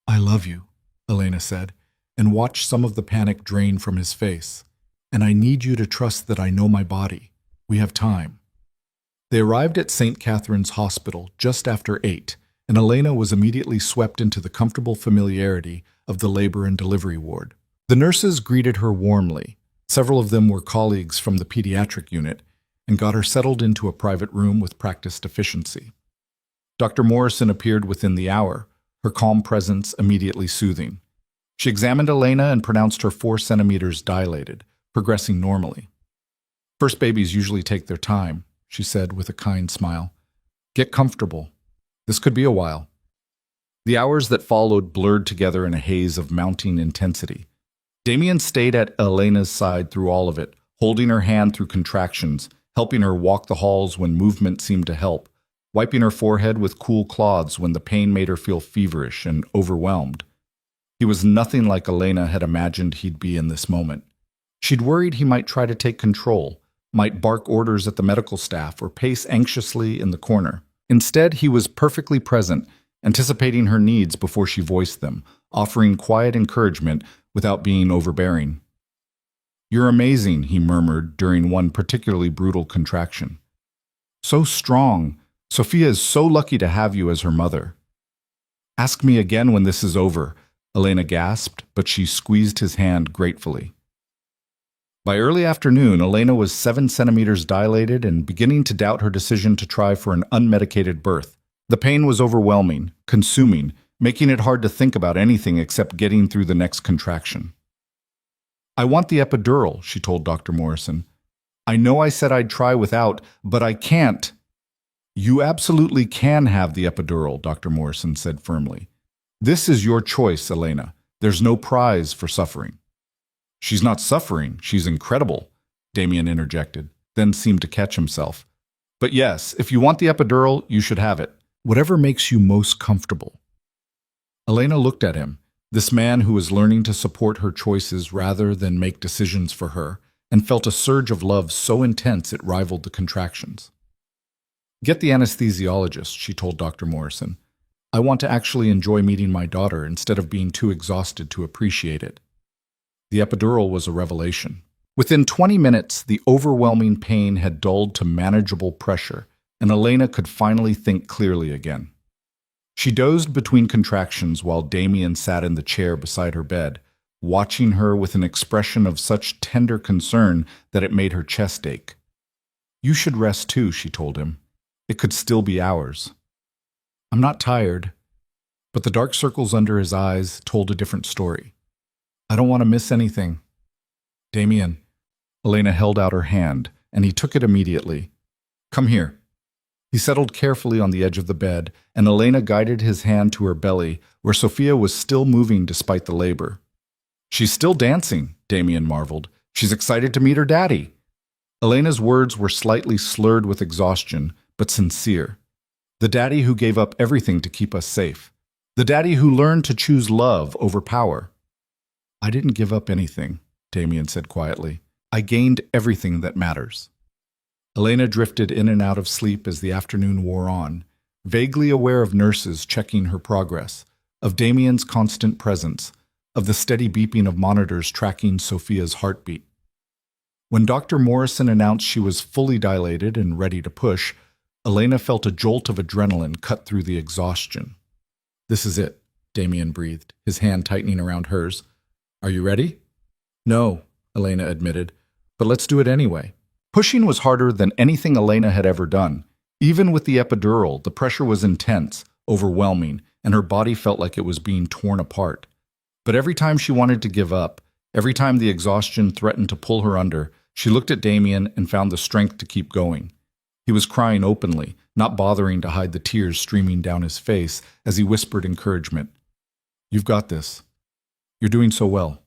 "I love you," Elena said, and watched some of the panic drain from his face. "And I need you to trust that I know my body. We have time." They arrived at St. Catherine's Hospital just after 8, and Elena was immediately swept into the comfortable familiarity of the labor and delivery ward. The nurses greeted her warmly. Several of them were colleagues from the pediatric unit, and got her settled into a private room with practiced efficiency. Dr. Morrison appeared within the hour, her calm presence immediately soothing. She examined Elena and pronounced her 4 centimeters dilated, progressing normally. "First babies usually take their time," she said with a kind smile. "Get comfortable. This could be a while." The hours that followed blurred together in a haze of mounting intensity. Damien stayed at Elena's side through all of it, holding her hand through contractions, helping her walk the halls when movement seemed to help, wiping her forehead with cool cloths when the pain made her feel feverish and overwhelmed. He was nothing like Elena had imagined he'd be in this moment. She'd worried he might try to take control, might bark orders at the medical staff or pace anxiously in the corner. Instead, he was perfectly present, anticipating her needs before she voiced them, offering quiet encouragement without being overbearing. "You're amazing," he murmured during one particularly brutal contraction. "So strong. Sophia is so lucky to have you as her mother." "Ask me again when this is over," Elena gasped, but she squeezed his hand gratefully. By early afternoon, Elena was 7 centimeters dilated and beginning to doubt her decision to try for an unmedicated birth. The pain was overwhelming, consuming, making it hard to think about anything except getting through the next contraction. "I want the epidural," she told Dr. Morrison. "I know I said I'd try without, but I can't." "You absolutely can have the epidural," Dr. Morrison said firmly. "This is your choice, Elena. There's no prize for suffering." "She's not suffering. She's incredible," Damien interjected, then seemed to catch himself. "But yes, if you want the epidural, you should have it. Whatever makes you most comfortable." Elena looked at him, this man who was learning to support her choices rather than make decisions for her, and felt a surge of love so intense it rivaled the contractions. "Get the anesthesiologist," she told Dr. Morrison. "I want to actually enjoy meeting my daughter instead of being too exhausted to appreciate it." The epidural was a revelation. Within 20 minutes, the overwhelming pain had dulled to manageable pressure, and Elena could finally think clearly again. She dozed between contractions while Damien sat in the chair beside her bed, watching her with an expression of such tender concern that it made her chest ache. "You should rest too," she told him. "It could still be hours." "I'm not tired." But the dark circles under his eyes told a different story. "I don't want to miss anything." "Damien." Elena held out her hand, and he took it immediately. "Come here." He settled carefully on the edge of the bed, and Elena guided his hand to her belly, where Sophia was still moving despite the labor. "She's still dancing," Damien marveled. "She's excited to meet her daddy." Elena's words were slightly slurred with exhaustion, but sincere. "The daddy who gave up everything to keep us safe. The daddy who learned to choose love over power." "I didn't give up anything," Damien said quietly. "I gained everything that matters." Elena drifted in and out of sleep as the afternoon wore on, vaguely aware of nurses checking her progress, of Damien's constant presence, of the steady beeping of monitors tracking Sophia's heartbeat. When Dr. Morrison announced she was fully dilated and ready to push, Elena felt a jolt of adrenaline cut through the exhaustion. "This is it," Damien breathed, his hand tightening around hers. "Are you ready?" "No," Elena admitted, "but let's do it anyway." Pushing was harder than anything Elena had ever done. Even with the epidural, the pressure was intense, overwhelming, and her body felt like it was being torn apart. But every time she wanted to give up, every time the exhaustion threatened to pull her under, she looked at Damien and found the strength to keep going. He was crying openly, not bothering to hide the tears streaming down his face as he whispered encouragement. "You've got this. You're doing so well.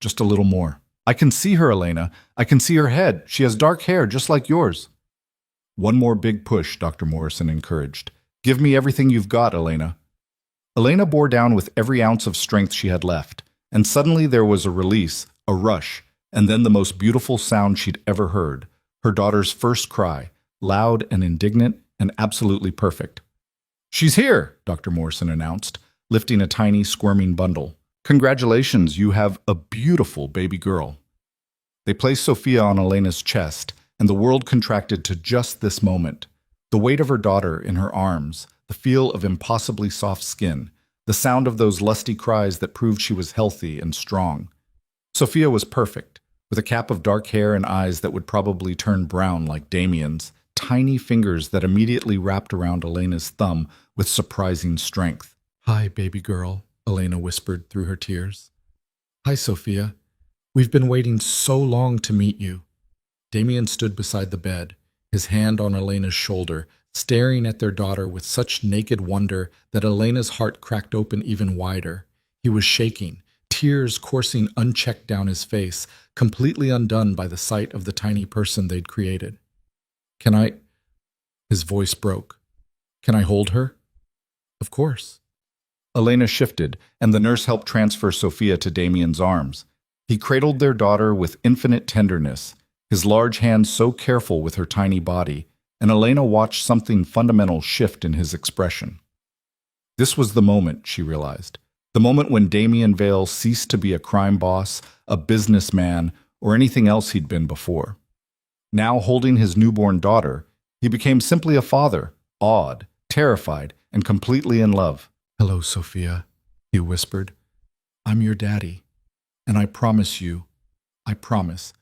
Just a little more. I can see her, Elena. I can see her head. She has dark hair, just like yours." "One more big push," Dr. Morrison encouraged. "Give me everything you've got, Elena." Elena bore down with every ounce of strength she had left, and suddenly there was a release, a rush, and then the most beautiful sound she'd ever heard, her daughter's first cry, loud and indignant and absolutely perfect. "She's here," Dr. Morrison announced, lifting a tiny, squirming bundle. "Congratulations, you have a beautiful baby girl." They placed Sophia on Elena's chest, and the world contracted to just this moment. The weight of her daughter in her arms, the feel of impossibly soft skin, the sound of those lusty cries that proved she was healthy and strong. Sophia was perfect, with a cap of dark hair and eyes that would probably turn brown like Damien's, tiny fingers that immediately wrapped around Elena's thumb with surprising strength. "Hi, baby girl," Elena whispered through her tears. "Hi, Sophia. We've been waiting so long to meet you." Damien stood beside the bed, his hand on Elena's shoulder, staring at their daughter with such naked wonder that Elena's heart cracked open even wider. He was shaking, tears coursing unchecked down his face, completely undone by the sight of the tiny person they'd created. "Can I—" His voice broke. "Can I hold her?" "Of course." Elena shifted, and the nurse helped transfer Sophia to Damien's arms. He cradled their daughter with infinite tenderness, his large hands so careful with her tiny body, and Elena watched something fundamental shift in his expression. This was the moment, she realized. The moment when Damien Vale ceased to be a crime boss, a businessman, or anything else he'd been before. Now, holding his newborn daughter, he became simply a father, awed, terrified, and completely in love. "Hello, Sophia," he whispered. "I'm your daddy, and I promise you, I promise,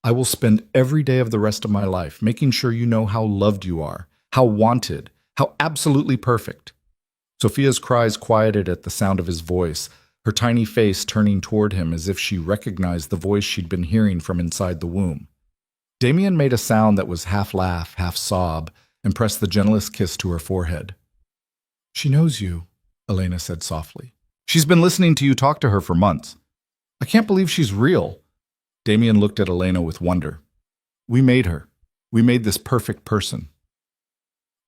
I will spend every day of the rest of my life making sure you know how loved you are, how wanted, how absolutely perfect." Sophia's cries quieted at the sound of his voice, her tiny face turning toward him as if she recognized the voice she'd been hearing from inside the womb. Damien made a sound that was half laugh, half sob, and pressed the gentlest kiss to her forehead. "She knows you," Elena said softly. "She's been listening to you talk to her for months. I can't believe she's real." Damien looked at Elena with wonder. "We made her. We made this perfect person."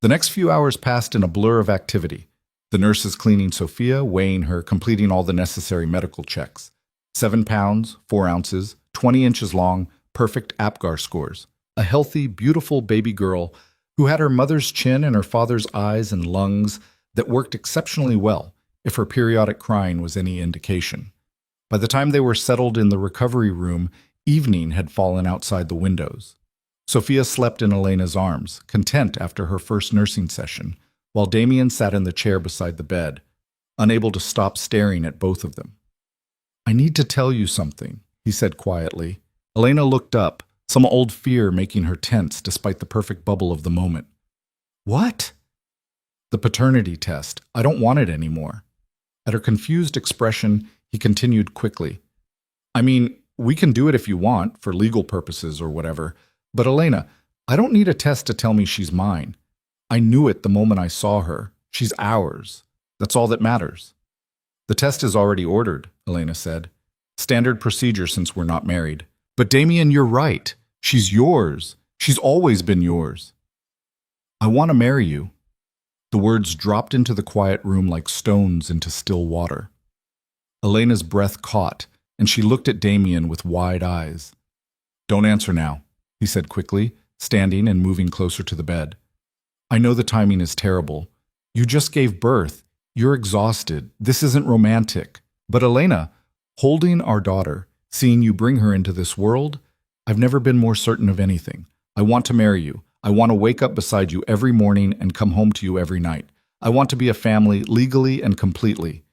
The next few hours passed in a blur of activity. The nurses cleaning Sophia, weighing her, completing all the necessary medical checks. 7 pounds, 4 ounces, 20 inches long, perfect APGAR scores. A healthy, beautiful baby girl who had her mother's chin and her father's eyes and lungs that worked exceptionally well, if her periodic crying was any indication. By the time they were settled in the recovery room, evening had fallen outside the windows. Sophia slept in Elena's arms, content after her first nursing session, while Damien sat in the chair beside the bed, unable to stop staring at both of them. "I need to tell you something," he said quietly. Elena looked up, some old fear making her tense despite the perfect bubble of the moment. "What?" "The paternity test. I don't want it anymore." At her confused expression, he continued quickly. "I mean, we can do it if you want, for legal purposes or whatever. But Elena, I don't need a test to tell me she's mine. I knew it the moment I saw her. She's ours. That's all that matters." "The test is already ordered," Elena said. "Standard procedure since we're not married." "But Damien, you're right. She's yours. She's always been yours." "I want to marry you." The words dropped into the quiet room like stones into still water. Elena's breath caught, and she looked at Damien with wide eyes. "Don't answer now," he said quickly, standing and moving closer to the bed. "I know the timing is terrible. You just gave birth. You're exhausted. This isn't romantic. But Elena, holding our daughter, seeing you bring her into this world, I've never been more certain of anything. I want to marry you. I want to wake up beside you every morning and come home to you every night. I want to be a family legally and completely."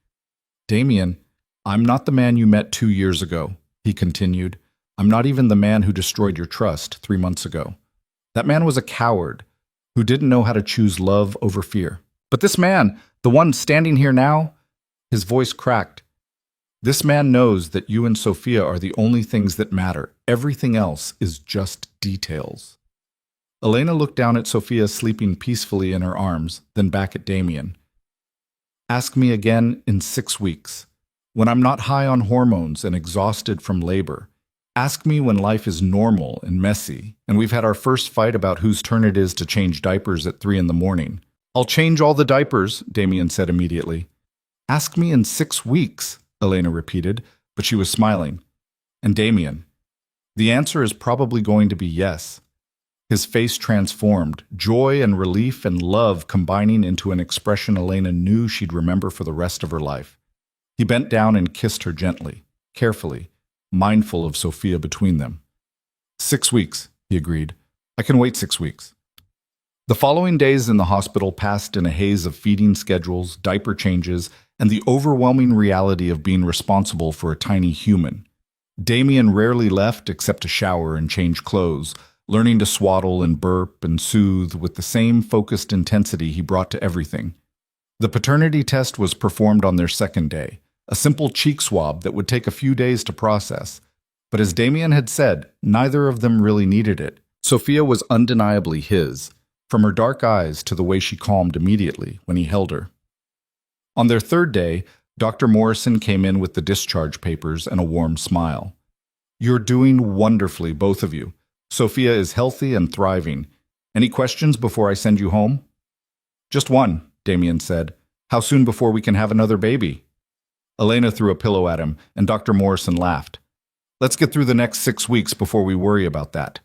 "Damien, I'm not the man you met 2 years ago," he continued. "I'm not even the man who destroyed your trust 3 months ago. That man was a coward. who didn't know how to choose love over fear. But this man, the one standing here now, his voice cracked. This man knows that you and Sophia are the only things that matter. Everything else is just details. Elena looked down at Sophia sleeping peacefully in her arms, then back at Damien. Ask me again in 6 weeks, when I'm not high on hormones and exhausted from labor. Ask me when life is normal and messy, and we've had our first fight about whose turn it is to change diapers at 3 in the morning. I'll change all the diapers, Damien said immediately. Ask me in 6 weeks, Elena repeated, but she was smiling. And Damien, the answer is probably going to be yes. His face transformed, joy and relief and love combining into an expression Elena knew she'd remember for the rest of her life. He bent down and kissed her gently, carefully, mindful of Sophia between them. 6 weeks, he agreed. I can wait 6 weeks. The following days in the hospital passed in a haze of feeding schedules, diaper changes, and the overwhelming reality of being responsible for a tiny human. Damien rarely left except to shower and change clothes, learning to swaddle and burp and soothe with the same focused intensity he brought to everything. The paternity test was performed on their second day, a simple cheek swab that would take a few days to process. But as Damien had said, neither of them really needed it. Sophia was undeniably his, from her dark eyes to the way she calmed immediately when he held her. On their third day, Dr. Morrison came in with the discharge papers and a warm smile. You're doing wonderfully, both of you. Sophia is healthy and thriving. Any questions before I send you home? Just one, Damien said. How soon before we can have another baby? Elena threw a pillow at him, and Dr. Morrison laughed. Let's get through the next 6 weeks before we worry about that.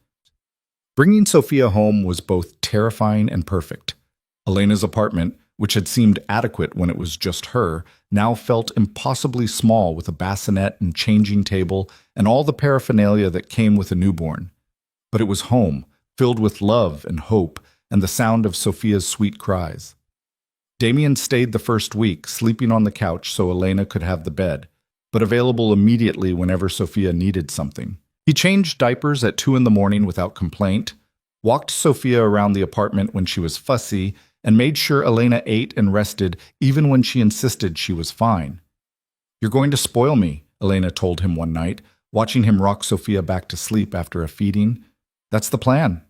Bringing Sophia home was both terrifying and perfect. Elena's apartment, which had seemed adequate when it was just her, now felt impossibly small with a bassinet and changing table and all the paraphernalia that came with a newborn. But it was home, filled with love and hope and the sound of Sophia's sweet cries. Damien stayed the first week, sleeping on the couch so Elena could have the bed, but available immediately whenever Sophia needed something. He changed diapers at 2 in the morning without complaint, walked Sophia around the apartment when she was fussy, and made sure Elena ate and rested even when she insisted she was fine. You're going to spoil me, Elena told him one night, watching him rock Sophia back to sleep after a feeding. That's the plan.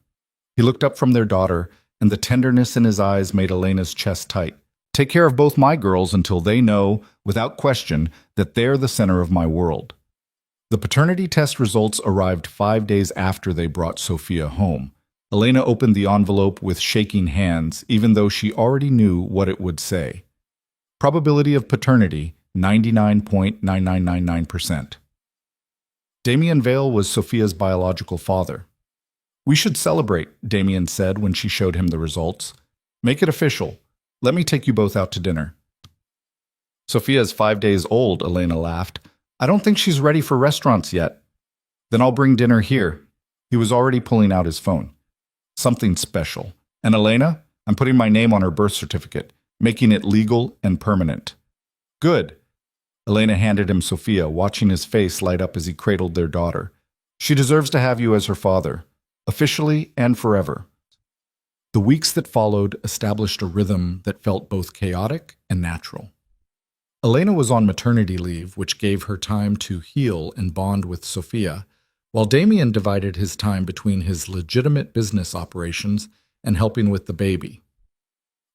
He looked up from their daughter, and the tenderness in his eyes made Elena's chest tight. Take care of both my girls until they know, without question, that they're the center of my world. The paternity test results arrived 5 days after they brought Sophia home. Elena opened the envelope with shaking hands, even though she already knew what it would say. Probability of paternity, 99.9999%. Damien Vale was Sophia's biological father. We should celebrate, Damien said when she showed him the results. Make it official. Let me take you both out to dinner. Sophia's 5 days old, Elena laughed. I don't think she's ready for restaurants yet. Then I'll bring dinner here. He was already pulling out his phone. Something special. And Elena, I'm putting my name on her birth certificate, making it legal and permanent. Good. Elena handed him Sophia, watching his face light up as he cradled their daughter. She deserves to have you as her father, officially and forever. The weeks that followed established a rhythm that felt both chaotic and natural. Elena was on maternity leave, which gave her time to heal and bond with Sophia, while Damien divided his time between his legitimate business operations and helping with the baby.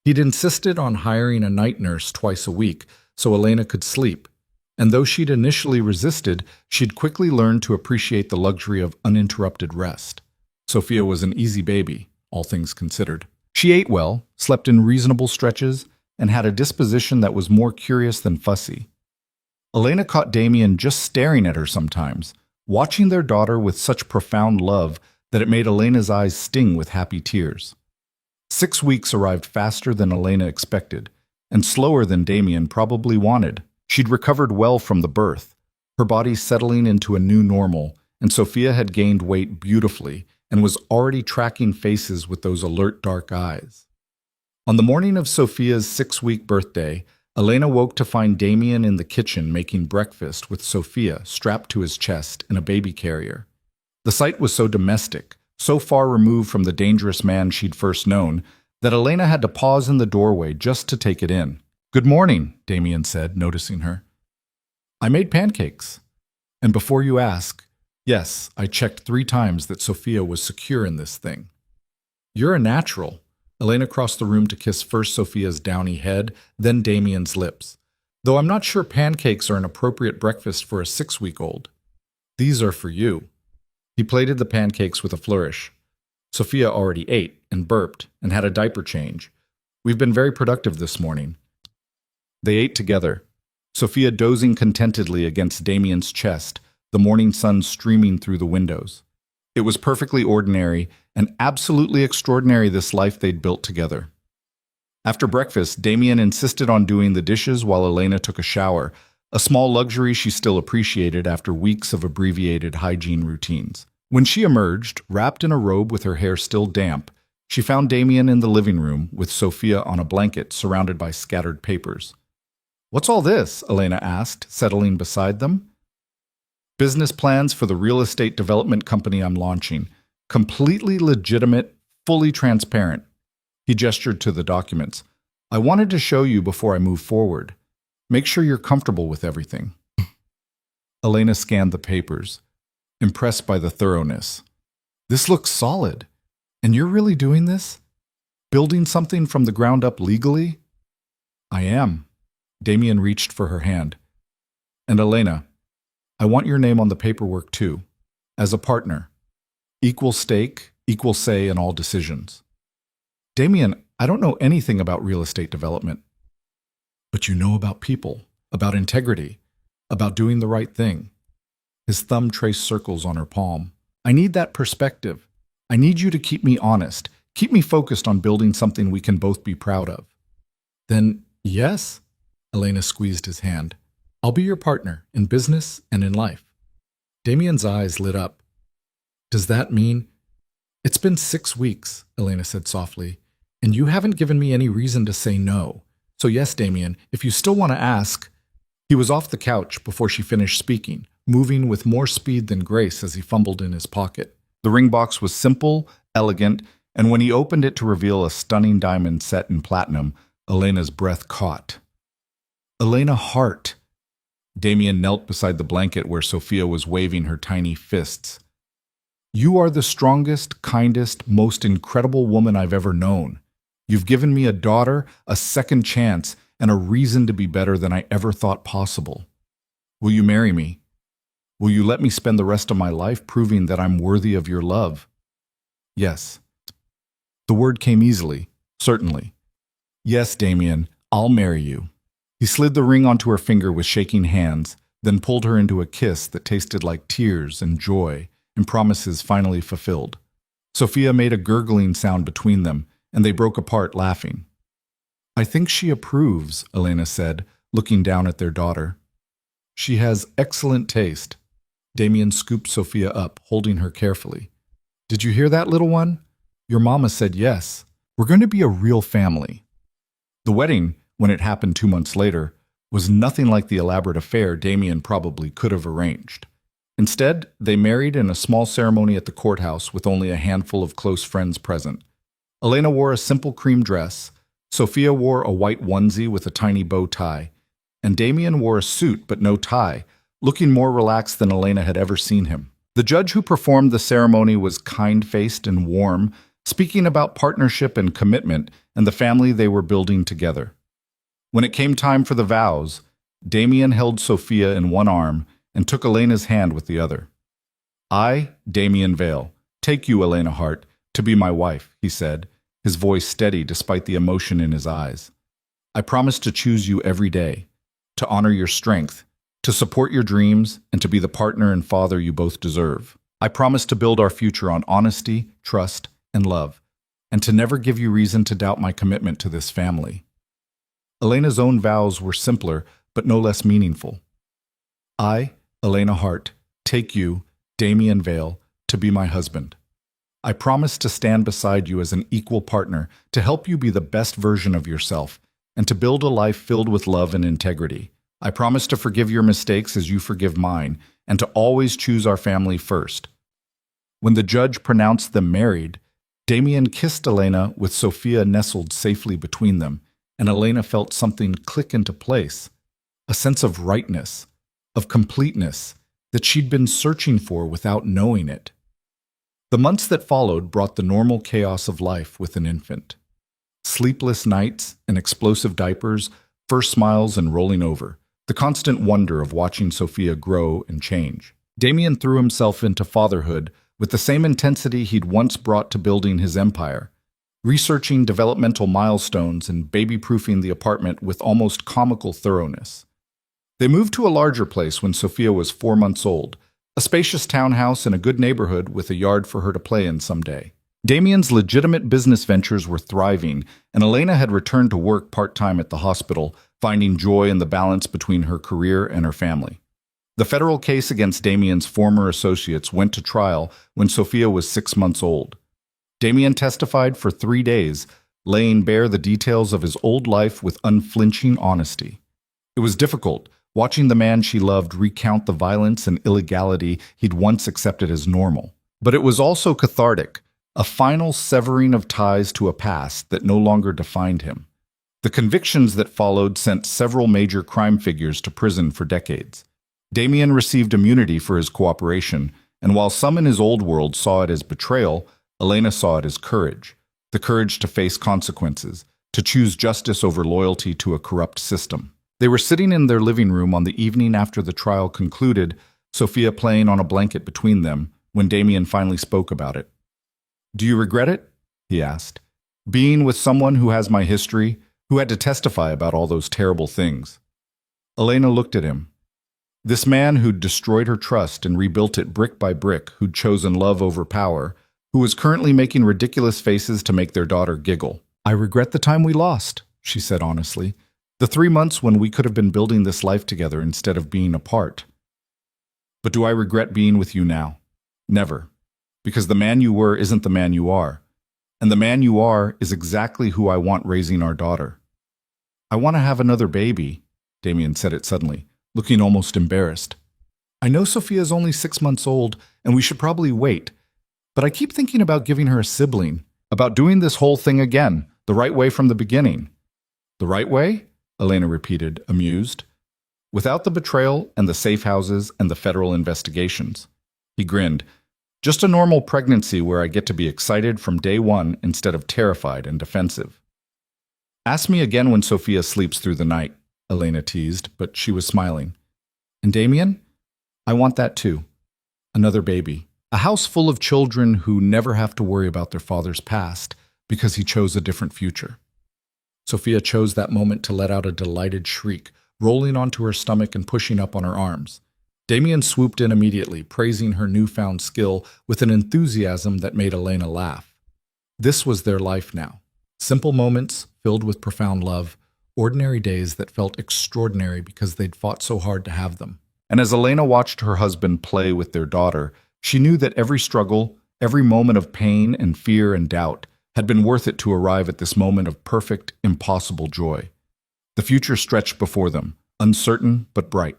He'd insisted on hiring a night nurse twice a week so Elena could sleep, and though she'd initially resisted, she'd quickly learned to appreciate the luxury of uninterrupted rest. Sophia was an easy baby, all things considered. She ate well, slept in reasonable stretches, and had a disposition that was more curious than fussy. Elena caught Damien just staring at her sometimes, watching their daughter with such profound love that it made Elena's eyes sting with happy tears. 6 weeks arrived faster than Elena expected, and slower than Damien probably wanted. She'd recovered well from the birth, her body settling into a new normal, and Sophia had gained weight beautifully and was already tracking faces with those alert dark eyes. On the morning of Sophia's 6-week birthday, Elena woke to find Damien in the kitchen making breakfast with Sophia strapped to his chest in a baby carrier. The sight was so domestic, so far removed from the dangerous man she'd first known that Elena had to pause in the doorway just to take it in. "Good morning," Damien said, noticing her. "I made pancakes. And before you ask, yes, I checked 3 times that Sophia was secure in this thing." "You're a natural." Elena crossed the room to kiss first Sophia's downy head, then Damien's lips. "Though I'm not sure pancakes are an appropriate breakfast for a 6-week-old. These are for you." He plated the pancakes with a flourish. Sophia already ate and burped and had a diaper change. "We've been very productive this morning." They ate together, Sophia dozing contentedly against Damien's chest, the morning sun streaming through the windows. It was perfectly ordinary and absolutely extraordinary, this life they'd built together. After breakfast, Damien insisted on doing the dishes while Elena took a shower, a small luxury she still appreciated after weeks of abbreviated hygiene routines. When she emerged, wrapped in a robe with her hair still damp, she found Damien in the living room with Sophia on a blanket surrounded by scattered papers. "What's all this?" Elena asked, settling beside them. "Business plans for the real estate development company I'm launching. Completely legitimate, fully transparent." He gestured to the documents. "I wanted to show you before I move forward. Make sure you're comfortable with everything." Elena scanned the papers, impressed by the thoroughness. "This looks solid. And you're really doing this? Building something from the ground up legally?" "I am." Damien reached for her hand. "And Elena, I want your name on the paperwork too, as a partner. Equal stake, equal say in all decisions." "Damien, I don't know anything about real estate development." "But you know about people, about integrity, about doing the right thing." His thumb traced circles on her palm. "I need that perspective. I need you to keep me honest, keep me focused on building something we can both be proud of." "Then, yes." Elena squeezed his hand. "I'll be your partner in business and in life." Damien's eyes lit up. "Does that mean—" "It's been 6 weeks," Elena said softly, "and you haven't given me any reason to say no. So yes, Damien, if you still want to ask—" He was off the couch before she finished speaking, moving with more speed than grace as he fumbled in his pocket. The ring box was simple, elegant, and when he opened it to reveal a stunning diamond set in platinum, Elena's breath caught. "Elena Hart." Damien knelt beside the blanket where Sophia was waving her tiny fists. "You are the strongest, kindest, most incredible woman I've ever known. You've given me a daughter, a second chance, and a reason to be better than I ever thought possible. Will you marry me? Will you let me spend the rest of my life proving that I'm worthy of your love?" "Yes." The word came easily, certainly. "Yes, Damien, I'll marry you." He slid the ring onto her finger with shaking hands, then pulled her into a kiss that tasted like tears and joy and promises finally fulfilled. Sophia made a gurgling sound between them, and they broke apart laughing. "I think she approves," Elena said, looking down at their daughter. "She has excellent taste." Damien scooped Sophia up, holding her carefully. "Did you hear that, little one? Your mama said yes. We're going to be a real family." The wedding, when it happened 2 months later, was nothing like the elaborate affair Damien probably could have arranged. Instead, they married in a small ceremony at the courthouse with only a handful of close friends present. Elena wore a simple cream dress, Sophia wore a white onesie with a tiny bow tie, and Damien wore a suit but no tie, looking more relaxed than Elena had ever seen him. The judge who performed the ceremony was kind-faced and warm, speaking about partnership and commitment and the family they were building together. When it came time for the vows, Damien held Sophia in one arm and took Elena's hand with the other. "I, Damien Vale, take you, Elena Hart, to be my wife," he said, his voice steady despite the emotion in his eyes. "I promise to choose you every day, to honor your strength, to support your dreams, and to be the partner and father you both deserve. I promise to build our future on honesty, trust, and love, and to never give you reason to doubt my commitment to this family." Elena's own vows were simpler, but no less meaningful. "I, Elena Hart, take you, Damien Vale, to be my husband. I promise to stand beside you as an equal partner, to help you be the best version of yourself, and to build a life filled with love and integrity. I promise to forgive your mistakes as you forgive mine, and to always choose our family first." When the judge pronounced them married, Damien kissed Elena with Sophia nestled safely between them, and Elena felt something click into place, a sense of rightness, of completeness that she'd been searching for without knowing it. The months that followed brought the normal chaos of life with an infant. Sleepless nights and explosive diapers, first smiles and rolling over, the constant wonder of watching Sophia grow and change. Damien threw himself into fatherhood with the same intensity he'd once brought to building his empire, researching developmental milestones and baby-proofing the apartment with almost comical thoroughness. They moved to a larger place when Sophia was 4 months old, a spacious townhouse in a good neighborhood with a yard for her to play in someday. Damien's legitimate business ventures were thriving, and Elena had returned to work part-time at the hospital, finding joy in the balance between her career and her family. The federal case against Damien's former associates went to trial when Sophia was 6 months old. Damien testified for 3 days, laying bare the details of his old life with unflinching honesty. It was difficult, watching the man she loved recount the violence and illegality he'd once accepted as normal. But it was also cathartic, a final severing of ties to a past that no longer defined him. The convictions that followed sent several major crime figures to prison for decades. Damien received immunity for his cooperation, and while some in his old world saw it as betrayal, Elena saw it as courage, the courage to face consequences, to choose justice over loyalty to a corrupt system. They were sitting in their living room on the evening after the trial concluded, Sophia playing on a blanket between them, when Damien finally spoke about it. "Do you regret it?" he asked. "Being with someone who has my history, who had to testify about all those terrible things." Elena looked at him. This man who'd destroyed her trust and rebuilt it brick by brick, who'd chosen love over power, who was currently making ridiculous faces to make their daughter giggle. "I regret the time we lost," she said honestly. "The 3 months when we could have been building this life together instead of being apart. But do I regret being with you now? Never. Because the man you were isn't the man you are. And the man you are is exactly who I want raising our daughter." "I want to have another baby," Damien said it suddenly, looking almost embarrassed. "I know Sophia's only 6 months old, and we should probably wait. But I keep thinking about giving her a sibling, about doing this whole thing again, the right way from the beginning." "The right way?" Elena repeated, amused. "Without the betrayal and the safe houses and the federal investigations." He grinned. "Just a normal pregnancy where I get to be excited from day one instead of terrified and defensive." "Ask me again when Sophia sleeps through the night," Elena teased, but she was smiling. "And Damien? I want that too. Another baby. A house full of children who never have to worry about their father's past because he chose a different future." Sophia chose that moment to let out a delighted shriek, rolling onto her stomach and pushing up on her arms. Damien swooped in immediately, praising her newfound skill with an enthusiasm that made Elena laugh. This was their life now. Simple moments filled with profound love, ordinary days that felt extraordinary because they'd fought so hard to have them. And as Elena watched her husband play with their daughter, she knew that every struggle, every moment of pain and fear and doubt, had been worth it to arrive at this moment of perfect, impossible joy. The future stretched before them, uncertain but bright.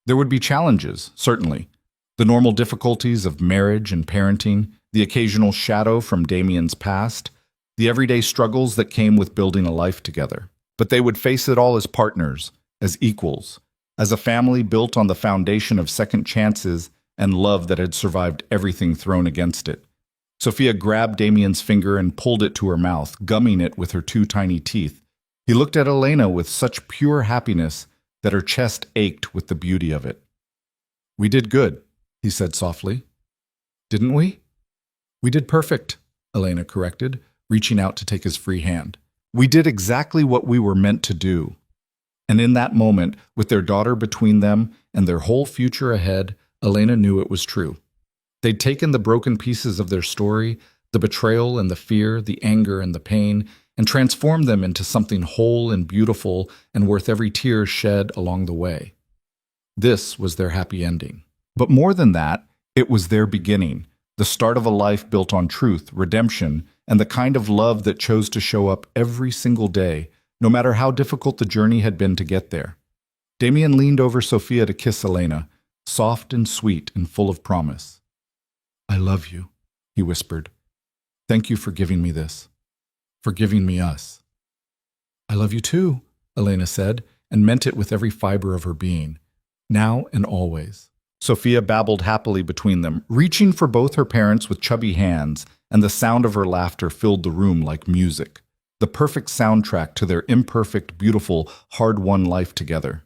There would be challenges, certainly. The normal difficulties of marriage and parenting, the occasional shadow from Damien's past, the everyday struggles that came with building a life together. But they would face it all as partners, as equals, as a family built on the foundation of second chances and love that had survived everything thrown against it. Sophia grabbed Damien's finger and pulled it to her mouth, gumming it with her 2 tiny teeth. He looked at Elena with such pure happiness that her chest ached with the beauty of it. "We did good," he said softly. "Didn't we?" "We did perfect," Elena corrected, reaching out to take his free hand. "We did exactly what we were meant to do." And in that moment, with their daughter between them and their whole future ahead, Elena knew it was true. They'd taken the broken pieces of their story, the betrayal and the fear, the anger and the pain, and transformed them into something whole and beautiful and worth every tear shed along the way. This was their happy ending. But more than that, it was their beginning, the start of a life built on truth, redemption, and the kind of love that chose to show up every single day, no matter how difficult the journey had been to get there. Damien leaned over Sophia to kiss Elena, soft and sweet and full of promise. I love you, he whispered. Thank you for giving me this, for giving me us. I love you too, Elena said, and meant it with every fiber of her being, now and always. Sophia babbled happily between them, reaching for both her parents with chubby hands, and the sound of her laughter filled the room like music, the perfect soundtrack to their imperfect, beautiful, hard-won life together.